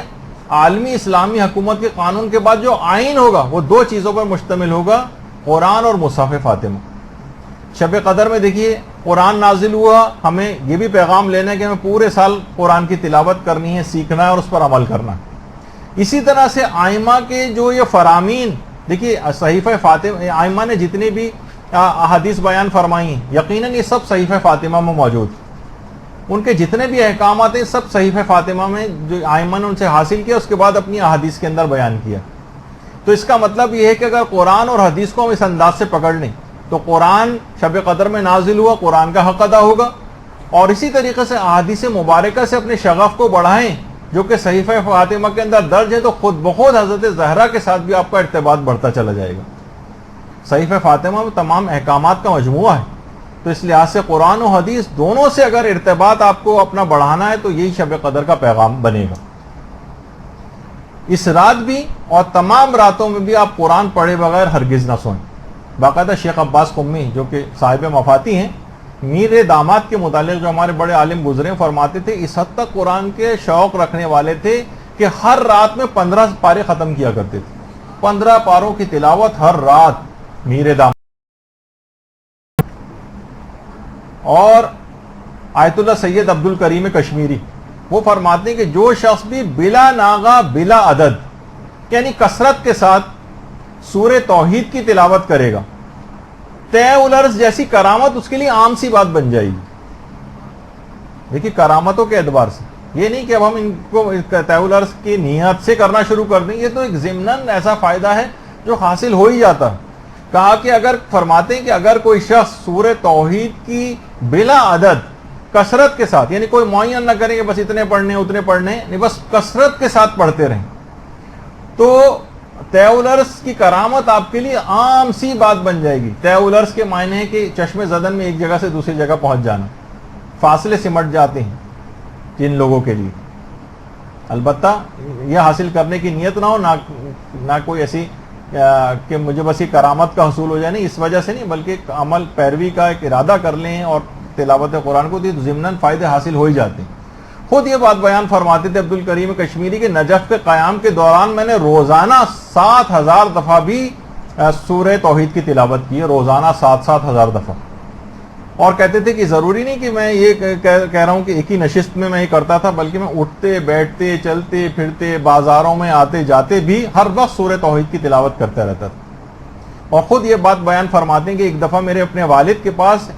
عالمی اسلامی حکومت کے قانون کے بعد جو آئین ہوگا وہ دو چیزوں پر مشتمل ہوگا، قرآن اور مصحف فاطمہ. شب قدر میں دیکھیے قرآن نازل ہوا، ہمیں یہ بھی پیغام لینا ہے کہ ہمیں پورے سال قرآن کی تلاوت کرنی ہے، سیکھنا ہے اور اس پر عمل کرنا ہے. اسی طرح سے آئمہ کے جو یہ فرامین، دیکھیے صحیفہ فاطمہ، آئمہ نے جتنے بھی احادیث بیان فرمائی ہیں یقیناً یہ سب صحیفہ فاطمہ میں موجود. ان کے جتنے بھی احکامات ہیں سب صحیفہ فاطمہ میں جو آئمہ نے ان سے حاصل کیا، اس کے بعد اپنی احادیث کے اندر بیان کیا. تو اس کا مطلب یہ ہے کہ اگر قرآن اور حدیث کو ہم اس انداز سے پکڑ لیں تو قرآن شب قدر میں نازل ہوا، قرآن کا حق ادا ہوگا، اور اسی طریقے سے احادیث مبارکہ سے اپنے شغف کو بڑھائیں جو کہ صحیفہ فاطمہ کے اندر درج ہے، تو خود بخود حضرت زہرا کے ساتھ بھی آپ کا ارتباط بڑھتا چلا جائے گا. صحیفہ فاطمہ میں تمام احکامات کا مجموعہ ہے، تو اس لحاظ سے قرآن و حدیث دونوں سے اگر ارتباط آپ کو اپنا بڑھانا ہے تو یہی شب قدر کا پیغام بنے گا. اس رات بھی اور تمام راتوں میں بھی آپ قرآن پڑھے بغیر ہرگز نہ سوئیں. باقاعدہ شیخ عباس قمی جو کہ صاحب مفاتی ہیں، میر داماد کے متعلق جو ہمارے بڑے عالم گزرے فرماتے تھے اس حد تک قرآن کے شوق رکھنے والے تھے کہ ہر رات میں 15 پارے ختم کیا کرتے تھے. 15 پاروں کی تلاوت ہر رات میر داماد. اور آیت اللہ سید عبد الکریم کشمیری وہ فرماتے ہیں کہ جو شخص بھی بلا ناغہ بلا عدد یعنی کثرت کے ساتھ سورہ توحید کی تلاوت کرے گا، طے الارض جیسی کرامت اس کے لیے عام سی بات بن جائے گی. دیکھیے کرامتوں کے اعتبار سے یہ نہیں کہ اب ہم ان کو طے الارض کی نیت سے کرنا شروع کر دیں، یہ تو ایک ضمناً ایسا فائدہ ہے جو حاصل ہو ہی جاتا ہے. کہا کہ اگر فرماتے ہیں کہ اگر کوئی شخص سورہ توحید کی بلا عدد کثرت کے ساتھ، یعنی کوئی معین نہ کریں کہ بس اتنے پڑھنے اتنے پڑھنے، نہیں بس کثرت کے ساتھ پڑھتے رہیں، تو طے الارض کی کرامت آپ کے لیے عام سی بات بن جائے گی. طے الارض کے معنی ہے کہ چشم زدن میں ایک جگہ سے دوسری جگہ پہنچ جانا، فاصلے سمٹ جاتے ہیں جن لوگوں کے لیے. البتہ یہ حاصل کرنے کی نیت نہ ہو، نہ کوئی ایسی کہ مجھے بس یہ کرامت کا حصول ہو جائے، نہیں اس وجہ سے نہیں، بلکہ عمل پیروی کا ایک ارادہ کر لیں اور تلاوت قرآن کو ضمناً فائدے حاصل ہو ہی جاتے ہیں. خود یہ بات بیان فرماتے تھے عبد الکریم کشمیری کے نجف کے قیام کے دوران میں نے روزانہ 7,000 دفعہ بھی سورہ توحید کی تلاوت کی ہے، روزانہ 7,000 دفعہ. اور کہتے تھے کہ ضروری نہیں کہ میں یہ کہہ رہا ہوں کہ ایک ہی نشست میں یہ کرتا تھا، بلکہ میں اٹھتے بیٹھتے چلتے پھرتے بازاروں میں آتے جاتے بھی ہر وقت سورہ توحید کی تلاوت کرتا رہتا تھا. اور خود یہ بات بیان فرماتے ہیں کہ ایک دفعہ میرے اپنے والد کے پاس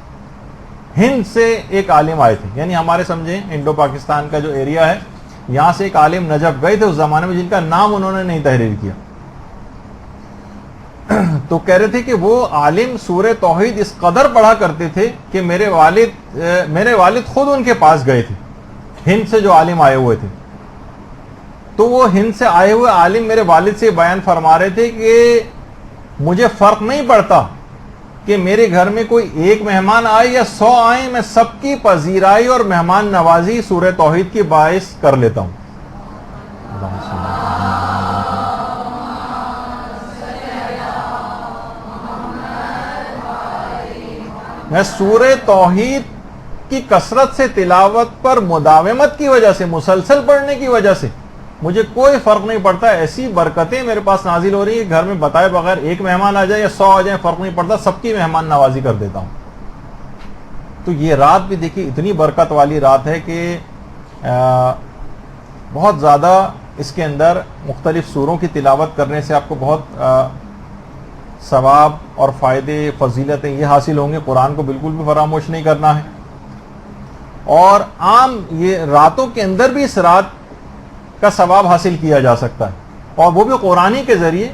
ہند سے ایک عالم آئے تھے، یعنی ہمارے سمجھیں انڈو پاکستان کا جو ایریا ہے یہاں سے ایک عالم نجف گئے تھے اس زمانے میں، جن کا نام انہوں نے نہیں تحریر کیا. تو کہہ رہے تھے کہ وہ عالم سورہ توحید اس قدر پڑھا کرتے تھے کہ میرے والد خود ان کے پاس گئے تھے، ہند سے جو عالم آئے ہوئے تھے. تو وہ ہند سے آئے ہوئے عالم میرے والد سے بیان فرما رہے تھے کہ مجھے فرق نہیں پڑتا کہ میرے گھر میں کوئی ایک مہمان آئے یا 100 آئیں، میں سب کی پذیرائی اور مہمان نوازی سورہ توحید کی باعث کر لیتا ہوں. میں سورہ توحید کی کثرت سے تلاوت پر مداومت کی وجہ سے، مسلسل پڑھنے کی وجہ سے مجھے کوئی فرق نہیں پڑتا، ایسی برکتیں میرے پاس نازل ہو رہی ہیں، گھر میں بتائے بغیر ایک مہمان آ جائے یا 100 آ جائیں فرق نہیں پڑتا، سب کی مہمان نوازی کر دیتا ہوں. تو یہ رات بھی دیکھیے اتنی برکت والی رات ہے کہ بہت زیادہ اس کے اندر مختلف سوروں کی تلاوت کرنے سے آپ کو بہت ثواب اور فائدے فضیلتیں یہ حاصل ہوں گے. قرآن کو بالکل بھی فراموش نہیں کرنا ہے. اور عام یہ راتوں کے اندر بھی اس رات کا ثواب حاصل کیا جا سکتا ہے, اور وہ بھی قرآنی کے ذریعے,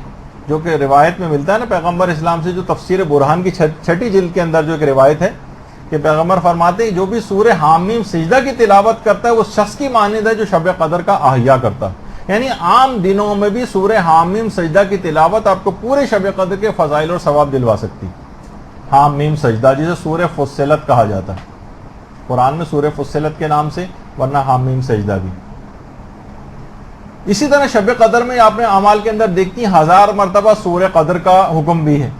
جو کہ روایت میں ملتا ہے نا پیغمبر اسلام سے, جو تفسیر برہان کی چھٹی جلد کے اندر جو ایک روایت ہے کہ پیغمبر فرماتے ہیں جو بھی سورہ حامیم سجدہ کی تلاوت کرتا ہے وہ شخص کی مانند ہے جو شب قدر کا احیا کرتا ہے. یعنی عام دنوں میں بھی سورہ حامیم سجدہ کی تلاوت آپ کو پورے شب قدر کے فضائل اور ثواب دلوا سکتی. حامیم سجدہ جسے سورہ فصلت کہا جاتا ہے قرآن میں, سورہ فصلت کے نام سے, ورنہ حامیم سجدہ بھی. اسی طرح شب قدر میں آپ نے اعمال کے اندر دیکھتی ہیں 1000 مرتبہ سورہ قدر کا حکم بھی ہے.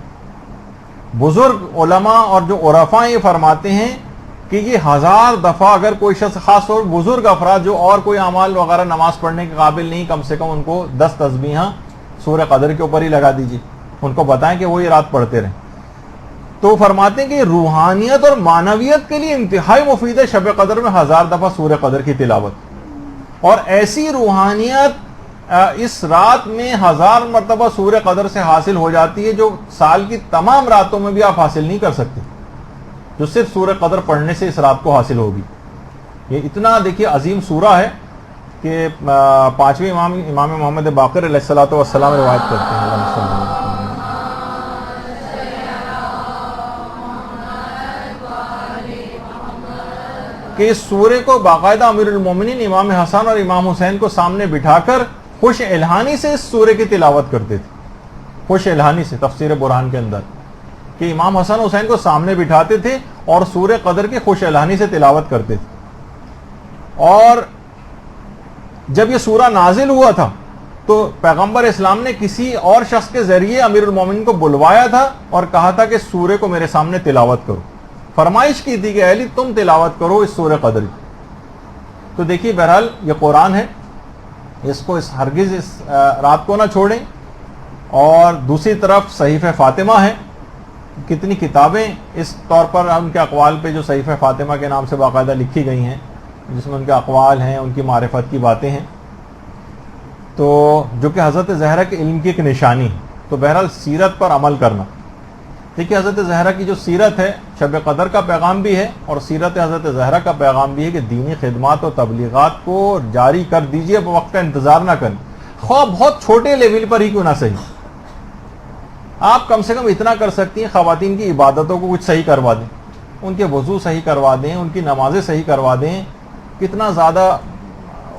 بزرگ علماء اور جو عرفاء یہ فرماتے ہیں کہ یہ 1000 دفعہ اگر کوئی شخص, خاص طور بزرگ افراد جو اور کوئی اعمال وغیرہ نماز پڑھنے کے قابل نہیں, کم سے کم ان کو 10 تسبیحاں سورہ قدر کے اوپر ہی لگا دیجیے, ان کو بتائیں کہ وہ یہ رات پڑھتے رہیں. تو فرماتے ہیں کہ روحانیت اور معنویت کے لیے انتہائی مفید ہے شب قدر میں 1000 دفعہ سورہ قدر کی تلاوت. اور ایسی روحانیت اس رات میں 1000 مرتبہ سورہ قدر سے حاصل ہو جاتی ہے جو سال کی تمام راتوں میں بھی آپ حاصل نہیں کر سکتے, جو صرف سورہ قدر پڑھنے سے اس رات کو حاصل ہوگی. یہ اتنا دیکھیے عظیم سورہ ہے کہ 5ویں امام محمد باقر علیہ الصلوۃ والسلام روایت کرتے ہیں کہ اس سورے کو باقاعدہ امیر المومنین امام حسن اور امام حسین کو سامنے بٹھا کر خوش الہانی سے اس سورے کی تلاوت کرتے تھے. خوش الہانی سے, تفسیر برہان کے اندر کہ امام حسن حسین کو سامنے بٹھاتے تھے اور سورہ قدر کی خوش الہانی سے تلاوت کرتے تھے. اور جب یہ سورہ نازل ہوا تھا تو پیغمبر اسلام نے کسی اور شخص کے ذریعے امیر المومنین کو بلوایا تھا اور کہا تھا کہ سورے کو میرے سامنے تلاوت کرو. فرمائش کی تھی کہ علی تم تلاوت کرو اس سورہ قدر کی. تو دیکھیے بہرحال یہ قرآن ہے, اس کو ہرگز اس رات کو نہ چھوڑیں. اور دوسری طرف صحیفہ فاطمہ ہے, کتنی کتابیں اس طور پر ان کے اقوال پہ جو صحیفہ فاطمہ کے نام سے باقاعدہ لکھی گئی ہیں, جس میں ان کے اقوال ہیں, ان کی معرفت کی باتیں ہیں, تو جو کہ حضرت زہرا کے علم کی ایک نشانی ہے. تو بہرحال سیرت پر عمل کرنا. دیکھیے حضرت زہرا کی جو سیرت ہے شب قدر کا پیغام بھی ہے, اور سیرت حضرت زہرا کا پیغام بھی ہے کہ دینی خدمات اور تبلیغات کو جاری کر دیجئے, وقت کا انتظار نہ کریں, خواہ بہت چھوٹے لیول پر ہی کیوں نہ صحیح. آپ کم سے کم اتنا کر سکتی ہیں, خواتین کی عبادتوں کو کچھ صحیح کروا دیں, ان کے وضو صحیح کروا دیں, ان کی نمازیں صحیح کروا دیں. کتنا زیادہ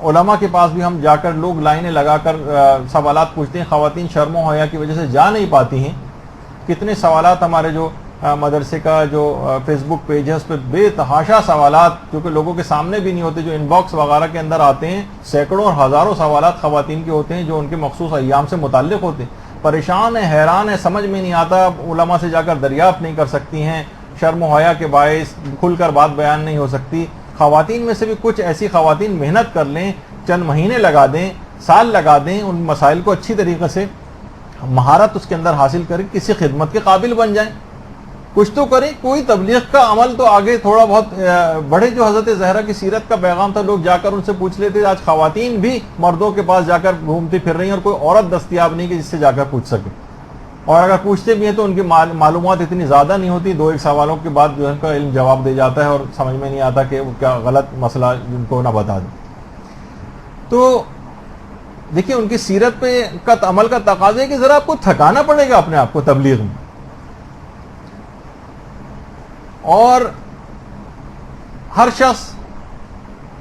علماء کے پاس بھی ہم جا کر لوگ لائنیں لگا کر سوالات پوچھتے ہیں, خواتین شرم و حیا کی وجہ سے جا نہیں پاتی ہیں. کتنے سوالات ہمارے جو مدرسے کا جو فیس بک پیج ہے اس پہ بے تحاشا سوالات جو کہ لوگوں کے سامنے بھی نہیں ہوتے, جو ان باکس وغیرہ کے اندر آتے ہیں, سینکڑوں اور ہزاروں سوالات خواتین کے ہوتے ہیں جو ان کے مخصوص ایام سے متعلق ہوتے ہیں. پریشان ہیں, حیران ہیں, سمجھ میں نہیں آتا, علماء سے جا کر دریافت نہیں کر سکتی ہیں, شرم و حیا کے باعث کھل کر بات بیان نہیں ہو سکتی. خواتین میں سے بھی کچھ ایسی خواتین محنت کر لیں, چند مہینے لگا دیں, سال لگا دیں, ان مسائل کو اچھی طریقے سے مہارت اس کے اندر حاصل کریں, کسی خدمت کے قابل بن جائیں, کچھ تو کریں. کوئی تبلیغ کا عمل تو آگے تھوڑا بہت بڑھے. جو حضرت زہرا کی سیرت کا پیغام تھا, لوگ جا کر ان سے پوچھ لیتے. آج خواتین بھی مردوں کے پاس جا کر گھومتی پھر رہی ہیں اور کوئی عورت دستیاب نہیں کہ جس سے جا کر پوچھ سکے, اور اگر پوچھتے بھی ہیں تو ان کی معلومات اتنی زیادہ نہیں ہوتی. 2-1 سوالوں کے بعد جو ہے ان کا علم جواب دے جاتا ہے اور سمجھ میں نہیں آتا کہ وہ کیا غلط مسئلہ ان کو نہ بتا دیں. تو دیکھیے ان کی سیرت پہ کا عمل کا تقاضا ہے کہ ذرا آپ کو تھکانا پڑے گا اپنے آپ کو تبلیغ میں, اور ہر شخص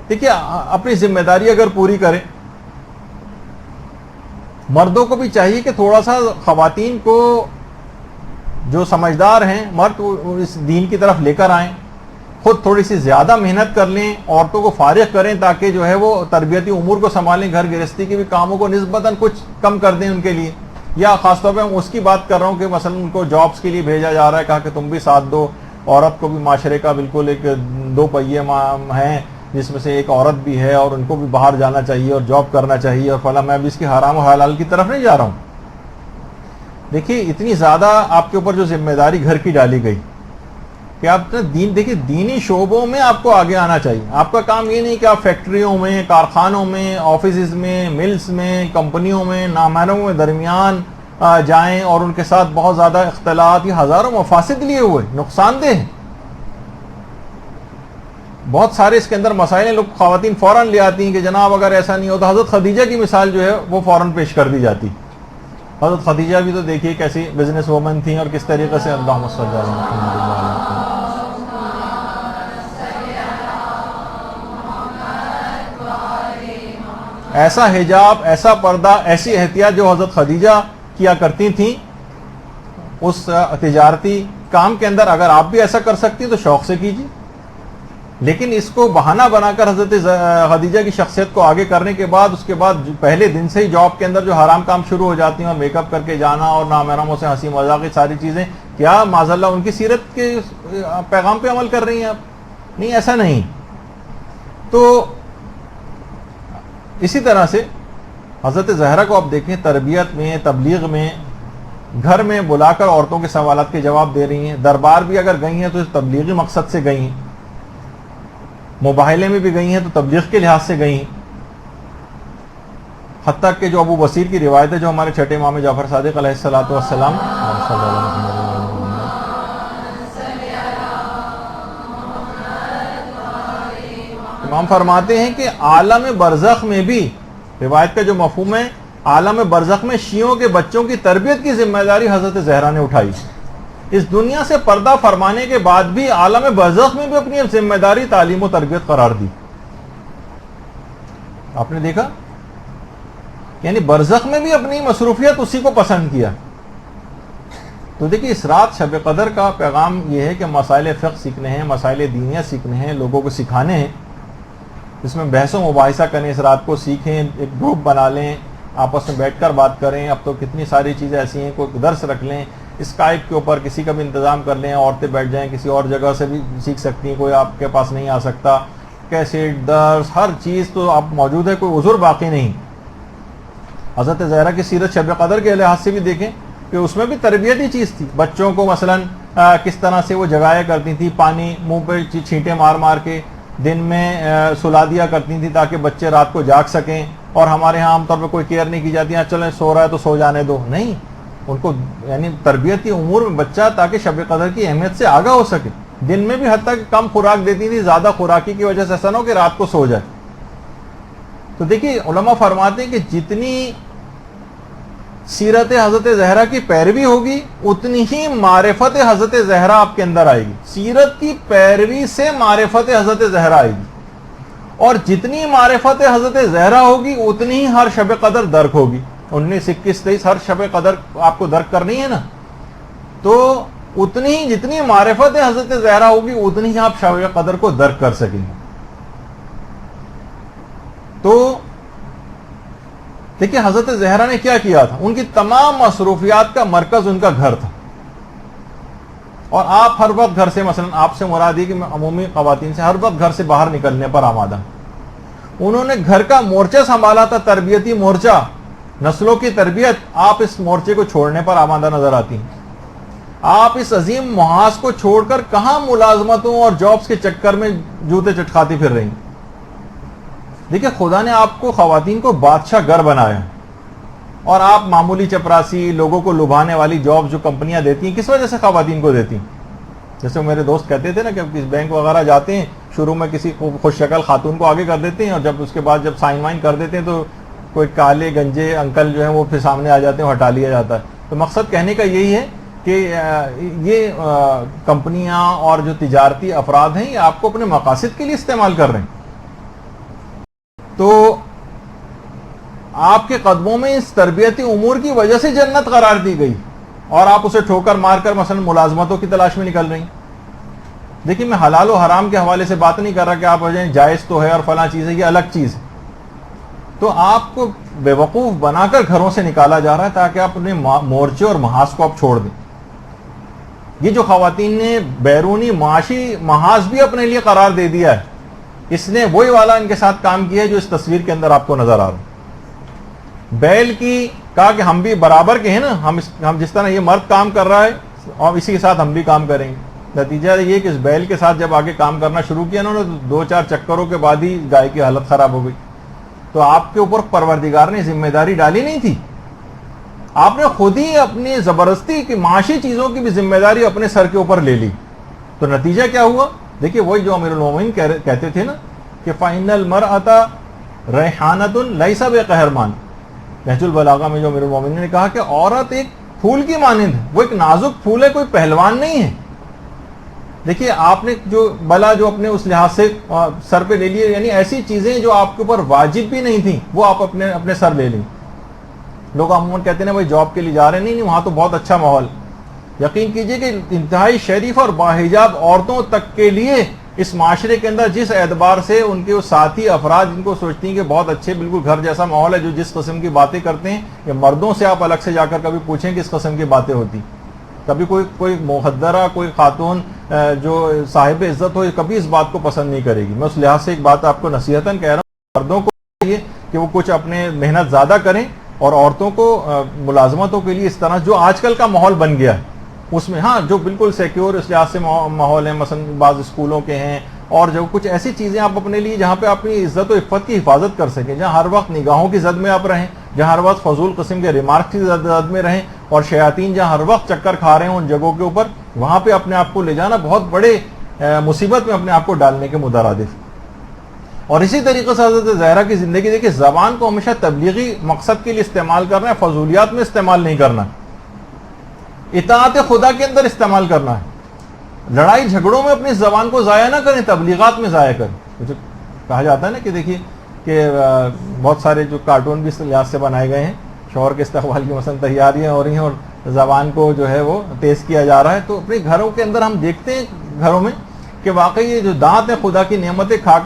دیکھیے اپنی ذمہ داری اگر پوری کرے. مردوں کو بھی چاہیے کہ تھوڑا سا خواتین کو, جو سمجھدار ہیں مرد, اس دین کی طرف لے کر آئیں, خود تھوڑی سی زیادہ محنت کر لیں, عورتوں کو فارغ کریں تاکہ جو ہے وہ تربیتی امور کو سنبھالیں, گھر گرہستی کے بھی کاموں کو نسبتاً کچھ کم کر دیں ان کے لیے. یا خاص طور پہ میں اس کی بات کر رہا ہوں کہ مثلا ان کو جابس کے لیے بھیجا جا رہا ہے, کہا کہ تم بھی ساتھ دو. عورت کو بھی معاشرے کا بالکل ایک 2 پہیے ہیں جس میں سے ایک عورت بھی ہے, اور ان کو بھی باہر جانا چاہیے اور جاب کرنا چاہیے, اور فلاں. میں بھی اس کی حرام و حلال کی طرف نہیں جا رہا ہوں. دیکھیے اتنی زیادہ آپ کے اوپر جو ذمہ داری گھر کی ڈالی گئی کہ آپ دین, دیکھیے دینی شعبوں میں آپ کو آگے آنا چاہیے. آپ کا کام یہ نہیں کہ آپ فیکٹریوں میں, کارخانوں میں, آفیسز میں, ملز میں, کمپنیوں میں, نامحرموں میں درمیان جائیں اور ان کے ساتھ بہت زیادہ اختلاط، یہ ہزاروں مفاسد لیے ہوئے، نقصان دہ ہیں. بہت سارے اس کے اندر مسائل ہیں. لوگ خواتین فوراً لے آتی ہیں کہ جناب اگر ایسا نہیں ہوتا. حضرت خدیجہ کی مثال جو ہے وہ فوراً پیش کر دی جاتی. حضرت خدیجہ بھی تو دیکھیے کیسی بزنس وومن تھیں اور کس طریقے سے اللہم صلی علی محمد. ایسا حجاب، ایسا پردہ، ایسی احتیاط جو حضرت خدیجہ کیا کرتی تھیں اس تجارتی کام کے اندر، اگر آپ بھی ایسا کر سکتی ہیں تو شوق سے کیجیے. لیکن اس کو بہانہ بنا کر حضرت خدیجہ کی شخصیت کو آگے کرنے کے بعد، اس کے بعد پہلے دن سے ہی جاب کے اندر جو حرام کام شروع ہو جاتی ہیں اور میک اپ کر کے جانا اور نامحرموں سے ہنسی مذاق کی ساری چیزیں، کیا معاذ اللہ ان کی سیرت کے پیغام پہ عمل کر رہی ہیں آپ؟ نہیں، ایسا نہیں. تو اسی طرح سے حضرت زہرا کو آپ دیکھیں، تربیت میں، تبلیغ میں، گھر میں بلا کر عورتوں کے سوالات کے جواب دے رہی ہیں. دربار بھی اگر گئی ہیں تو تبلیغی مقصد سے گئی ہیں. مباہلے میں بھی گئی ہیں تو تبلیغ کے لحاظ سے گئی ہیں. حتیٰ کہ جو ابو بصیر کی روایت ہے، جو ہمارے چھٹے امام جعفر صادق علیہ الصلوۃ والسلام، امام فرماتے ہیں کہ عالم برزخ میں بھی، روایت کا جو مفہوم ہے، عالم برزخ میں شیعوں کے بچوں کی تربیت کی ذمہ داری حضرت زہرا نے اٹھائی. اس دنیا سے پردہ فرمانے کے بعد بھی عالم برزخ میں بھی اپنی ذمہ داری تعلیم و تربیت قرار دی. آپ نے دیکھا، یعنی برزخ میں بھی اپنی مصروفیت اسی کو پسند کیا. تو دیکھیے، اس رات شب قدر کا پیغام یہ ہے کہ مسائل فقہ سیکھنے ہیں، مسائل دینیہ سیکھنے ہیں، لوگوں کو سکھانے ہیں. اس میں بحث و مباحثہ کریں، اس رات کو سیکھیں، ایک گروپ بنا لیں، آپس میں بیٹھ کر بات کریں. اب تو کتنی ساری چیزیں ایسی ہیں، کوئی درس رکھ لیں اسکائپ کے اوپر، کسی کا بھی انتظام کر لیں، عورتیں بیٹھ جائیں، کسی اور جگہ سے بھی سیکھ سکتی ہیں، کوئی آپ کے پاس نہیں آ سکتا. کیسٹ، درس، ہر چیز تو آپ موجود ہے، کوئی عذر باقی نہیں. حضرت زہرا کی سیرت شب قدر کے لحاظ سے بھی دیکھیں کہ اس میں بھی تربیتی چیز تھی. بچوں کو مثلاً کس طرح سے وہ جگایا کرتی تھی، پانی منہ پہ چھینٹے مار مار کے دن میں سلا دیا کرتی تھی تاکہ بچے رات کو جاگ سکیں. اور ہمارے ہاں عام طور پہ کوئی کیئر نہیں کی جاتی ہے، چلیں سو رہا ہے تو سو جانے دو. نہیں، ان کو یعنی تربیتی امور میں بچہ تاکہ شب قدر کی اہمیت سے آگاہ ہو سکے. دن میں بھی حتیٰ کہ کم خوراک دیتی تھی، زیادہ خوراکی کی وجہ سے ایسا نہ ہو کہ رات کو سو جائے. تو دیکھیے، علماء فرماتے ہیں کہ جتنی سیرت حضرت زہرا کی پیروی ہوگی اتنی ہی معرفت حضرت زہرا آپ کے اندر آئے گی. سیرت کی پیروی سے معرفت حضرت زہرا آئے گی، اور جتنی معرفت حضرت زہرا ہوگی اتنی ہی ہر شب قدر درک ہوگی. 19، 21، 23 ہر شب قدر آپ کو درک کرنی ہے نا، تو اتنی ہی جتنی معرفت حضرت زہرا ہوگی اتنی ہی آپ شب قدر کو درک کر سکیں گے. تو دیکھیے، حضرت زہرا نے کیا کیا تھا، ان کی تمام مصروفیات کا مرکز ان کا گھر تھا. اور آپ ہر وقت گھر سے، مثلا آپ سے مراد ہے کہ عمومی خواتین سے، ہر وقت گھر سے باہر نکلنے پر آمادہ. انہوں نے گھر کا مورچہ سنبھالا تھا، تربیتی مورچہ، نسلوں کی تربیت. آپ اس مورچے کو چھوڑنے پر آمادہ نظر آتی ہیں. آپ اس عظیم محاذ کو چھوڑ کر کہاں ملازمتوں اور جابز کے چکر میں جوتے چٹکاتی پھر رہی ہیں. دیکھیں، خدا نے آپ کو، خواتین کو، بادشاہ گر بنایا، اور آپ معمولی چپراسی، لوگوں کو لبھانے والی جاب جو کمپنیاں دیتی ہیں، کس وجہ سے خواتین کو دیتی ہیں؟ جیسے میرے دوست کہتے تھے نا کہ کس بینک وغیرہ جاتے ہیں، شروع میں کسی خوش شکل خاتون کو آگے کر دیتے ہیں، اور جب اس کے بعد جب سائن وائن کر دیتے ہیں تو کوئی کالے گنجے انکل جو ہیں وہ پھر سامنے آ جاتے ہیں، ہٹا لیا جاتا ہے. تو مقصد کہنے کا یہی ہے کہ یہ کمپنیاں اور جو تجارتی افراد ہیں، یہ آپ کو اپنے مقاصد کے لیے استعمال کر رہے ہیں. تو آپ کے قدموں میں اس تربیتی امور کی وجہ سے جنت قرار دی گئی، اور آپ اسے ٹھوکر مار کر مثلا ملازمتوں کی تلاش میں نکل رہی ہیں. دیکھیں، میں حلال و حرام کے حوالے سے بات نہیں کر رہا کہ آپ وجہ جائز تو ہے اور فلاں چیز ہے، یہ الگ چیز ہے. تو آپ کو بے وقوف بنا کر گھروں سے نکالا جا رہا ہے تاکہ آپ اپنے مورچے اور محاذ کو آپ چھوڑ دیں. یہ جو خواتین نے بیرونی معاشی محاذ بھی اپنے لیے قرار دے دیا ہے، اس نے وہی والا ان کے ساتھ کام کیا ہے جو اس تصویر کے اندر آپ کو نظر آ رہا ہے. بیل کی کہا کہ ہم بھی برابر کے ہیں نا، ہم جس طرح یہ مرد کام کر رہا ہے اور اسی کے ساتھ ہم بھی کام کریں گے. نتیجہ یہ کہ اس بیل کے ساتھ جب آگے کام کرنا شروع کیا انہوں نے، 2-4 چکروں کے بعد ہی گائے کی حالت خراب ہو گئی. تو آپ کے اوپر پروردگار نے ذمہ داری ڈالی نہیں تھی، آپ نے خود ہی اپنی زبردستی کی معاشی چیزوں کی بھی ذمہ داری اپنے سر کے اوپر لے لی. تو نتیجہ کیا ہوا؟ دیکھیے وہی جو امیر المومنین کہتے تھے نا کہ فَإِنَّ الْمَرْأَةَ رَيْحَانَةٌ لَيْسَ بِقَهْرْمَانٍ. نہج البلاغہ میں جو امیر المومنین نے کہا کہ عورت ایک پھول کی مانند ہے، وہ ایک نازک پھول ہے، کوئی پہلوان نہیں ہے. دیکھیے آپ نے جو بلا جو اپنے اس لحاظ سے سر پہ لے لیے، یعنی ایسی چیزیں جو آپ کے اوپر واجب بھی نہیں تھیں وہ آپ اپنے سر لے لیں. لوگ عموماً کہتے ہیں بھائی جاب کے لیے جا رہے ہیں، نہیں وہاں تو بہت اچھا ماحول. یقین کیجئے کہ انتہائی شریف اور باحجاب عورتوں تک کے لیے اس معاشرے کے اندر جس اعتبار سے ان کے وہ ساتھی افراد جن کو سوچتی ہیں کہ بہت اچھے بالکل گھر جیسا ماحول ہے، جو جس قسم کی باتیں کرتے ہیں، یہ مردوں سے آپ الگ سے جا کر کبھی پوچھیں کس قسم کی باتیں ہوتی. کبھی کوئی محدرہ کوئی خاتون جو صاحب عزت ہو کبھی اس بات کو پسند نہیں کرے گی. میں اس لحاظ سے ایک بات آپ کو نصیحتاً کہہ رہا ہوں، مردوں کو چاہیے کہ وہ کچھ اپنے محنت زیادہ کریں اور عورتوں کو ملازمتوں کے لیے اس طرح جو آج کل کا ماحول بن گیا ہے اس میں ہاں جو بالکل سیکیور اس لحاظ سے ماحول ہے، مثلا بعض اسکولوں کے ہیں اور جو کچھ ایسی چیزیں آپ اپنے لیے جہاں پہ اپنی عزت و عفت کی حفاظت کر سکیں، جہاں ہر وقت نگاہوں کی زد میں آپ رہیں، جہاں ہر وقت فضول قسم کے ریمارک کی زد میں رہیں اور شیاطین جہاں ہر وقت چکر کھا رہے ہیں ان جگہوں کے اوپر، وہاں پہ اپنے آپ کو لے جانا بہت بڑے مصیبت میں اپنے آپ کو ڈالنے کے مترادف. اور اسی طریقے سے حضرت زہرا کی زندگی دیکھیے، زبان کو ہمیشہ تبلیغی مقصد کے لیے استعمال کرنا ہے، فضولیات میں استعمال نہیں کرنا، اطاعت خدا کے اندر استعمال کرنا ہے. لڑائی جھگڑوں میں اپنی زبان کو ضائع نہ کریں، تبلیغات میں ضائع کریں. جو کہا جاتا ہے نا کہ دیکھیے کہ بہت سارے جو کارٹون بھی اس لحاظ سے بنائے گئے ہیں، شوہر کے استقبال کی مثلا تیاریاں ہو رہی ہیں اور زبان کو جو ہے وہ تیز کیا جا رہا ہے. تو اپنے گھروں کے اندر ہم دیکھتے ہیں گھروں میں کہ واقعی یہ جو دانت ہیں خدا کی نعمتیں کھا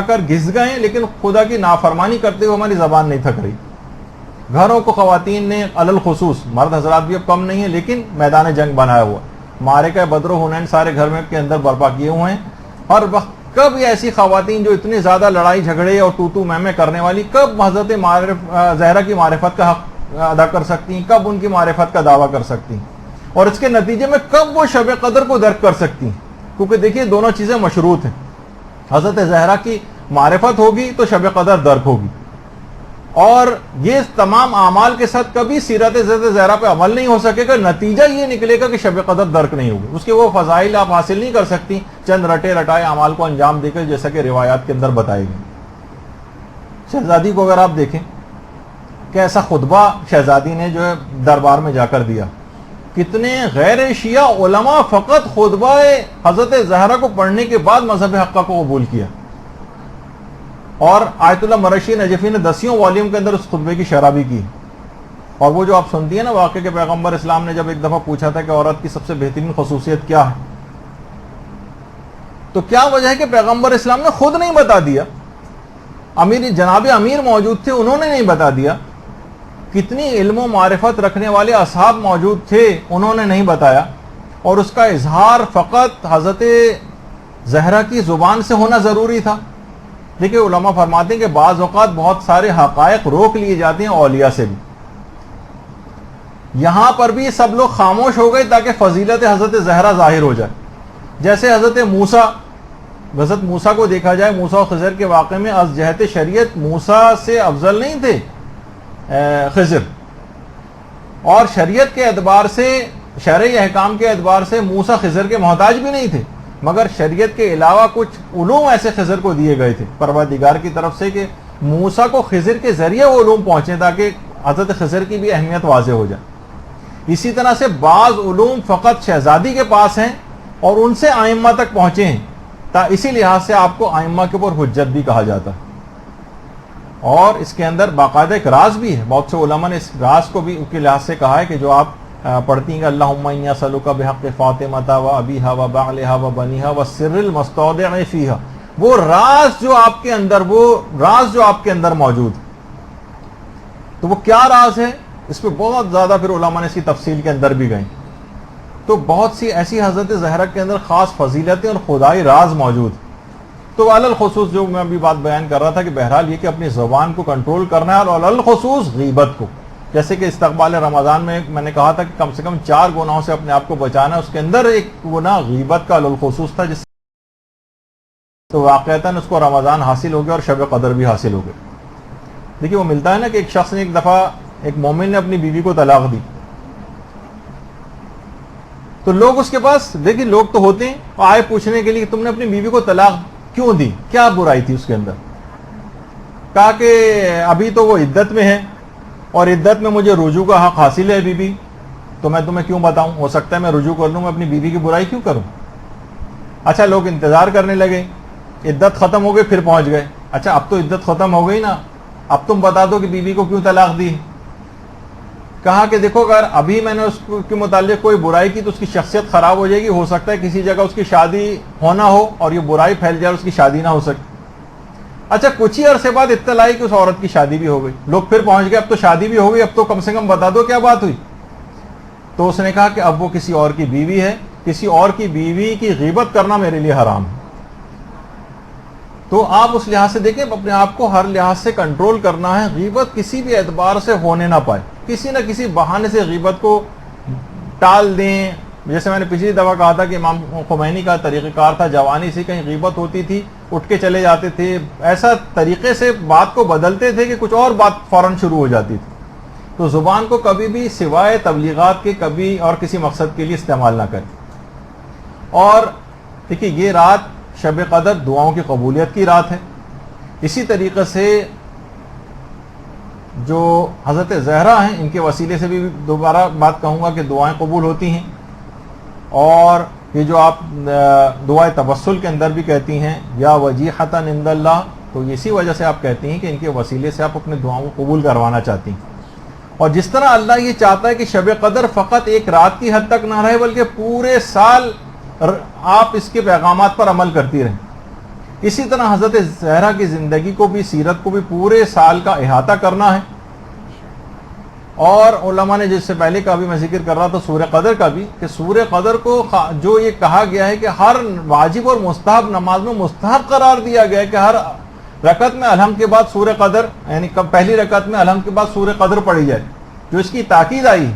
کر گھس گئے ہیں، لیکن خدا کی نافرمانی کرتے ہوئے ہماری زبان نہیں تھک رہی. گھروں کو خواتین نے علل خصوص، مرد حضرات بھی اب کم نہیں ہیں، لیکن میدان جنگ بنایا ہوا، معرکہ بدر و حنین سارے گھر میں کے اندر برپا کیے ہوئے ہیں. ہر وقت کب ایسی خواتین جو اتنی زیادہ لڑائی جھگڑے اور تو میں کرنے والی، کب حضرت زہرا کی معرفت کا حق ادا کر سکتی ہیں، کب ان کی معرفت کا دعویٰ کر سکتی ہیں، اور اس کے نتیجے میں کب وہ شب قدر کو درک کر سکتی ہیں. کیونکہ دیکھیے دونوں چیزیں مشروط ہیں. حضرت زہرا کی معرفت ہوگی تو شب قدر درک ہوگی، اور یہ تمام اعمال کے ساتھ کبھی سیرت حضرت زہرا پہ عمل نہیں ہو سکے گا. نتیجہ یہ نکلے گا کہ شب قدر درک نہیں ہوگی. اس کے وہ فضائل آپ حاصل نہیں کر سکتی چند رٹے رٹائے اعمال کو انجام دے کر، جیسا کہ روایات کے اندر بتائے گئے. شہزادی کو اگر آپ دیکھیں کہ ایسا خطبہ شہزادی نے جو ہے دربار میں جا کر دیا، کتنے غیر شیعہ علماء فقط خطبہ حضرت زہرا کو پڑھنے کے بعد مذہب حقہ کو قبول کیا. اور آیت اللہ مرشی نجفی نے 10 والیوم کے اندر اس خطبے کی شرح بھی کی. اور وہ جو آپ سنتی ہیں نا واقعہ کہ پیغمبر اسلام نے جب ایک دفعہ پوچھا تھا کہ عورت کی سب سے بہترین خصوصیت کیا ہے، تو کیا وجہ ہے کہ پیغمبر اسلام نے خود نہیں بتا دیا، جناب امیر موجود تھے انہوں نے نہیں بتا دیا، کتنی علم و معرفت رکھنے والے اصحاب موجود تھے انہوں نے نہیں بتایا، اور اس کا اظہار فقط حضرت زہرا کی زبان سے ہونا ضروری تھا. دیکھیں علماء فرماتے ہیں کہ بعض اوقات بہت سارے حقائق روک لیے جاتے ہیں اولیاء سے بھی. یہاں پر بھی سب لوگ خاموش ہو گئے تاکہ فضیلت حضرت زہرا ظاہر ہو جائے. جیسے حضرت موسیٰ کو دیکھا جائے، موسیٰ و خضر کے واقعے میں از جہت شریعت موسیٰ سے افضل نہیں تھے خضر، اور شریعت کے اعتبار سے شرعی احکام کے اعتبار سے موسیٰ خضر کے محتاج بھی نہیں تھے، مگر شریعت کے علاوہ کچھ علوم ایسے خضر کو دیے گئے تھے پروردگار کی طرف سے کہ موسیٰ کو خضر کے ذریعے وہ علوم پہنچے تاکہ حضرت خضر کی بھی اہمیت واضح ہو جائے. اسی طرح سے بعض علوم فقط شہزادی کے پاس ہیں اور ان سے ائمہ تک پہنچے ہیں، اسی لحاظ سے آپ کو ائمہ کے اوپر حجت بھی کہا جاتا ہے. اور اس کے اندر باقاعدہ ایک راز بھی ہے، بہت سے علماء نے اس راز کو بھی کے لحاظ سے کہا ہے کہ جو آپ پڑھتی ہیں کہ اللہم انی اسألک بحق فاطمہ و ابیہا و بعلہا و بنیہا و سر المستودع فیہا، وہ راز جو آپ کے اندر موجود. تو وہ کیا راز ہے، اس پہ بہت زیادہ پھر علماء نے اس کی تفصیل کے اندر بھی گئے. تو بہت سی ایسی حضرت زہرا کے اندر خاص فضیلتیں اور خدائی راز موجود. تو علل خصوص جو میں ابھی بات بیان کر رہا تھا کہ بہرحال یہ کہ اپنی زبان کو کنٹرول کرنا ہے، اور علل خصوص غیبت کو، جیسے کہ استقبال رمضان میں نے کہا تھا کہ کم سے کم 4 گناہوں سے اپنے آپ کو بچانا ہے. اس کے اندر ایک گناہ غیبت کا علل خصوص تھا، جس تو واقعتاً اس کو رمضان حاصل ہو گیا اور شب قدر بھی حاصل ہو گیا. دیکھیے وہ ملتا ہے نا کہ ایک شخص نے ایک دفعہ ایک مومن نے اپنی بیوی کو طلاق دی تو لوگ اس کے پاس دیکھیں لوگ تو ہوتے ہیں آئے پوچھنے کے لیے کہ تم نے اپنی بیوی کو طلاق کیوں دی, کیا برائی تھی اس کے اندر؟ کہا کہ ابھی تو وہ عدت میں ہے اور عدت میں مجھے رجوع کا حق حاصل ہے بیوی, تو میں تمہیں کیوں بتاؤں, ہو سکتا ہے میں رجوع کر لوں, میں اپنی بیوی کی برائی کیوں کروں؟ اچھا لوگ انتظار کرنے لگے, عدت ختم ہو گئی پھر پہنچ گئے, اچھا اب تو عدت ختم ہو گئی نا, اب تم بتا دو کہ بیوی کو کیوں طلاق دی. کہا کہ دیکھو اگر ابھی میں نے اس کے متعلق کوئی برائی کی تو اس کی شخصیت خراب ہو جائے گی, ہو سکتا ہے کسی جگہ اس کی شادی ہونا ہو اور یہ برائی پھیل جائے اور اس کی شادی نہ ہو سکے. اچھا کچھ ہی عرصے بعد اطلاع آئی کہ اس عورت کی شادی بھی ہو گئی, لوگ پھر پہنچ گئے اب تو شادی بھی ہو گئی, اب تو کم سے کم بتا دو کیا بات ہوئی. تو اس نے کہا کہ اب وہ کسی اور کی بیوی ہے, کسی اور کی بیوی کی غیبت کرنا میرے لیے حرام ہے. تو آپ اس لحاظ سے دیکھیں اپنے آپ کو ہر لحاظ سے کنٹرول کرنا ہے, غیبت کسی بھی اعتبار سے ہونے نہ پائے, کسی نہ کسی بہانے سے غیبت کو ٹال دیں. جیسے میں نے پچھلی دفعہ کہا تھا کہ امام خمینی کا طریقہ کار تھا, جوانی سے کہیں غیبت ہوتی تھی اٹھ کے چلے جاتے تھے, ایسا طریقے سے بات کو بدلتے تھے کہ کچھ اور بات فوراً شروع ہو جاتی تھی. تو زبان کو کبھی بھی سوائے تبلیغات کے کبھی اور کسی مقصد کے لیے استعمال نہ کریں. اور دیکھیے یہ رات شب قدر دعاؤں کی قبولیت کی رات ہے. اسی طریقے سے جو حضرت زہرا ہیں ان کے وسیلے سے بھی دوبارہ بات کہوں گا کہ دعائیں قبول ہوتی ہیں, اور یہ جو آپ دعائے توسل کے اندر بھی کہتی ہیں یا وجیحۃ عند اللہ, تو اسی وجہ سے آپ کہتی ہیں کہ ان کے وسیلے سے آپ اپنے دعاؤں کو قبول کروانا چاہتی ہیں. اور جس طرح اللہ یہ چاہتا ہے کہ شب قدر فقط ایک رات کی حد تک نہ رہے بلکہ پورے سال آپ اس کے پیغامات پر عمل کرتی رہیں, اسی طرح حضرت زہرا کی زندگی کو بھی سیرت کو بھی پورے سال کا احاطہ کرنا ہے. اور علماء نے جس سے پہلے کا بھی میں ذکر کر رہا تھا سورہ قدر کا بھی, کہ سورہ قدر کو جو یہ کہا گیا ہے کہ ہر واجب اور مستحب نماز میں مستحب قرار دیا گیا ہے کہ ہر رکعت میں الحمد کے بعد سورہ قدر, یعنی پہلی رکعت میں الحمد کے بعد سورہ قدر پڑھی جائے. جو اس کی تاکید آئی,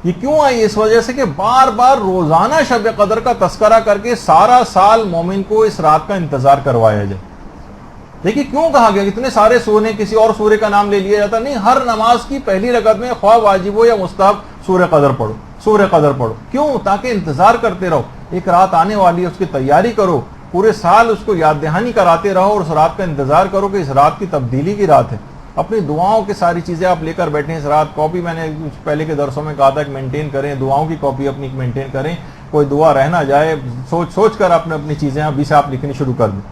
یہ کیوں آئی؟ اس وجہ سے کہ بار بار روزانہ شب قدر کا تذکرہ کر کے سارا سال مومن کو اس رات کا انتظار کروایا جائے. دیکھیے کیوں کہا گیا, اتنے سارے سورے کسی اور سورے کا نام لے لیا جاتا نہیں, ہر نماز کی پہلی رکعت میں خواہ واجب ہو یا مستحب سورہ قدر پڑھو, سورہ قدر پڑھو. کیوں؟ تاکہ انتظار کرتے رہو, ایک رات آنے والی ہے اس کی تیاری کرو, پورے سال اس کو یاد دہانی کراتے رہو اور اس رات کا انتظار کرو کہ اس رات کی تبدیلی کی رات ہے. اپنی دعاؤں کی ساری چیزیں آپ لے کر بیٹھیں اس رات. کاپی میں نے پہلے کے درسوں میں کہا تھا کہ مینٹین کریں, دعاؤں کی کاپی اپنی مینٹین کریں, کوئی دعا رہ نہ جائے, سوچ سوچ کر اپنی چیزیں ابھی سے آپ لکھنی شروع کر دیں.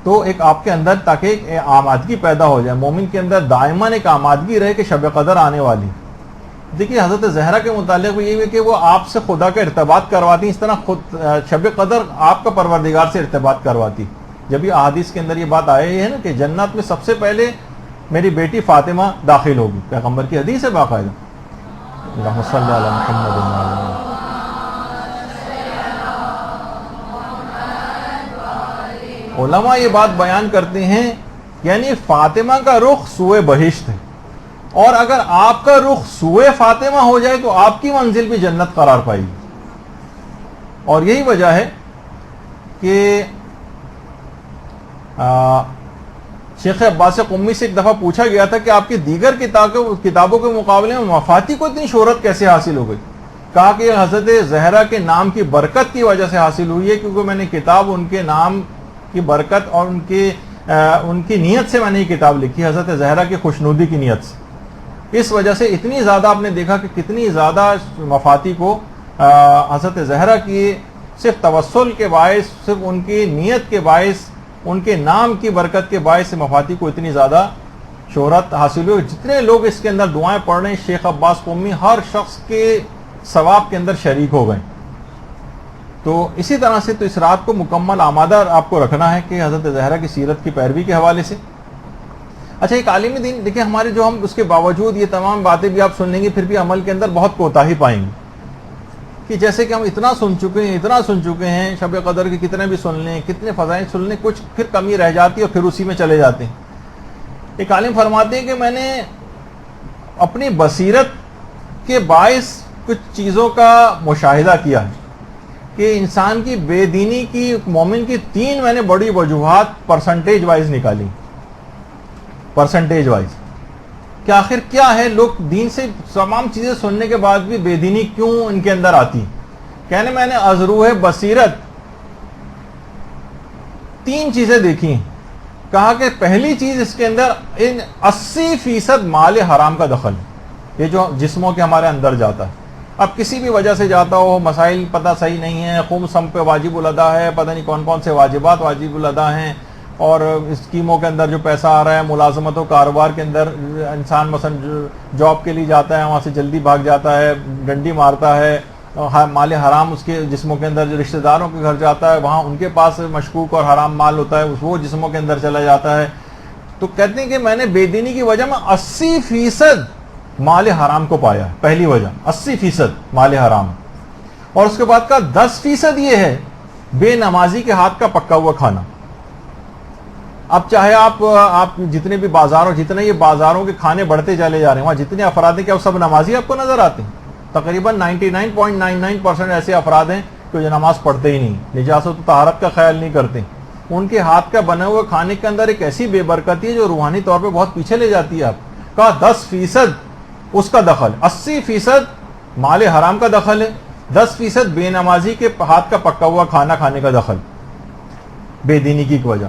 تو ایک آپ کے اندر تاکہ ایک آمادگی پیدا ہو جائے, مومن کے اندر دائماً ایک آمادگی رہے کہ شب قدر آنے والی. دیکھیے حضرت زہرا کے متعلق یہ ہے کہ وہ آپ سے خدا کا ارتباط کرواتی, اس طرح خود شب قدر آپ کا پروردگار سے ارتباط کرواتی. جب یہ احادیث کے اندر یہ بات آئی ہے نا کہ جنت میں سب سے پہلے میری بیٹی فاطمہ داخل ہوگی, پیغمبر کی حدیث ہے باقاعدہ. اللہم صلی علی محمد. علماء یہ بات بیان کرتے ہیں یعنی فاطمہ کا رخ سوئے بہشت ہے, اور اگر آپ کا رخ سوئے فاطمہ ہو جائے تو آپ کی منزل بھی جنت قرار پائے گی. اور یہی وجہ ہے کہ شیخ عباس قمی سے ایک دفعہ پوچھا گیا تھا کہ آپ کی دیگر کتابوں کے مقابلے میں مفاتی کو اتنی شہرت کیسے حاصل ہو گئی؟ کہا کہ حضرت زہرا کے نام کی برکت کی وجہ سے حاصل ہوئی ہے, کیونکہ میں نے کتاب ان کے نام کی برکت اور ان کی نیت سے میں نے یہ کتاب لکھی, حضرت زہرا کی خوشنودی کی نیت سے. اس وجہ سے اتنی زیادہ آپ نے دیکھا کہ کتنی زیادہ مفاتی کو حضرت زہرا کی صرف توسل کے باعث, صرف ان کی نیت کے باعث, ان کے نام کی برکت کے باعث سے مفاتی کو اتنی زیادہ شہرت حاصل ہوئی. جتنے لوگ اس کے اندر دعائیں پڑھ رہے ہیں, شیخ عباس قمی ہر شخص کے ثواب کے اندر شریک ہو گئے. تو اسی طرح سے تو اس رات کو مکمل آمادہ آپ کو رکھنا ہے کہ حضرت زہرا کی سیرت کی پیروی کے حوالے سے. اچھا ایک عالم دین دیکھیں ہمارے جو ہم اس کے باوجود یہ تمام باتیں بھی آپ سن لیں گے پھر بھی عمل کے اندر بہت کوتاہی پائیں گے, کہ جیسے کہ ہم اتنا سن چکے ہیں شب قدر کے کتنے بھی سن لیں, کتنے فضائل سن لیں, کچھ پھر کمی رہ جاتی ہے اور پھر اسی میں چلے جاتے ہیں. ایک عالم فرماتے ہیں کہ میں نے اپنی بصیرت کے باعث کچھ چیزوں کا مشاہدہ کیا ہے کہ انسان کی بے دینی کی, مومن کی 3 میں نے بڑی وجوہات پرسنٹیج وائز نکالی, پرسنٹیج وائز. کہ آخر کیا ہے، لوگ دین سے تمام چیزیں سننے کے بعد بھی بے دینی کیوں ان کے اندر آتی؟ کہنے میں نے از روح بصیرت 3 چیزیں دیکھی. کہا کہ پہلی چیز اس کے اندر 80% مال حرام کا دخل ہے، یہ جو جسموں کے ہمارے اندر جاتا ہے. اب کسی بھی وجہ سے جاتا ہو، مسائل پتہ صحیح نہیں ہے، خمس ہم پہ واجب الادا ہے، پتہ نہیں کون کون سے واجبات واجب الادا ہیں، اور اسکیموں کے اندر جو پیسہ آ رہا ہے، ملازمت و کاروبار کے اندر انسان مثلا جاب کے لیے جاتا ہے، وہاں سے جلدی بھاگ جاتا ہے، ڈنڈی مارتا ہے، مال حرام اس کے جسموں کے اندر، جو رشتہ داروں کے گھر جاتا ہے وہاں ان کے پاس مشکوک اور حرام مال ہوتا ہے، وہ جسموں کے اندر چلا جاتا ہے. تو کہتے ہیں کہ میں نے بے دینی کی وجہ میں 80% مال حرام کو پایا ہے. پہلی وجہ 80% مال حرام، اور اس کے بعد کا 10% یہ ہے بے نمازی کے ہاتھ کا پکا ہوا کھانا. اب چاہے آپ جتنے بھی بازاروں، جتنے یہ بازاروں کے کھانے بڑھتے چلے جا رہے ہیں، وہاں جتنے افراد ہیں کیا وہ سب نمازی آپ کو نظر آتے ہیں؟ تقریباً 99.99% ایسے افراد ہیں کہ جو نماز پڑھتے ہی نہیں، نجاست و طہارت کا خیال نہیں کرتے. ان کے ہاتھ کا بنے ہوئے کھانے کے اندر ایک ایسی بے برکتی ہے جو روحانی طور پہ بہت پیچھے لے جاتی ہے. آپ کا 10% اس کا دخل، 80% مال حرام کا دخل ہے، 10% بے نمازی کے ہاتھ کا پکا ہوا کھانا کھانے کا دخل بے دینی کی وجہ.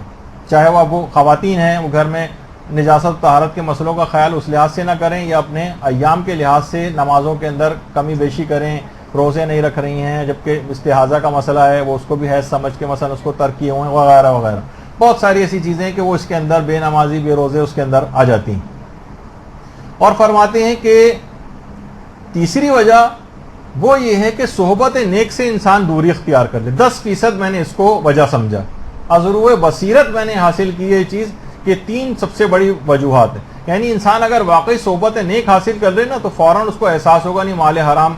چاہے وہ خواتین ہیں، وہ گھر میں نجاست و طہارت کے مسئلوں کا خیال اس لحاظ سے نہ کریں، یا اپنے ایام کے لحاظ سے نمازوں کے اندر کمی بیشی کریں، روزے نہیں رکھ رہی ہیں جبکہ استحاضہ کا مسئلہ ہے، وہ اس کو بھی حیض سمجھ کے مثلا اس کو ترک کیے ہوئے وغیرہ وغیرہ. بہت ساری ایسی چیزیں ہیں کہ وہ اس کے اندر بے نمازی بے روزے اس کے اندر آ جاتی ہیں. اور فرماتے ہیں کہ تیسری وجہ وہ یہ ہے کہ صحبت نیک سے انسان دوری اختیار کر لے. 10% میں نے اس کو وجہ سمجھا. ازروع بصیرت میں نے حاصل کی یہ چیز کہ 3 سب سے بڑی وجوہات ہیں. یعنی انسان اگر واقعی صحبت نیک حاصل کر لے نا تو فوراً اس کو احساس ہوگا نہیں مال حرام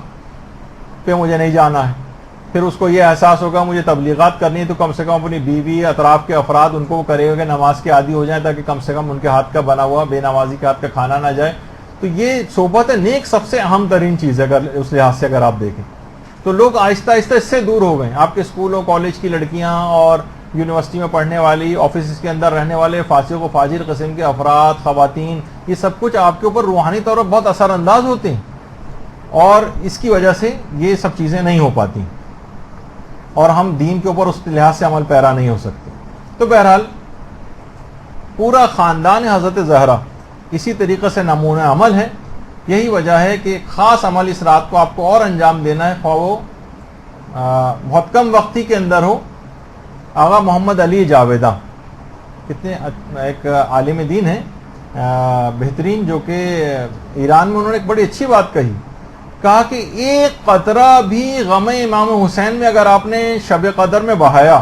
پہ مجھے نہیں جانا ہے. پھر اس کو یہ احساس ہوگا مجھے تبلیغات کرنی ہے تو کم سے کم اپنی بیوی، اطراف کے افراد ان کو کرے گا کہ نماز کے عادی ہو جائیں تاکہ کم سے کم ان کے ہاتھ کا بنا ہوا بے نمازی کے ہاتھ کا کھانا نہ جائے. تو یہ صحبت نیک سب سے اہم ترین چیز ہے اگر اس لحاظ سے اگر آپ دیکھیں تو. لوگ آہستہ آہستہ اس سے دور ہو گئے. آپ کے اسکولوں کالج کی لڑکیاں اور یونیورسٹی میں پڑھنے والی، آفیسز کے اندر رہنے والے فاسق و فاجر قسم کے افراد، خواتین، یہ سب کچھ آپ کے اوپر روحانی طور پر بہت اثر انداز ہوتے ہیں، اور اس کی وجہ سے یہ سب چیزیں نہیں ہو پاتی اور ہم دین کے اوپر اس لحاظ سے عمل پیرا نہیں ہو سکتے. تو بہرحال پورا خاندان حضرت زہرا اسی طریقے سے نمونہ عمل ہے. یہی وجہ ہے کہ خاص عمل اس رات کو آپ کو اور انجام دینا ہے، خواہ وہ بہت کم وقتی کے اندر ہو. آغا محمد علی جاویدہ کتنے ایک عالم دین ہیں بہترین، جو کہ ایران میں انہوں نے ایک بڑی اچھی بات کہی. کہا کہ ایک قطرہ بھی غم امام حسین میں اگر آپ نے شب قدر میں بہایا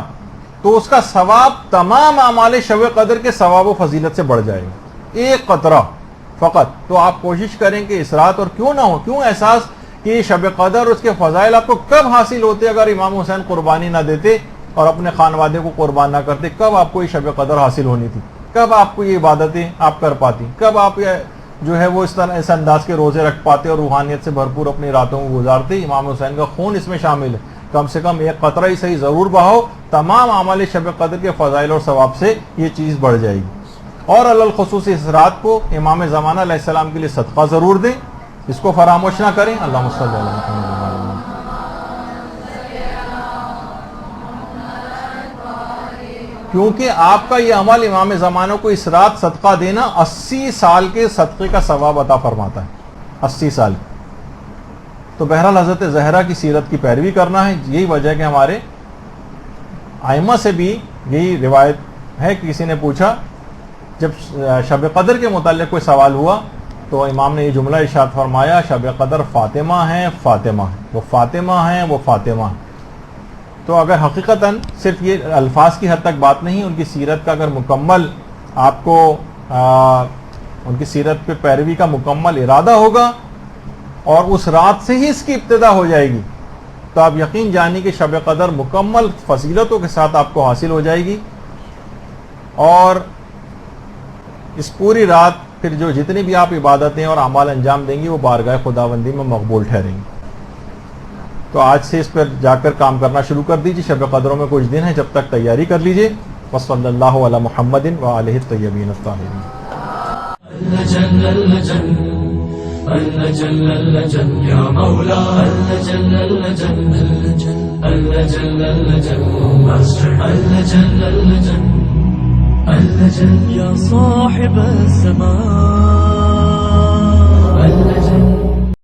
تو اس کا ثواب تمام اعمال شب قدر کے ثواب و فضیلت سے بڑھ جائے گا. ایک قطرہ فقط. تو آپ کوشش کریں کہ اس رات، اور کیوں نہ ہو، کیوں احساس کہ شب قدر اس کے فضائل آپ کو کب حاصل ہوتے اگر امام حسین قربانی نہ دیتے اور اپنے خانوادے کو قربان نہ کرتے، کب آپ کو یہ شب قدر حاصل ہونی تھی، کب آپ کو یہ عبادتیں آپ کر پاتی، کب آپ جو ہے وہ اس طرح اس انداز کے روزے رکھ پاتے اور روحانیت سے بھرپور اپنی راتوں کو گزارتے. امام حسین کا خون اس میں شامل ہے. کم سے کم ایک قطرہ ہی صحیح ضرور بہاؤ، تمام اعمال شب قدر کے فضائل اور ثواب سے یہ چیز بڑھ جائے گی. اور الخصوص اس رات کو امام زمانہ علیہ السلام کے لیے صدقہ ضرور دیں، اس کو فراموش نہ کریں. اللہم صلی علی محمد. کیونکہ آپ کا یہ عمل امام زمانہ کو اس رات صدقہ دینا 80 سال کے صدقے کا ثواب عطا فرماتا ہے. 80 سال. تو بہرحال حضرت زہرا کی سیرت کی پیروی کرنا ہے. یہی وجہ ہے کہ ہمارے ائمہ سے بھی یہی روایت ہے کہ کسی نے پوچھا، جب شب قدر کے متعلق کوئی سوال ہوا تو امام نے یہ جملہ ارشاد فرمایا، شب قدر فاطمہ ہیں، فاطمہ ہیں، وہ فاطمہ ہیں، وہ فاطمہ ہیں. تو اگر حقیقتاً صرف یہ الفاظ کی حد تک بات نہیں، ان کی سیرت کا اگر مکمل آپ کو ان کی سیرت پہ پیروی کا مکمل ارادہ ہوگا اور اس رات سے ہی اس کی ابتدا ہو جائے گی، تو آپ یقین جانیں کہ شب قدر مکمل فضیلتوں کے ساتھ آپ کو حاصل ہو جائے گی. اور اس پوری رات پھر جو جتنی بھی آپ عبادتیں اور اعمال انجام دیں گی وہ بارگاہ خداوندی میں مقبول ٹھہریں گی. تو آج سے اس پر جا کر کام کرنا شروع کر دیجیے. شب قدروں میں کچھ دن ہیں، جب تک تیاری کر لیجیے. وصلی اللہ علی محمد وآلہ الطیبین الطاہرین. اللجن اللجن اللجن اللجن يا مولا اللجن اللجن اللجن اللجن اللجن اللجن اللجن يا صاحب السماء